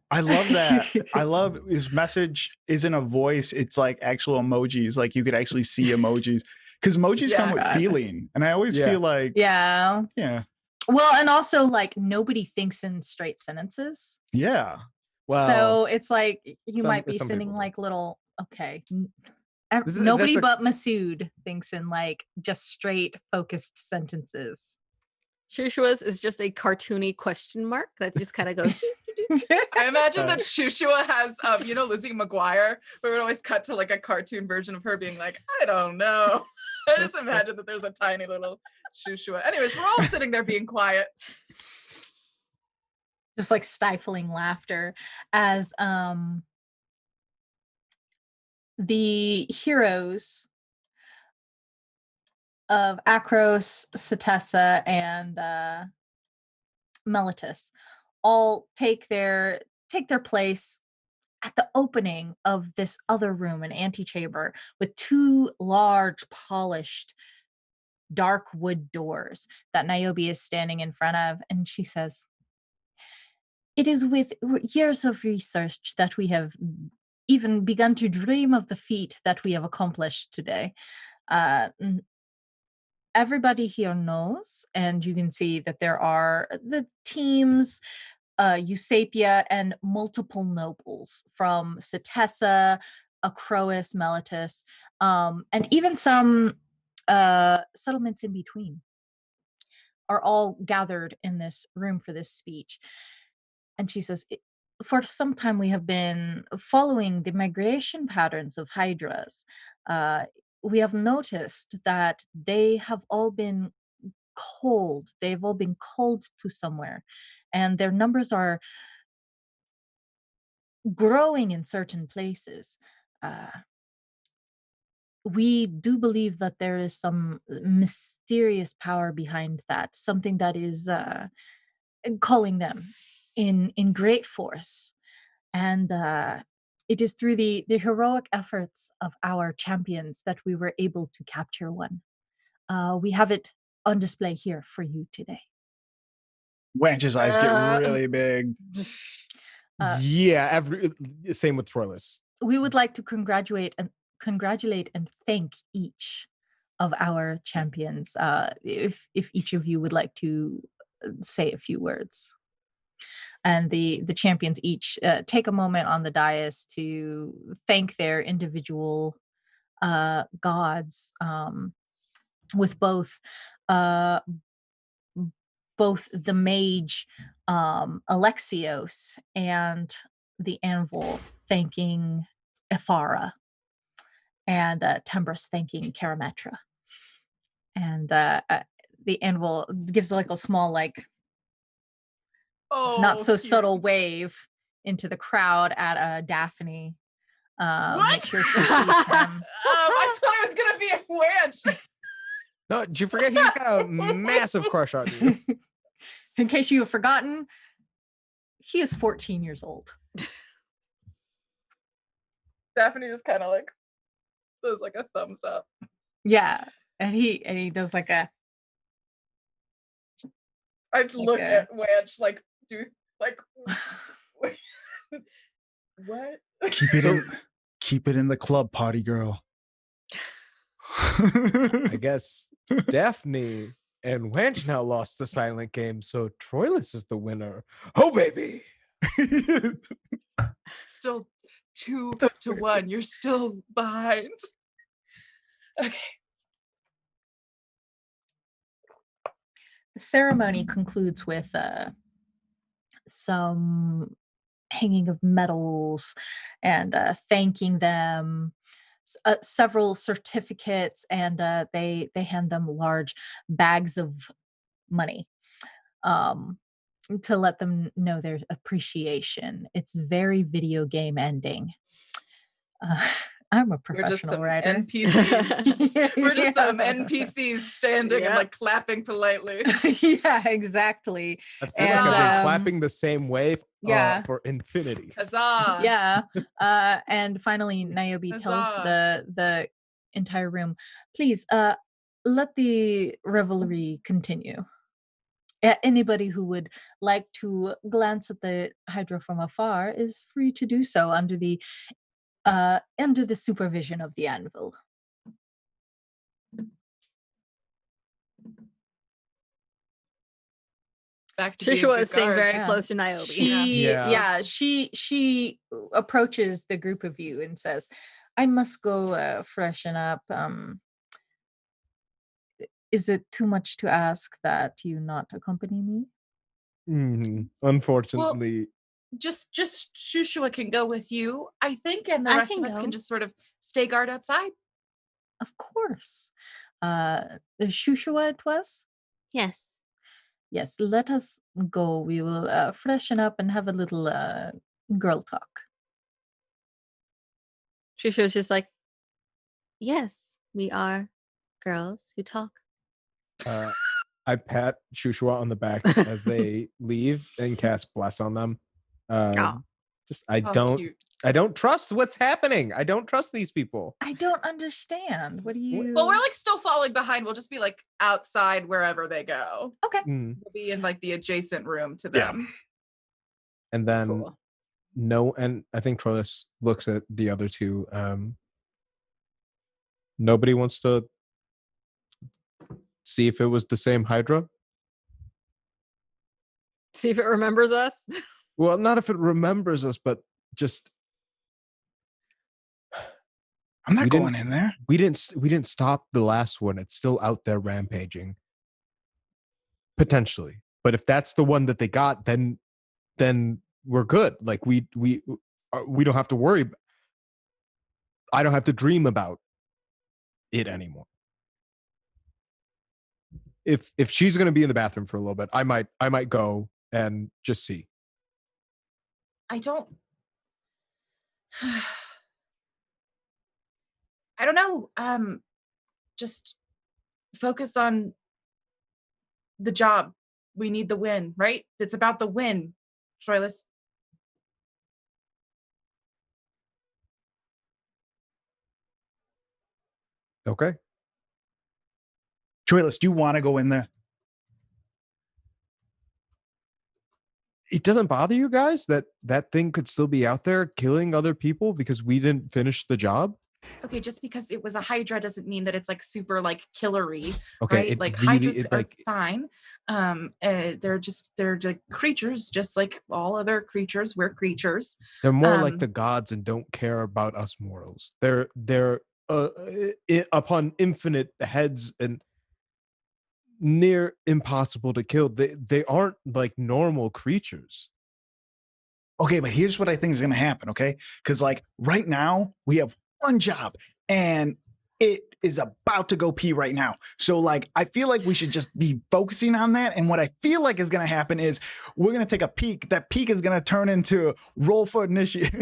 I love that. I love his message isn't a voice. It's like actual emojis. Like you could actually see emojis because emojis come with Yeah. feeling. And I always Yeah. feel like, Yeah. yeah. Well, and also like nobody thinks in straight sentences. Yeah. Well, So it's like you some- might be some sending people do. like little okay. that's Nobody a- but Masood thinks in like just straight focused sentences. Shushua's is just a cartoony question mark that just kind of goes. I imagine that Shushua has, Lizzie McGuire, where it would always cut to like a cartoon version of her being like, I don't know. I just imagine that there's a tiny little Shushua. Anyways, we're all sitting there being quiet. Just like stifling laughter as the heroes of Akros, Setessa, and Meletus all take their place at the opening of this other room, an antechamber with two large, polished, dark wood doors that Niobe is standing in front of, and she says, "It is with years of research that we have even begun to dream of the feat that we have accomplished today. Everybody here knows, and you can see that there are the teams, Eusapia, and multiple nobles from Setessa, Acrois, Meletus, and even some settlements in between are all gathered in this room for this speech." And she says, "For some time we have been following the migration patterns of hydras. We have noticed that they have all been cold. They've all been culled to somewhere, and their numbers are growing in certain places. We do believe that there is some mysterious power behind that, something that is calling them in great force. And it is through the heroic efforts of our champions that we were able to capture one. We have it on display here for you today." Wench's eyes get really big. Same with Troilus. "We would like to congratulate and thank each of our champions. If each of you would like to say a few words." And the champions each take a moment on the dais to thank their individual gods, with both the mage Alexios and the anvil thanking Ithara, and Tembris thanking Karametra. And the anvil gives like a small, like, not so cute. subtle wave into the crowd at Daphne. What? Make sure she sees him. I thought it was gonna be a wench. No, did you forget he's got a massive crush on you? In case you have forgotten, he is 14 years old. Daphne just kind of like does like a thumbs up. Yeah, and he does like a. I'd look at wench like, dude, like, what? Keep it in the club, potty girl. I guess Daphne and Wench now lost the silent game, so Troilus is the winner. Oh, baby! Still 2-1. You're still behind. Okay. The ceremony concludes with some hanging of medals and thanking them, several certificates, and they hand them large bags of money to let them know their appreciation. It's very video game ending. I'm a professional writer. NPCs. We're just some NPCs standing and like clapping politely. Yeah, exactly. I feel like I've been clapping the same way for infinity. Huzzah! Yeah. And finally, Niobe tells the entire room, "Please, let the revelry continue. Anybody who would like to glance at the Hydra from afar is free to do so under the supervision of the anvil." Back to Shusha is staying very Yeah. close to Niobe. She approaches the group of you and says, "I must go freshen up. Is it too much to ask that you not accompany me?" Unfortunately. Just Shushua can go with you, I think, and the I rest can of us go. can just sort of stay guard outside. Of course. Shushua it was? Yes. Yes, let us go. We will freshen up and have a little girl talk. Shusha was just like, Yes, we are girls who talk. I pat Shushua on the back as they leave and cast bless on them. Just I Cute. don't trust what's happening. I don't trust these people. I don't understand. What do you? Well, we're like still falling behind. We'll just be like outside wherever they go. okay. Mm. We'll be in like the adjacent room to Yeah. them. And then Cool. no, and I think Troilus looks at the other two. Nobody wants to see if it was the same Hydra. See if it remembers us. Well, not if it remembers us, but just I'm not We going in there. we didn't stop the last one. It's still out there rampaging. Potentially. But if that's the one that they got, then we're good. Like we don't have to worry. I don't have to dream about it anymore. If she's going to be in the bathroom for a little bit, I might go and just see. I don't know. Just focus on the job. We need the win, right? It's about the win, Troilus. Okay. Troilus, do you want to go in there? It doesn't bother you guys that thing could still be out there killing other people because we didn't finish the job? Okay, just because it was a Hydra doesn't mean that it's like super like killery, Okay, right? it Like really- Hydras it, are like- fine. They're like creatures, just like all other creatures. We're creatures. They're more like Um, the gods and don't care about us mortals. They're upon infinite heads and near impossible to kill. They aren't like normal creatures. Okay, but here's what I think is going to happen, okay? Because, like, right now, we have one job, and it is about to go pee right now. So, like, I feel like we should just be focusing on that. And what I feel like is going to happen is we're going to take a peek. That peek is going to turn into roll for initiative.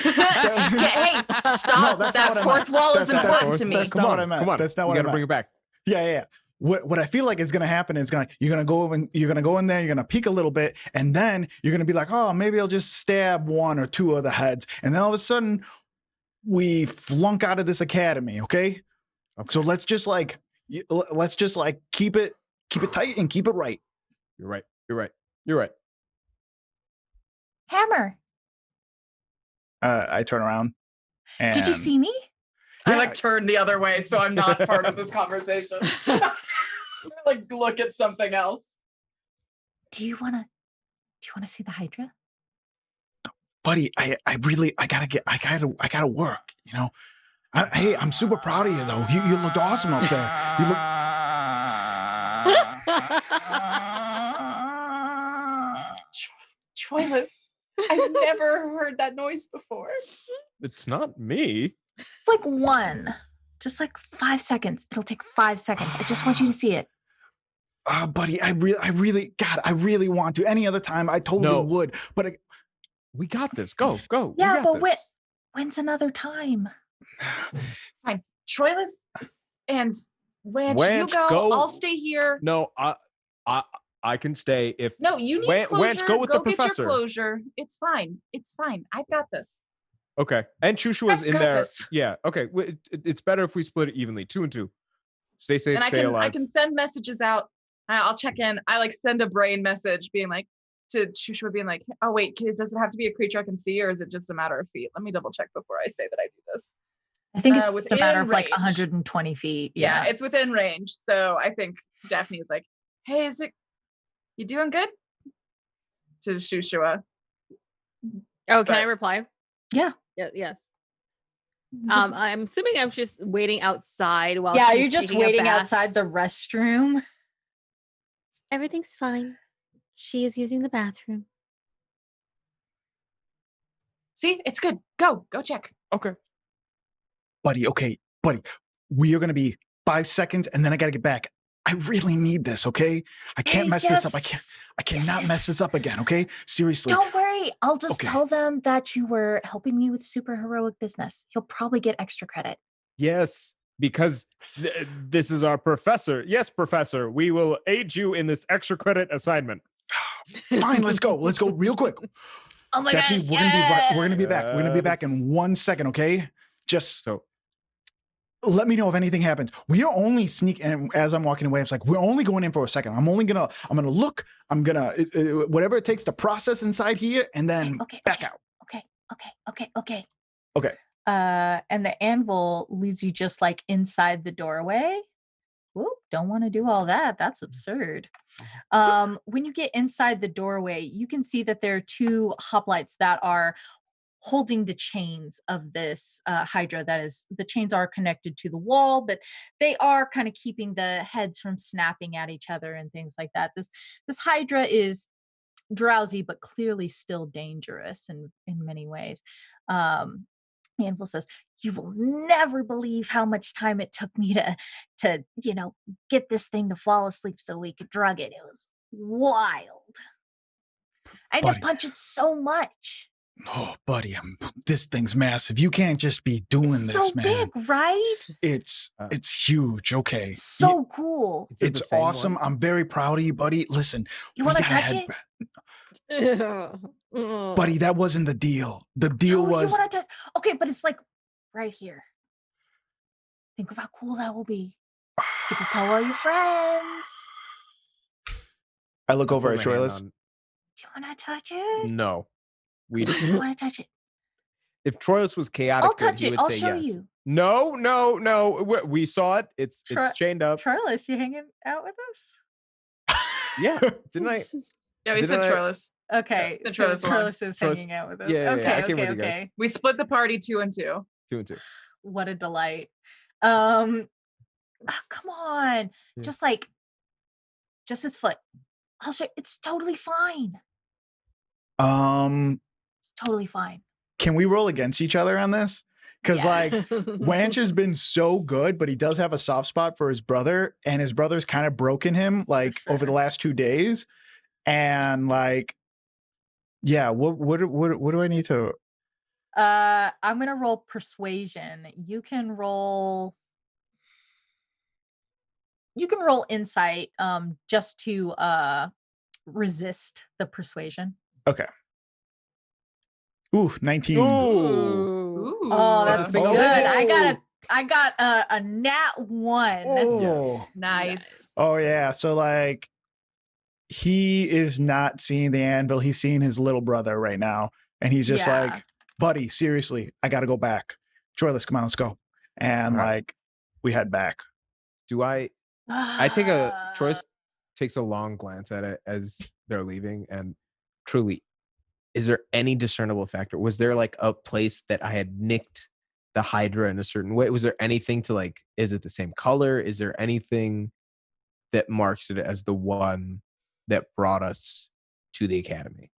Hey, stop! that's not That what I fourth meant. wall is That's- important to me. that's not what I meant. Come on. That's not You what I gotta meant. bring it back. Yeah. What I feel like is gonna happen is you're gonna go in there, you're gonna peek a little bit, and then you're gonna be like, oh, maybe I'll just stab one or two of the heads, and then all of a sudden we flunk out of this academy. Okay. So let's just like keep it tight and keep it right. You're right. Hammer. I turn around. And Did you see me? I like turn the other way, so I'm not part of this conversation. Like look at something else. Do you wanna see the Hydra? buddy, I gotta work, you know. Hey, I'm super proud of you though. You looked awesome up there. You look. Troilus, I've never heard that noise before. It's not me. It's like one. Just like 5 seconds. It'll take 5 seconds. I just want you to see it. Buddy, I really want to. Any other time, I totally would. But We got this. Go. Yeah, We got but this. when's another time? Fine. Troilus and Ranch, you Wanch, go. I'll stay here. No, I can stay if No, you need Wanch, closure. go with the get professor. your closure. It's fine. I've got this. Okay. And Shushu is I've in got there. this. Yeah. Okay. It's better if we split it evenly, 2 and 2. Stay safe, And stay alive. I can send messages out. I'll check in. I like send a brain message being like to Shushu being like, oh wait, does it have to be a creature I can see, or is it just a matter of feet? Let me double check before I say that I do this. I think it's just a within matter of like range. 120 feet. Yeah, it's within range. So I think Daphne is like, hey, you doing good? To Shushua. Oh, can I But- reply? Yeah. Yes. I'm assuming I'm just waiting outside while Yeah, she's you're just taking a waiting bath. outside the restroom. Everything's fine. She is using the bathroom. See, it's good. Go check. Okay. buddy, we are gonna be 5 seconds, and then I gotta get back. I really need this, okay? I can't mess this up. I cannot mess this up again, okay? Seriously. Don't worry. I'll just Okay. tell them that you were helping me with super heroic business. You'll probably get extra credit. Yes, because this is our professor. Yes, professor, we will aid you in this extra credit assignment. Fine, let's go. Let's go real quick. Oh my Daphne, gosh, we're gonna be back. We're gonna be back in 1 second, okay? Just So let me know if anything happens. We are only sneaking. As I'm walking away, it's like we're only going in for a second. I'm gonna look. I'm gonna whatever it takes to process inside here, and then back out. Okay. And the anvil leads you just like inside the doorway. Whoop, don't want to do all that. That's absurd. When you get inside the doorway, you can see that there are two hoplites that are holding the chains of this hydra. That is, the chains are connected to the wall, but they are kind of keeping the heads from snapping at each other and things like that. This hydra is drowsy, but clearly still dangerous in many ways. The anvil says, "You will never believe how much time it took me to get this thing to fall asleep so we could drug it. It was wild. I had to punch it so much." Oh, buddy, this thing's massive. You can't just be doing this, so man. Big, right? It's huge. Okay. So cool. It's awesome. I'm very proud of you, buddy. Listen, you want to touch it? Buddy, that wasn't the deal. The deal was okay, but it's like right here. Think of how cool that will be. Get to tell all your friends. I look over at Troilus. Do you want to touch it? No, we don't. You want to touch it? If Troilus was chaotic, I'll touch he it. would I'll say show yes. you. No. We saw it. It's chained up. Troilus, you hanging out with us? Yeah, didn't I? Yeah, we said Troilus. Okay, The so Troilus Troilus is hanging out with us. Yeah, okay, I came with you guys. okay. We split the party 2 and 2. 2 and 2. What a delight. Come on. Yeah. Just his foot. I'll show it's totally fine. It's totally fine. Can we roll against each other on this? Because Wanch has been so good, but he does have a soft spot for his brother, and his brother's kind of broken him over the last 2 days. And what do I need to? I'm gonna roll persuasion. You can roll insight just to resist the persuasion. Okay. Ooh, 19. Ooh. Oh, that's good. I got a nat 1. Oh, nice. Oh yeah. So he is not seeing the anvil. He's seeing his little brother right now, and he's just like, "Buddy, seriously, I got to go back. Troilus, come on, let's go." And we head back. Do I take Troilus takes a long glance at it as they're leaving, and truly, is there any discernible factor? Was there a place that I had nicked the hydra in a certain way? Was there anything to is it the same color? Is there anything that marks it as the one that brought us to the academy?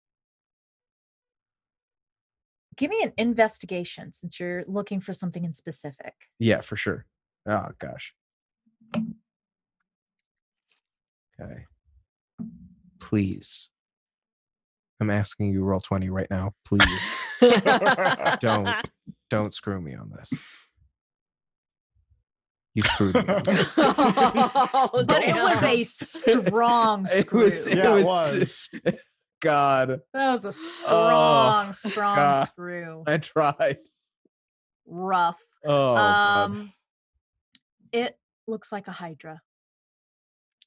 Give me an investigation since you're looking for something in specific. Yeah, for sure. Oh gosh. Okay. Please. I'm asking you roll 20 right now. Please. Don't screw me on this. You screwed me on this. But it was a strong screw. It was. God. That was a strong God. screw. I tried. Rough. Oh, God. It looks like a hydra.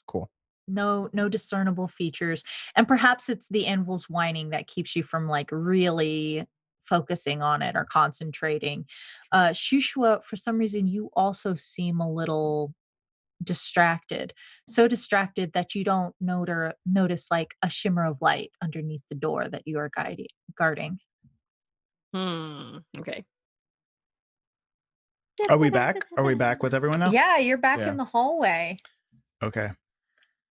Cool. No discernible features. And perhaps it's the anvil's whining that keeps you from really focusing on it or concentrating. Shushua, for some reason, you also seem a little distracted. So distracted that you don't notice a shimmer of light underneath the door that you are guarding. Okay. Are we back? Are we back with everyone now? Yeah, you're back in the hallway. Okay.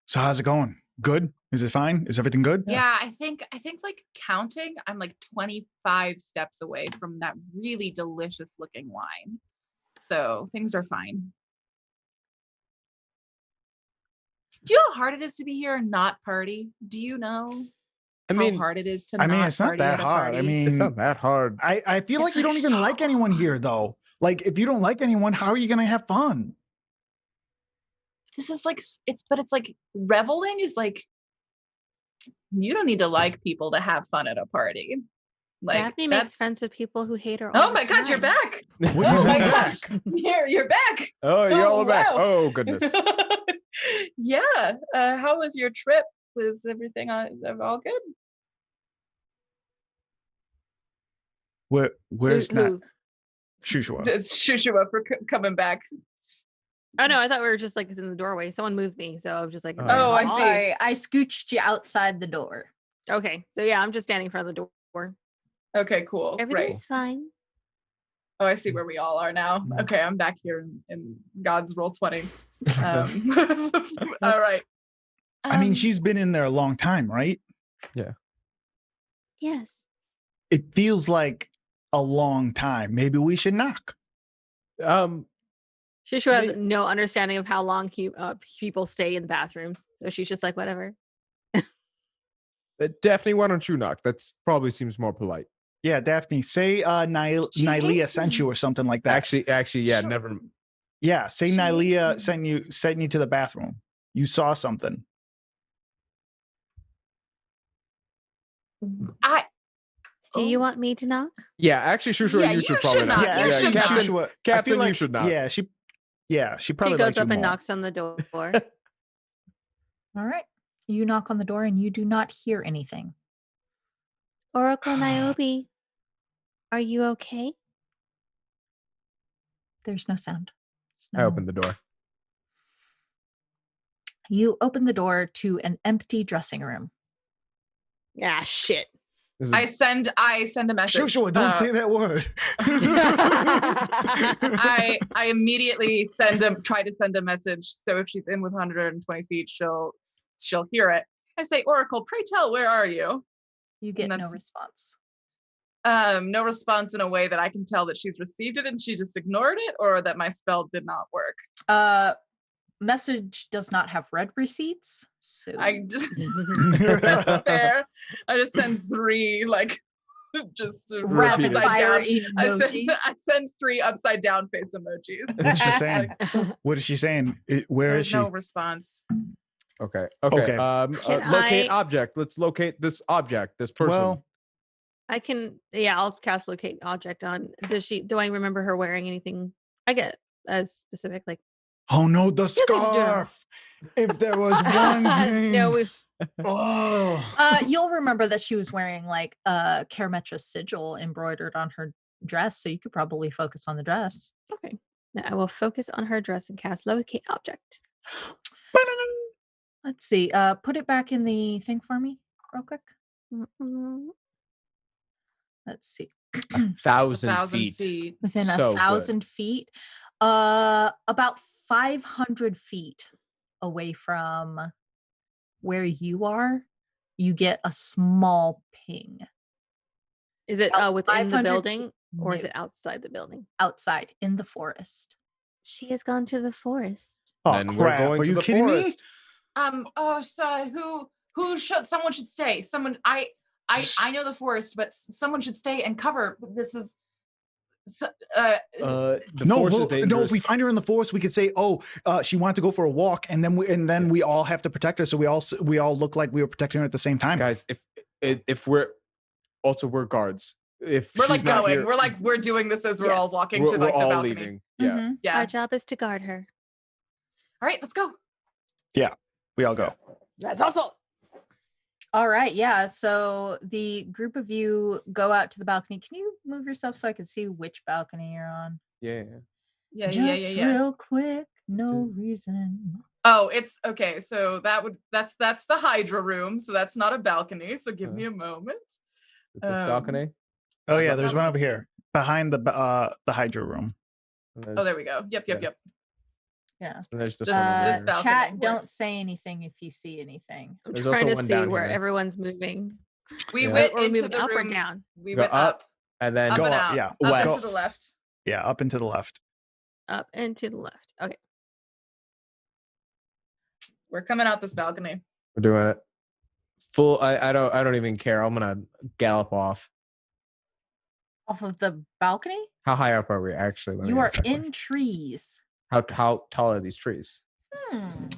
So how's it going? Good? Is it fine? Is everything good? Yeah, I think counting, I'm 25 steps away from that really delicious looking wine. So things are fine. Do you know how hard it is to be here and not party? Do you know how hard it is to not it's not party that at a hard. party? It's not that hard. I feel like you don't even like anyone here though. Like, if you don't like anyone, how are you going to have fun? This is like it's like reveling is like you don't need to like people to have fun at a party. Like Daphne makes friends with people who hate her. Oh all my the god, you're time. back! What do you Oh my mean gosh, you're back. Oh, you're all back. wow. Oh, goodness. Yeah. How was your trip? Was everything all good? Where's Who- not who? Shushua? It's Shushua for coming back. Oh no, I thought we were just like in the doorway. Someone moved me, so I was just like, Oh, I see. Sorry, I scooched you outside the door. Okay, so yeah, I'm just standing in front of the door. Okay, cool. Great. Everything's fine. Oh, I see where we all are now. Mm. Okay, I'm back here in God's Roll 20. All right. I mean, she's been in there a long time, right? Yes. It feels like a long time. Maybe we should knock. Shushu has no understanding of how long people stay in the bathrooms, so she's just like, whatever. Daphne, why don't you knock? That's probably seems more polite. Yeah, Daphne, say She Nylea hates sent me. you or something like that. Actually, yeah, Sure. never. Yeah, say She Nylea hates sent you to the bathroom. You saw something. Do you want me to knock? Yeah, actually, Shushu, Yeah, you you should should probably knock. knock. Yeah, You actually, should knock. Shushua, I feel Captain, you like- should knock. She probably She goes likes you up and more. knocks on the door. All right. You knock on the door and you do not hear anything. Oracle Niobe, are you okay? There's no sound. I opened the door. You open the door to an empty dressing room. Ah, shit. This is- I send a message. Shushua, don't say that word. I immediately try to send a message. So if she's in with 120 feet, she'll hear it. I say, Oracle, pray tell, where are you? You get no that's- response. No response in a way that I can tell that she's received it and she just ignored it, or that my spell did not work. Message does not have read receipts. So I just that's fair. I just send 3 just rapid upside fire down. emoji. I send 3 upside down face emojis. What's she saying? What is she saying? Where is There's she? no response. Okay. Okay. Locate object. Let's locate this object. This person. Well, I'll cast locate object on. Do I remember her wearing anything? I get as specific, like, oh no, the Yes, I do. scarf. If there was one thing. no, Oh. You'll remember that she was wearing like a Karametra sigil embroidered on her dress, so you could probably focus on the dress. okay. Now I will focus on her dress and cast locate object. Let's see. Put it back in the thing for me, real quick. Mm-mm. Let's see. 1,000 feet. Within So good. 1,000 feet, about 500 feet away from where you are, you get a small ping Is it About within the 500 building or is No. it outside the building? outside in the forest. She has gone to the forest. Oh, Then we're crap. going Are to you the kidding forest. So who should someone should stay? Someone I know the forest, but someone should stay and cover. This is The No, forest is no. dangerous. If we find her in the forest, we could say, "Oh, she wanted to go for a walk," and then we all have to protect her. So we all look like we were protecting her at the same time. Guys, if we're guards. If we're she's like not going. here, we're doing this as we're all Yes. walking we're to like the all balcony. leaving. Yeah. Mhm. Yeah. Our job is to guard her. All right, let's go. We all go. That's also All right, yeah. So the group of you go out to the balcony. Can you move yourself so I can see which balcony you're on? Yeah. Yeah, Just yeah. real quick, no reason. Oh, it's okay. So that's the Hydra room. So that's not a balcony. So give me a moment. This balcony. Oh yeah, That there's was- one over here behind the Hydra room. And Oh, there we go. Yep. Yeah. And there's just This- one over this there. balcony Chat, where- don't say anything if you see anything. I'm There's trying also to one see down where here. everyone's moving. We Yeah. went Or into moving the up or room. down. We Go went up, up and then up Go and up, out. yeah, Up west. and to the left. Yeah, up and to the left. Up and to the left. Okay. We're coming out this balcony. we're doing it. Full. I don't even care. I'm gonna gallop off. Off of the balcony? How high up are we actually? Let me You are ask that in question. trees. How tall are these trees?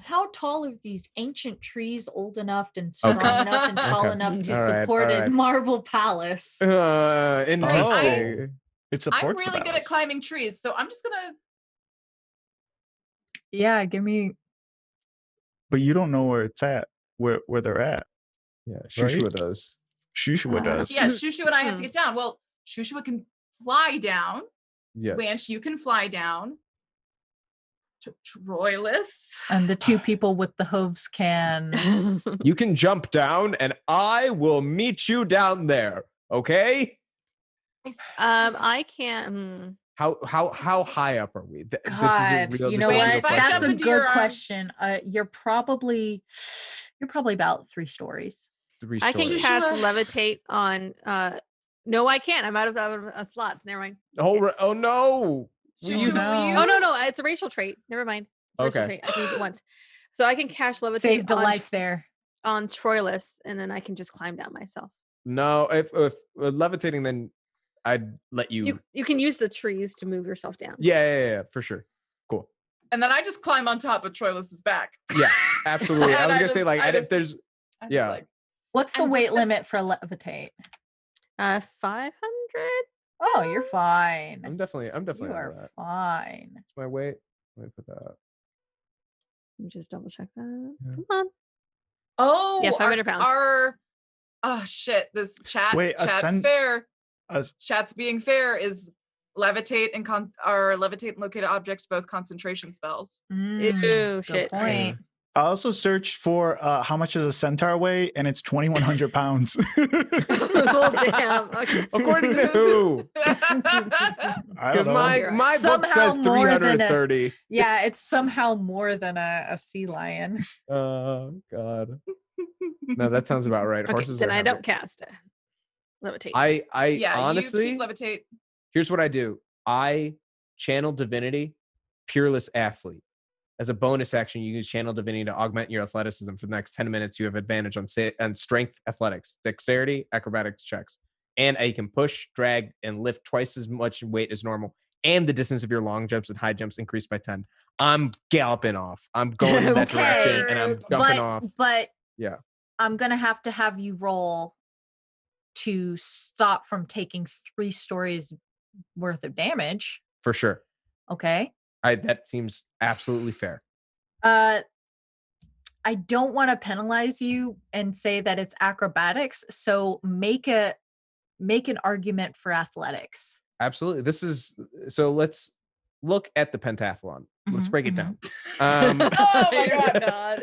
How tall are these ancient trees old enough and strong enough and tall Okay. enough to All right, support all a right. marble palace? Interesting. It supports I'm the really good at palace. climbing trees, so I'm just gonna. Yeah, give me. But you don't know where it's at, where they're at. Yeah, Shushua does. Shushua does. Yeah, Shushu and I have to get down. Well, Shushua can fly down. Yes. Blanche, you can fly down. Troilus. And the two people with the hooves can. You can jump down, and I will meet you down there. Okay? I can't. How high up are we? God, you know this is a what? real That's question. a Into your good arms. question. You're probably about 3 stories. 3 I can stories. cast Shushua. levitate on. No, I can't. I'm out of slots. Never mind. Oh no! Shushu, no. will you? Oh no, it's a racial trait. Never mind. It's a racial Okay. trait. I can use it once. So I can cast levitate Saved a life there. on Troilus, and then I can just climb down myself. No, if levitating, then I'd let you. You can use the trees to move yourself down. Yeah, for sure. Cool. And then I just climb on top of Troilus's back. Yeah, absolutely. I And was I gonna say just- like, I if just- there's I'm just Yeah. like, What's the I'm weight just- limit for levitate? 500. Oh, you're fine. I'm definitely You under are that. fine. What's my weight? Let me put that up. Let me just double check that. Yeah. Come on. oh, Yeah, 500 pounds. Oh shit! This chat. Wait, chat's fair. Us- Chat's being fair is levitate and levitate and locate objects, both concentration spells. Ew, Good shit. point. I also searched for how much does a centaur weigh, and it's 2,100 pounds. Oh, damn. Okay. According to who? I Because don't know. my book Somehow says more than a- 330. Yeah, it's somehow more than a sea lion. Oh God. No, that sounds about right. Okay, Horses. then are I heavy. don't cast it. Levitate. I Yeah, honestly, you keep levitate. here's what I do. I channel divinity, peerless athlete. As a bonus action, you use channel divinity to augment your athleticism for the next 10 minutes. You have advantage on strength, athletics, dexterity, acrobatics checks. And you can push, drag, and lift twice as much weight as normal. And the distance of your long jumps and high jumps increased by 10. I'm galloping off. I'm going in that Okay, direction, and I'm jumping off. But Yeah. I'm gonna have you roll to stop from taking 3 stories worth of damage. For sure. Okay. That seems absolutely fair. I don't want to penalize you and say that it's acrobatics, so make an argument for athletics. Absolutely. So let's look at the pentathlon. Let's Mhm, break it mhm. down. Oh my God.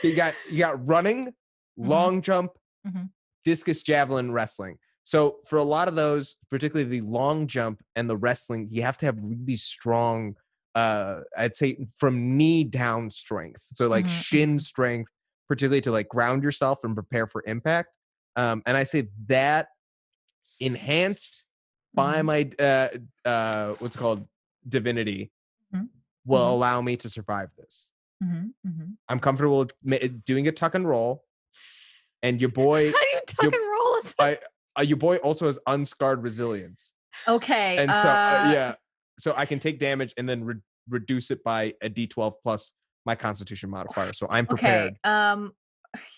You got running, long jump, Mhm. discus, javelin, wrestling. So for a lot of those, particularly the long jump and the wrestling, you have to have really strong, I'd say from knee down strength. So like Mhm, shin strength, particularly to like ground yourself and prepare for impact. And I say that enhanced by my what's it called divinity Mhm, will mhm. allow me to survive this. Mhm, mhm. I'm comfortable with doing a tuck and roll, and your boy, How do you tuck and roll? your boy also has unscarred resilience, Okay. and so so I can take damage and then reduce it by a D12 plus my Constitution modifier. So I'm prepared. Okay.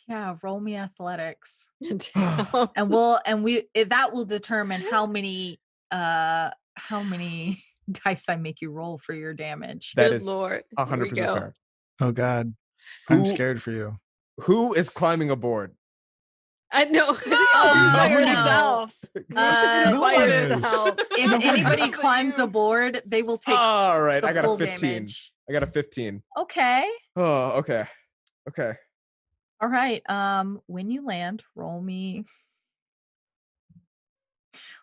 Yeah, roll me athletics. Damn. And that will determine how many dice I make you roll for your damage. That Good is Lord. 100% Here we go. fair. Oh God, I'm Who- scared for you. Who is climbing aboard? I know. Oh, by no. yourself. You should do it by no one is. yourself. If anybody Yes, climbs you- aboard, they will take All right, the I got full a 15. damage. I got a 15. Okay. Oh, okay. Okay. All right. When you land, roll me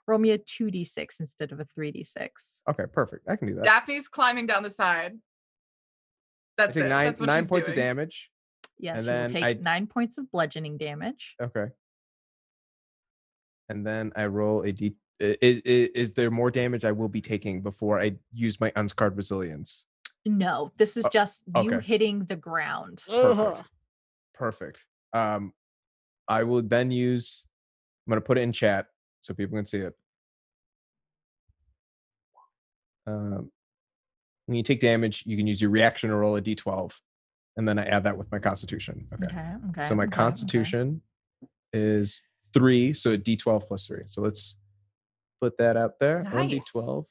a 2d6 instead of a 3d6. Okay, perfect. I can do that. Daphne's climbing down the side. I That's take it. nine That's what she's points of doing. damage. Yes, And you will then take 9 points of bludgeoning damage. Okay. And then I roll a D. Is there more damage I will be taking before I use my unscarred resilience? No, this is just you okay. hitting the ground. Perfect. Perfect. I will then use. I'm going to put it in chat so people can see it. when you take damage, you can use your reaction to roll a d12, and then I add that with my Constitution. Okay. So my Constitution is 3, so a d12 plus 3. So let's put that out there. Nice. 1d12.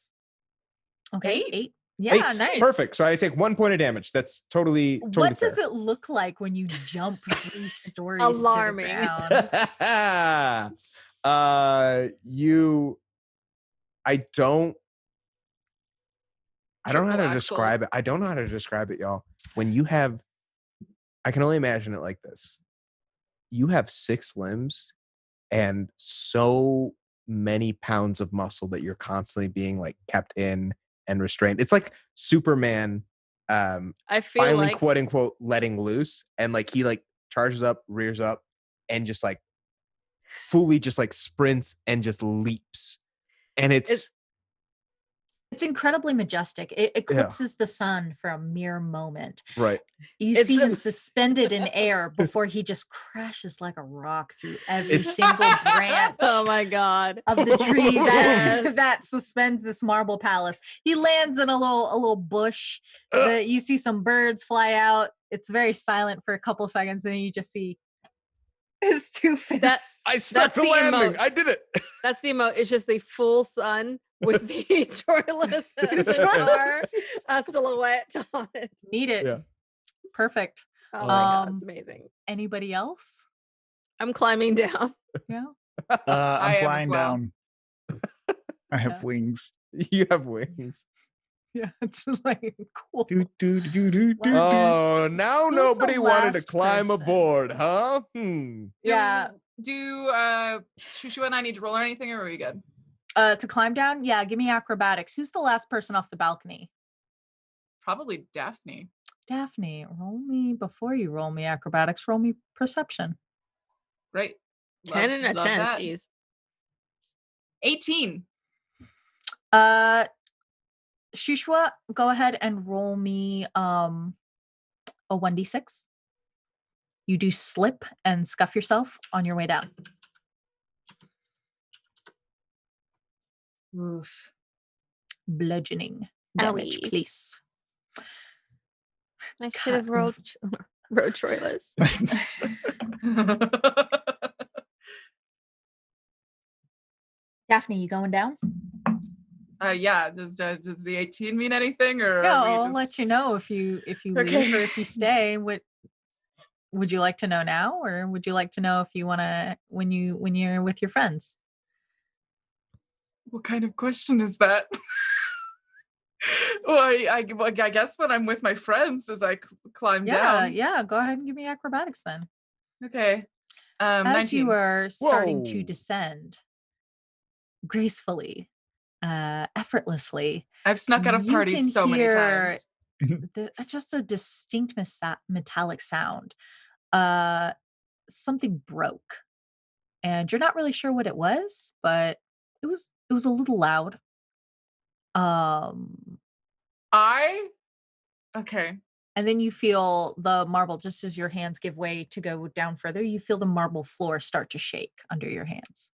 Okay, 8. Yeah, 8. nice. Perfect. So I take 1 point of damage. That's totally What fair. does it look like when you jump 3 stories? Alarming. To the ground? I don't know how to describe it. I don't know how to describe it, y'all. When you have, I can only imagine it like this. You have 6 limbs and so many pounds of muscle that you're constantly being like kept in and restrained. It's like Superman I feel finally like quote unquote letting loose, and like he like charges up, rears up, and just like fully just like sprints and just leaps. And it's incredibly majestic. It eclipses the sun for a mere moment. right. You see him suspended in air before he just crashes like a rock through every single branch oh my god of the tree that suspends this marble palace. He lands in a little bush. You see some birds fly out. It's very silent for a couple seconds, and then you just see his 2 fists. I stuck the landing. emote. I did it. That's the emote. It's just the full sun with the joyless Centaur silhouette on it. Need it. Yeah. Perfect. Oh my god, it's amazing. Anybody else? I'm climbing down. Yeah. I'm I am flying as well. down. I have Yeah. wings. You have wings. Yeah, it's like cool. Do, do, do, do, do, Oh, now Who's nobody the wanted to last climb person? aboard, huh? Yeah. Do Shushu and I need to roll or anything, or are we good? To climb down? Yeah, give me acrobatics. Who's the last person off the balcony? Probably Daphne. Daphne, roll me before you roll me acrobatics, roll me perception. Right. 10 and a 10. That. Jeez. 18. Shushua, go ahead and roll me a 1d6. You do slip and scuff yourself on your way down. Oof. Bludgeoning damage, Owies. please. I should have rolled Troilus. Daphne, you going down? Yeah. Does the 18 mean anything, or No, are we I'll just... let you know if you Okay. leave or if you stay. What would you like to know now, or would you like to know if you want to when you're with your friends? What kind of question is that? Well, I guess when I'm with my friends, as I climb down. Yeah. Go ahead and give me acrobatics then. Okay. As 19. you are starting to Whoa. descend gracefully, effortlessly, I've snuck out of you parties can so many hear times. just a distinct metallic sound. Something broke, and you're not really sure what it was, but it was a little loud. Okay. And then you feel the marble, just as your hands give way to go down further, you feel the marble floor start to shake under your hands.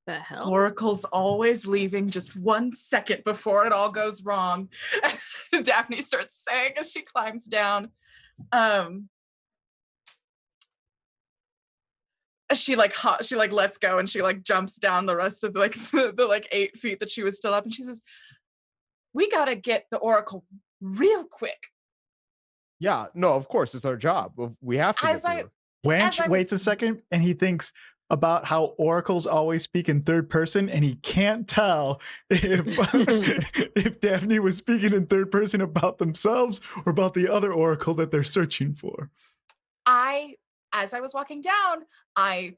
The hell? Oracle's always leaving just 1 second before it all goes wrong. Daphne starts saying as she climbs down. She lets go and she like jumps down the rest of like the 8 feet that she was still up, and she says, "We gotta get the Oracle real quick." Yeah, no, of course, it's our job. We have to. As get I- through. Wench As I waits a was- second and he thinks about how oracles always speak in third person, and he can't tell if Daphne was speaking in third person about themselves or about the other oracle that they're searching for. As I was walking down, I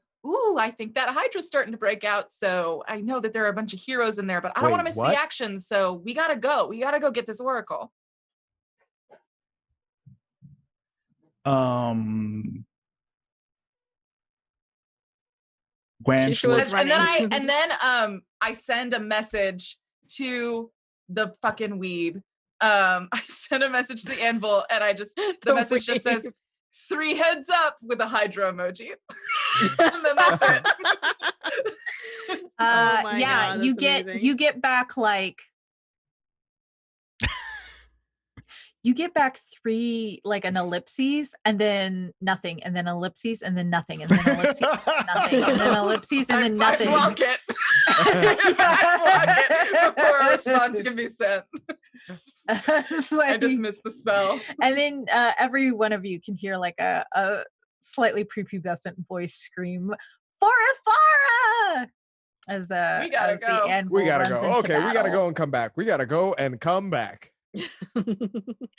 think that Hydra's starting to break out. So I know that there are a bunch of heroes in there, but I don't Wait, want to miss what? the action. So we gotta go. We gotta go get this Oracle. Wench She was looks, running. And then I send a message to the fucking weeb. I send a message to the anvil, and the message just says, 3 heads up with a Hydra emoji. And then that's it. Oh my yeah, God, you that's get amazing. you get back like you get back 3 like an ellipses and then nothing and then ellipses and then nothing and then ellipses nothing and then ellipses and then nothing. I block it. I block it before a response can be sent. It's I like- dismiss the spell. and then every one of you can hear like a slightly prepubescent voice scream, "Fora! As We gotta as go. the anvil We gotta runs go. into Okay, we gotta battle. go and come back. We gotta go and come back.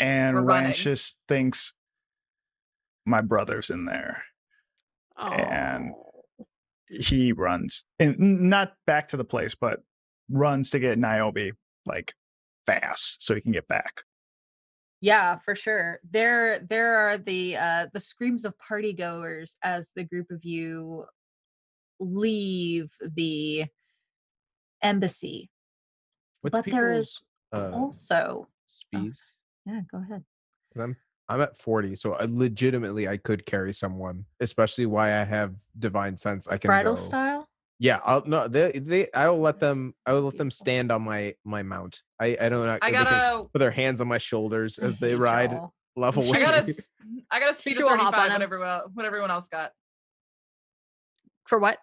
And We're running. Rancious thinks my brother's in there. And he runs, and not back to the place, but runs to get Niobe like fast so he can get back. Yeah, for sure. There are the screams of party goers as the group of you leave the embassy. What's But there is people's, also speeds? yeah, go ahead. I'm at 40, so I could carry someone, especially why I have divine sense. I can Bridal go. style? Yeah, I'll let them stand on my mount. I don't know. I they can gotta put their hands on my shoulders as they hate ride y'all. level I with gotta me. I gotta speed She of will hop 35 on him. what everyone else got. For what?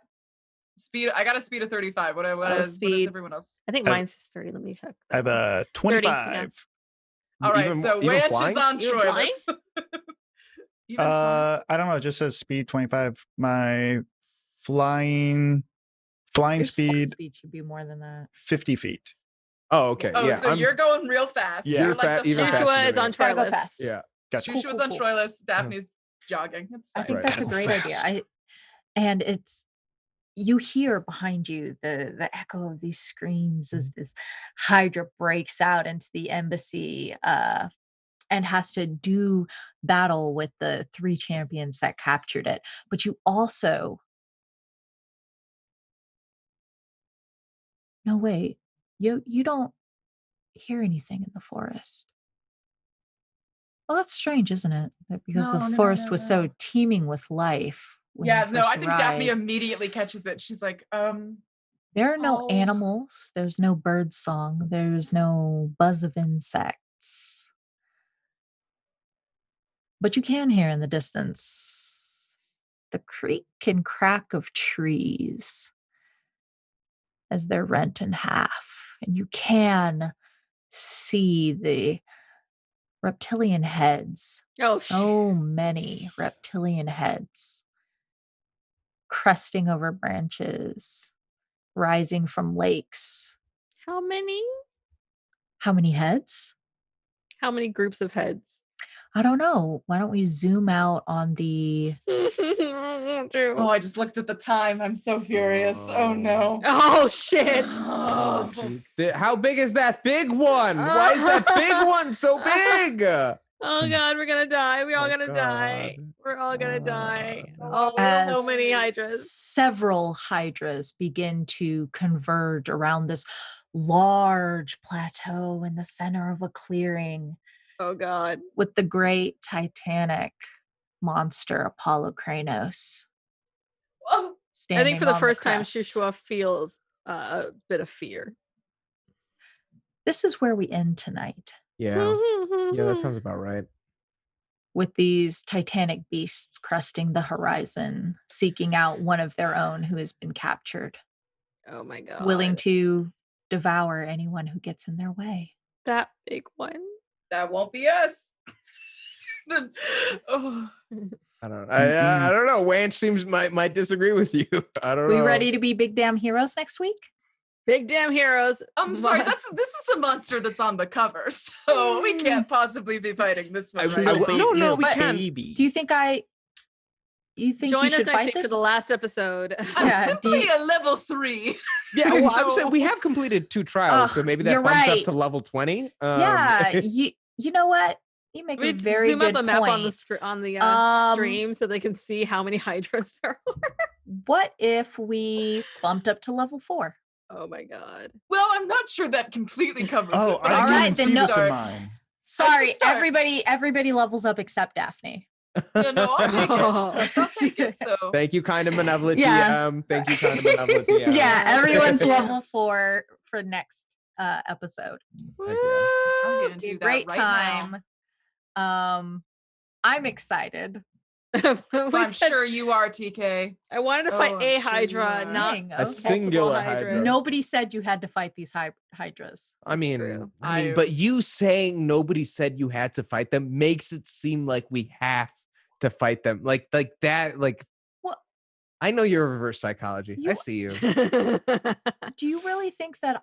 I got a speed of 35. What Oh, is speed. everyone else? I think Uh, mine's just 30. Let me check. I have though. a 30, 25. yeah. All right, Even- so even Wench flying? is on Even flying? Troilus. Even flying? I don't know. It just says speed 25. My flying Your speed speed should be more than that. 50 feet. Oh, okay. Oh, yeah, so you're going real fast. Yeah. You're You're like the even fast- faster Joshua than is me. on Gotta go Troilus. fast. Yeah. Gotcha. Shusha was Cool, on cool. Troilus. Daphne's jogging. It's I fine. think Right. that's a Go great fast. idea. And it's you hear behind you the echo of these screams as this Hydra breaks out into the embassy and has to do battle with the 3 champions that captured it. But you also no wait, you don't hear anything in the forest. Well, that's strange, isn't it? That because No, the no, forest no, was so no. teeming with life. when Yeah, you no, first I think Daphne arrived. immediately catches it. She's like, There are no Oh. animals. There's no bird song. There's no buzz of insects. But you can hear in the distance the creak and crack of trees as they're rent in half. And you can see the reptilian heads. Oh, So many reptilian heads cresting over branches, rising from lakes. how many? How many heads? How many groups of heads? I don't know. Why don't we zoom out on the oh, I just looked at the time. I'm so furious. Oh no. Oh shit! Oh, gee. How big is that big one? Why is that big one so big? Oh god, we're gonna die. We're all Oh, gonna die. God. We're all gonna die. God. Oh, so As many hydras. several hydras begin to converge around this large plateau in the center of a clearing Oh god. with the great Titanic monster Apollo Kranos Oh, I standing think for the on first time, crest. Shushua feels a bit of fear. This is where we end tonight, Yeah. Yeah, that sounds about right. with these titanic beasts cresting the horizon, seeking out one of their own who has been captured, Oh my god. willing to devour anyone who gets in their way. that big one. that won't be us. Oh. I don't know. I don't know. Wanch might disagree with you. I don't know. We ready to be big damn heroes next week? Big damn heroes. I'm sorry, this is the monster that's on the cover, so we can't possibly be fighting this one. I right? will- no, we But- can't. Baby. Do you think you think Join you us should next fight week this? for the last episode. I'm Yeah, do simply you- a level 3. Yeah, well, I'm So- saying we have completed 2 trials, so Ugh, maybe that you're bumps right. up to level 20. Yeah, you know what? You make We a very zoom good out the map point. on the on the Um, stream so they can see how many hydras there are. What if we bumped up to level 4? Oh my god. Well, I'm not sure that completely covers Oh, it. But I All didn't right, even then see no- this in mine. Sorry, start. everybody levels up except Daphne. Yeah, no, I'll take it. I'll take it. So Thank you, kind and benevolent Yeah. DM. Thank you, kind and benevolent DM. Yeah, everyone's level 4 for next episode. Heck yeah. I'm gonna Be do a that great right time. I'm excited. I'm sure you are, TK. I wanted to fight Oh, a I'm sure Hydra, you are. not Dang, A okay. singular Hydras. Hydra. Nobody said you had to fight these hydras. I mean, true. but you saying nobody said you had to fight them makes it seem like we have to fight them. Like that. Like, What? I know you're reverse psychology. I You- see you. Do you really think that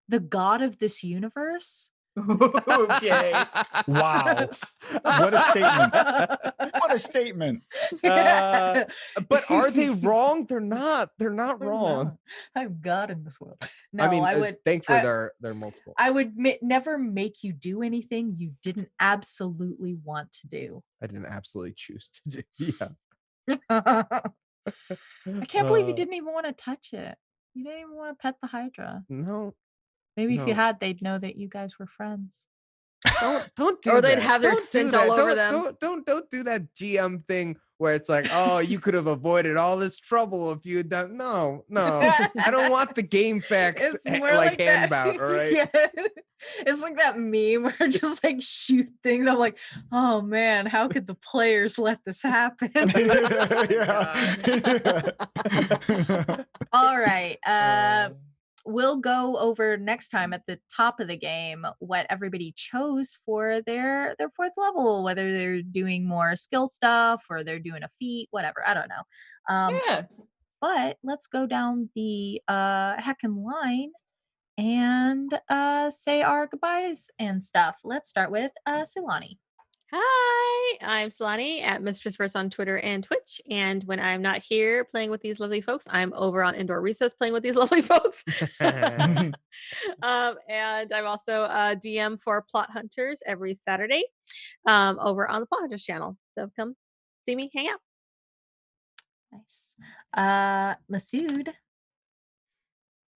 the god of this universe? Okay. Wow. What a statement. What a statement. But are they wrong? They're not. They're not I'm wrong. not. I'm God in this world. No, I mean, would. thankfully I- they're multiple. I would never make you do anything you didn't absolutely want to do. I didn't absolutely choose to do. Yeah. I can't believe you Uh, didn't even want to touch it. You didn't even want to pet the Hydra. No. Maybe if you No. had, they'd know that you guys were friends. Don't do Or that. they'd have their Don't do scent that. all over Don't- them. Don't do that GM thing where it's like, oh, you could have avoided all this trouble if you had done. No. I don't want the game facts It's more like that. handbout. All right. Yeah. It's like that meme where I just like shoot things. I'm like, oh man, how could the players let this happen? All right. We'll go over next time at the top of the game what everybody chose for their 4th level, whether they're doing more skill stuff or they're doing a feat, whatever. I don't know. Yeah. But let's go down the heckin' line and say our goodbyes and stuff. Let's start with Silani. Hi, I'm Solani at Mistress Verse on Twitter and Twitch. And when I'm not here playing with these lovely folks, I'm over on Indoor Recess playing with these lovely folks. And I'm also a DM for Plot Hunters every Saturday over on the Plot Hunters channel. So come see me, hang out. Nice. Masood.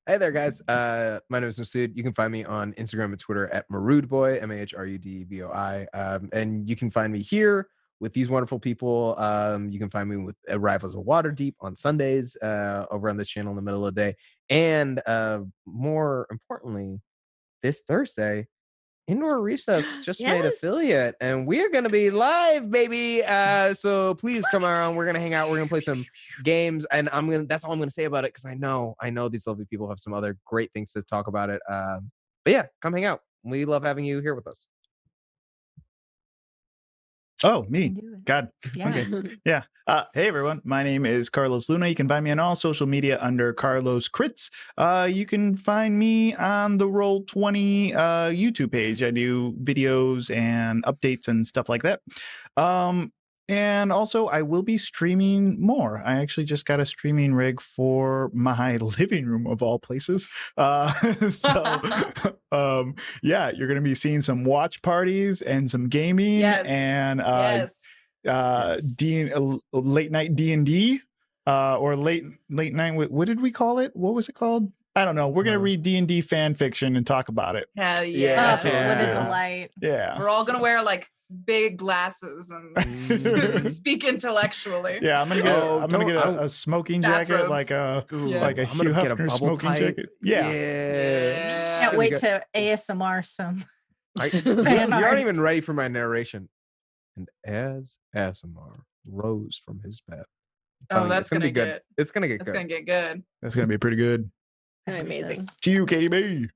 Hey there, guys. My name is Masood. You can find me on Instagram and Twitter at Marudboy, MAHRUDBOI. And you can find me here with these wonderful people. You can find me with Arrivals of Waterdeep on Sundays over on this channel in the middle of the day. And more importantly, this Thursday, Indoor Recess just made Yes. affiliate, and we're gonna be live, baby. So please come around. We're gonna hang out. We're gonna play some games, and that's all I'm gonna say about it because I know these lovely people have some other great things to talk about it. But yeah, come hang out. We love having you here with us. Oh, You me. can do it. God. Yeah. Okay. Yeah. Hey, everyone. My name is Carlos Luna. You can find me on all social media under Carlos Crits. You can find me on the Roll20 YouTube page. I do videos and updates and stuff like that. And also, I will be streaming more. I actually just got a streaming rig for my living room, of all places. So, yeah, you're going to be seeing some watch parties and some gaming Yes. and Yes. late night D&D or late night. What did we call it? What was it called? I don't know. We're going to read D&D fan fiction and talk about it. Hell Yeah. yeah. Oh, what a Yeah. delight. Yeah. We're all gonna wear like big glasses and speak intellectually. Yeah, I'm gonna get a smoking jacket, Bathrobes. like a Yeah. like a I'm gonna Hugh get a Hefner bubble smoking pipe. jacket. Yeah. Yeah. Can't Gonna wait get- to ASMR some. You Fan aren't art. even ready for my narration. And as Asimar rose from his bed, I'm Oh, telling you, that's it's gonna be gonna good. get- It's gonna get It's good. gonna get good. That's gonna be pretty good. Amazing. Yes. To you, Katie B.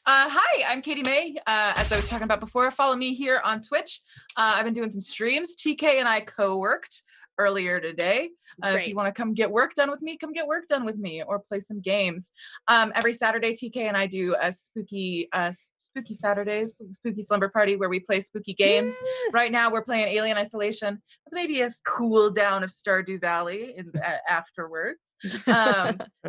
Hi, I'm Katie May. As I was talking about before, follow me here on Twitch. I've been doing some streams. TK and I co-worked earlier today. That's If you great. want to come get work done with me, come get work done with me or play some games. Every Saturday, TK and I do a spooky Saturdays, spooky slumber party where we play spooky games. Right now we're playing Alien Isolation with maybe a cool down of Stardew Valley afterwards.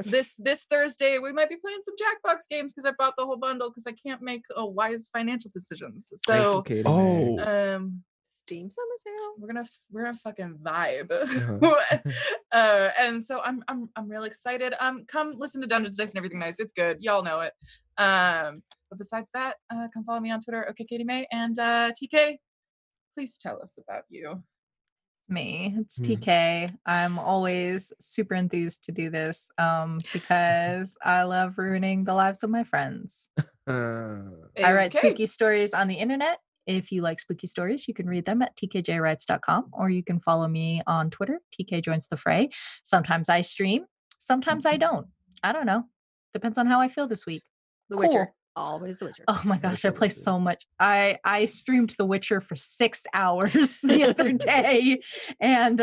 This Thursday we might be playing some Jackbox games because I bought the whole bundle because I can't make wise financial decisions. Thank you, So Katie Oh. May. Steam Summer Sale. we're gonna fucking vibe. Uh-huh. And so I'm real excited. Come listen to Dungeons Dice and Everything Nice. It's good. Y'all know it. But besides that, come follow me on Twitter, okay Katie May, and TK, please tell us about you. Me, it's TK. I'm always super enthused to do this because I love ruining the lives of my friends. I write spooky stories on the internet. If you like spooky stories, you can read them at tkjwrites.com, or you can follow me on Twitter. TK joins the fray. Sometimes I stream, sometimes I don't. I don't know. Depends on how I feel this week. The Witcher. Always The Witcher. Oh my gosh, I play so much. I streamed The Witcher for 6 hours the other day. And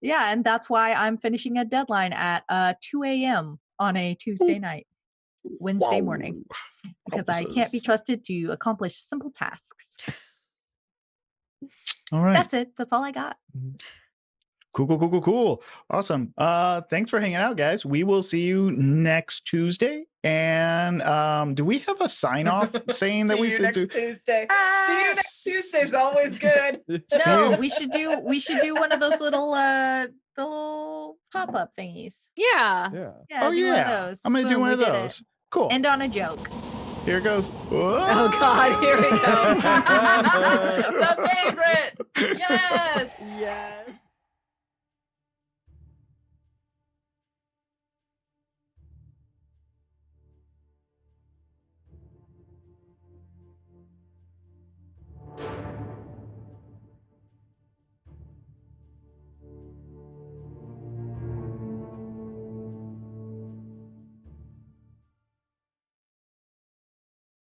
yeah, and that's why I'm finishing a deadline at 2 a.m. on a Tuesday night, Wednesday morning. Because I can't be trusted to accomplish simple tasks. All right. That's it. That's all I got. Cool. Awesome. Thanks for hanging out, guys. We will see you next Tuesday. And do we have a sign off saying that we should do Tuesday? See you next Tuesday is always good. No, we should do one of those little the little pop-up thingies. Yeah. Yeah. Oh do one yeah. of those. I'm gonna do Boom, one of we did those. it. Cool. End on a joke. Here it goes. Oh God, here we go. The favorite. Yes.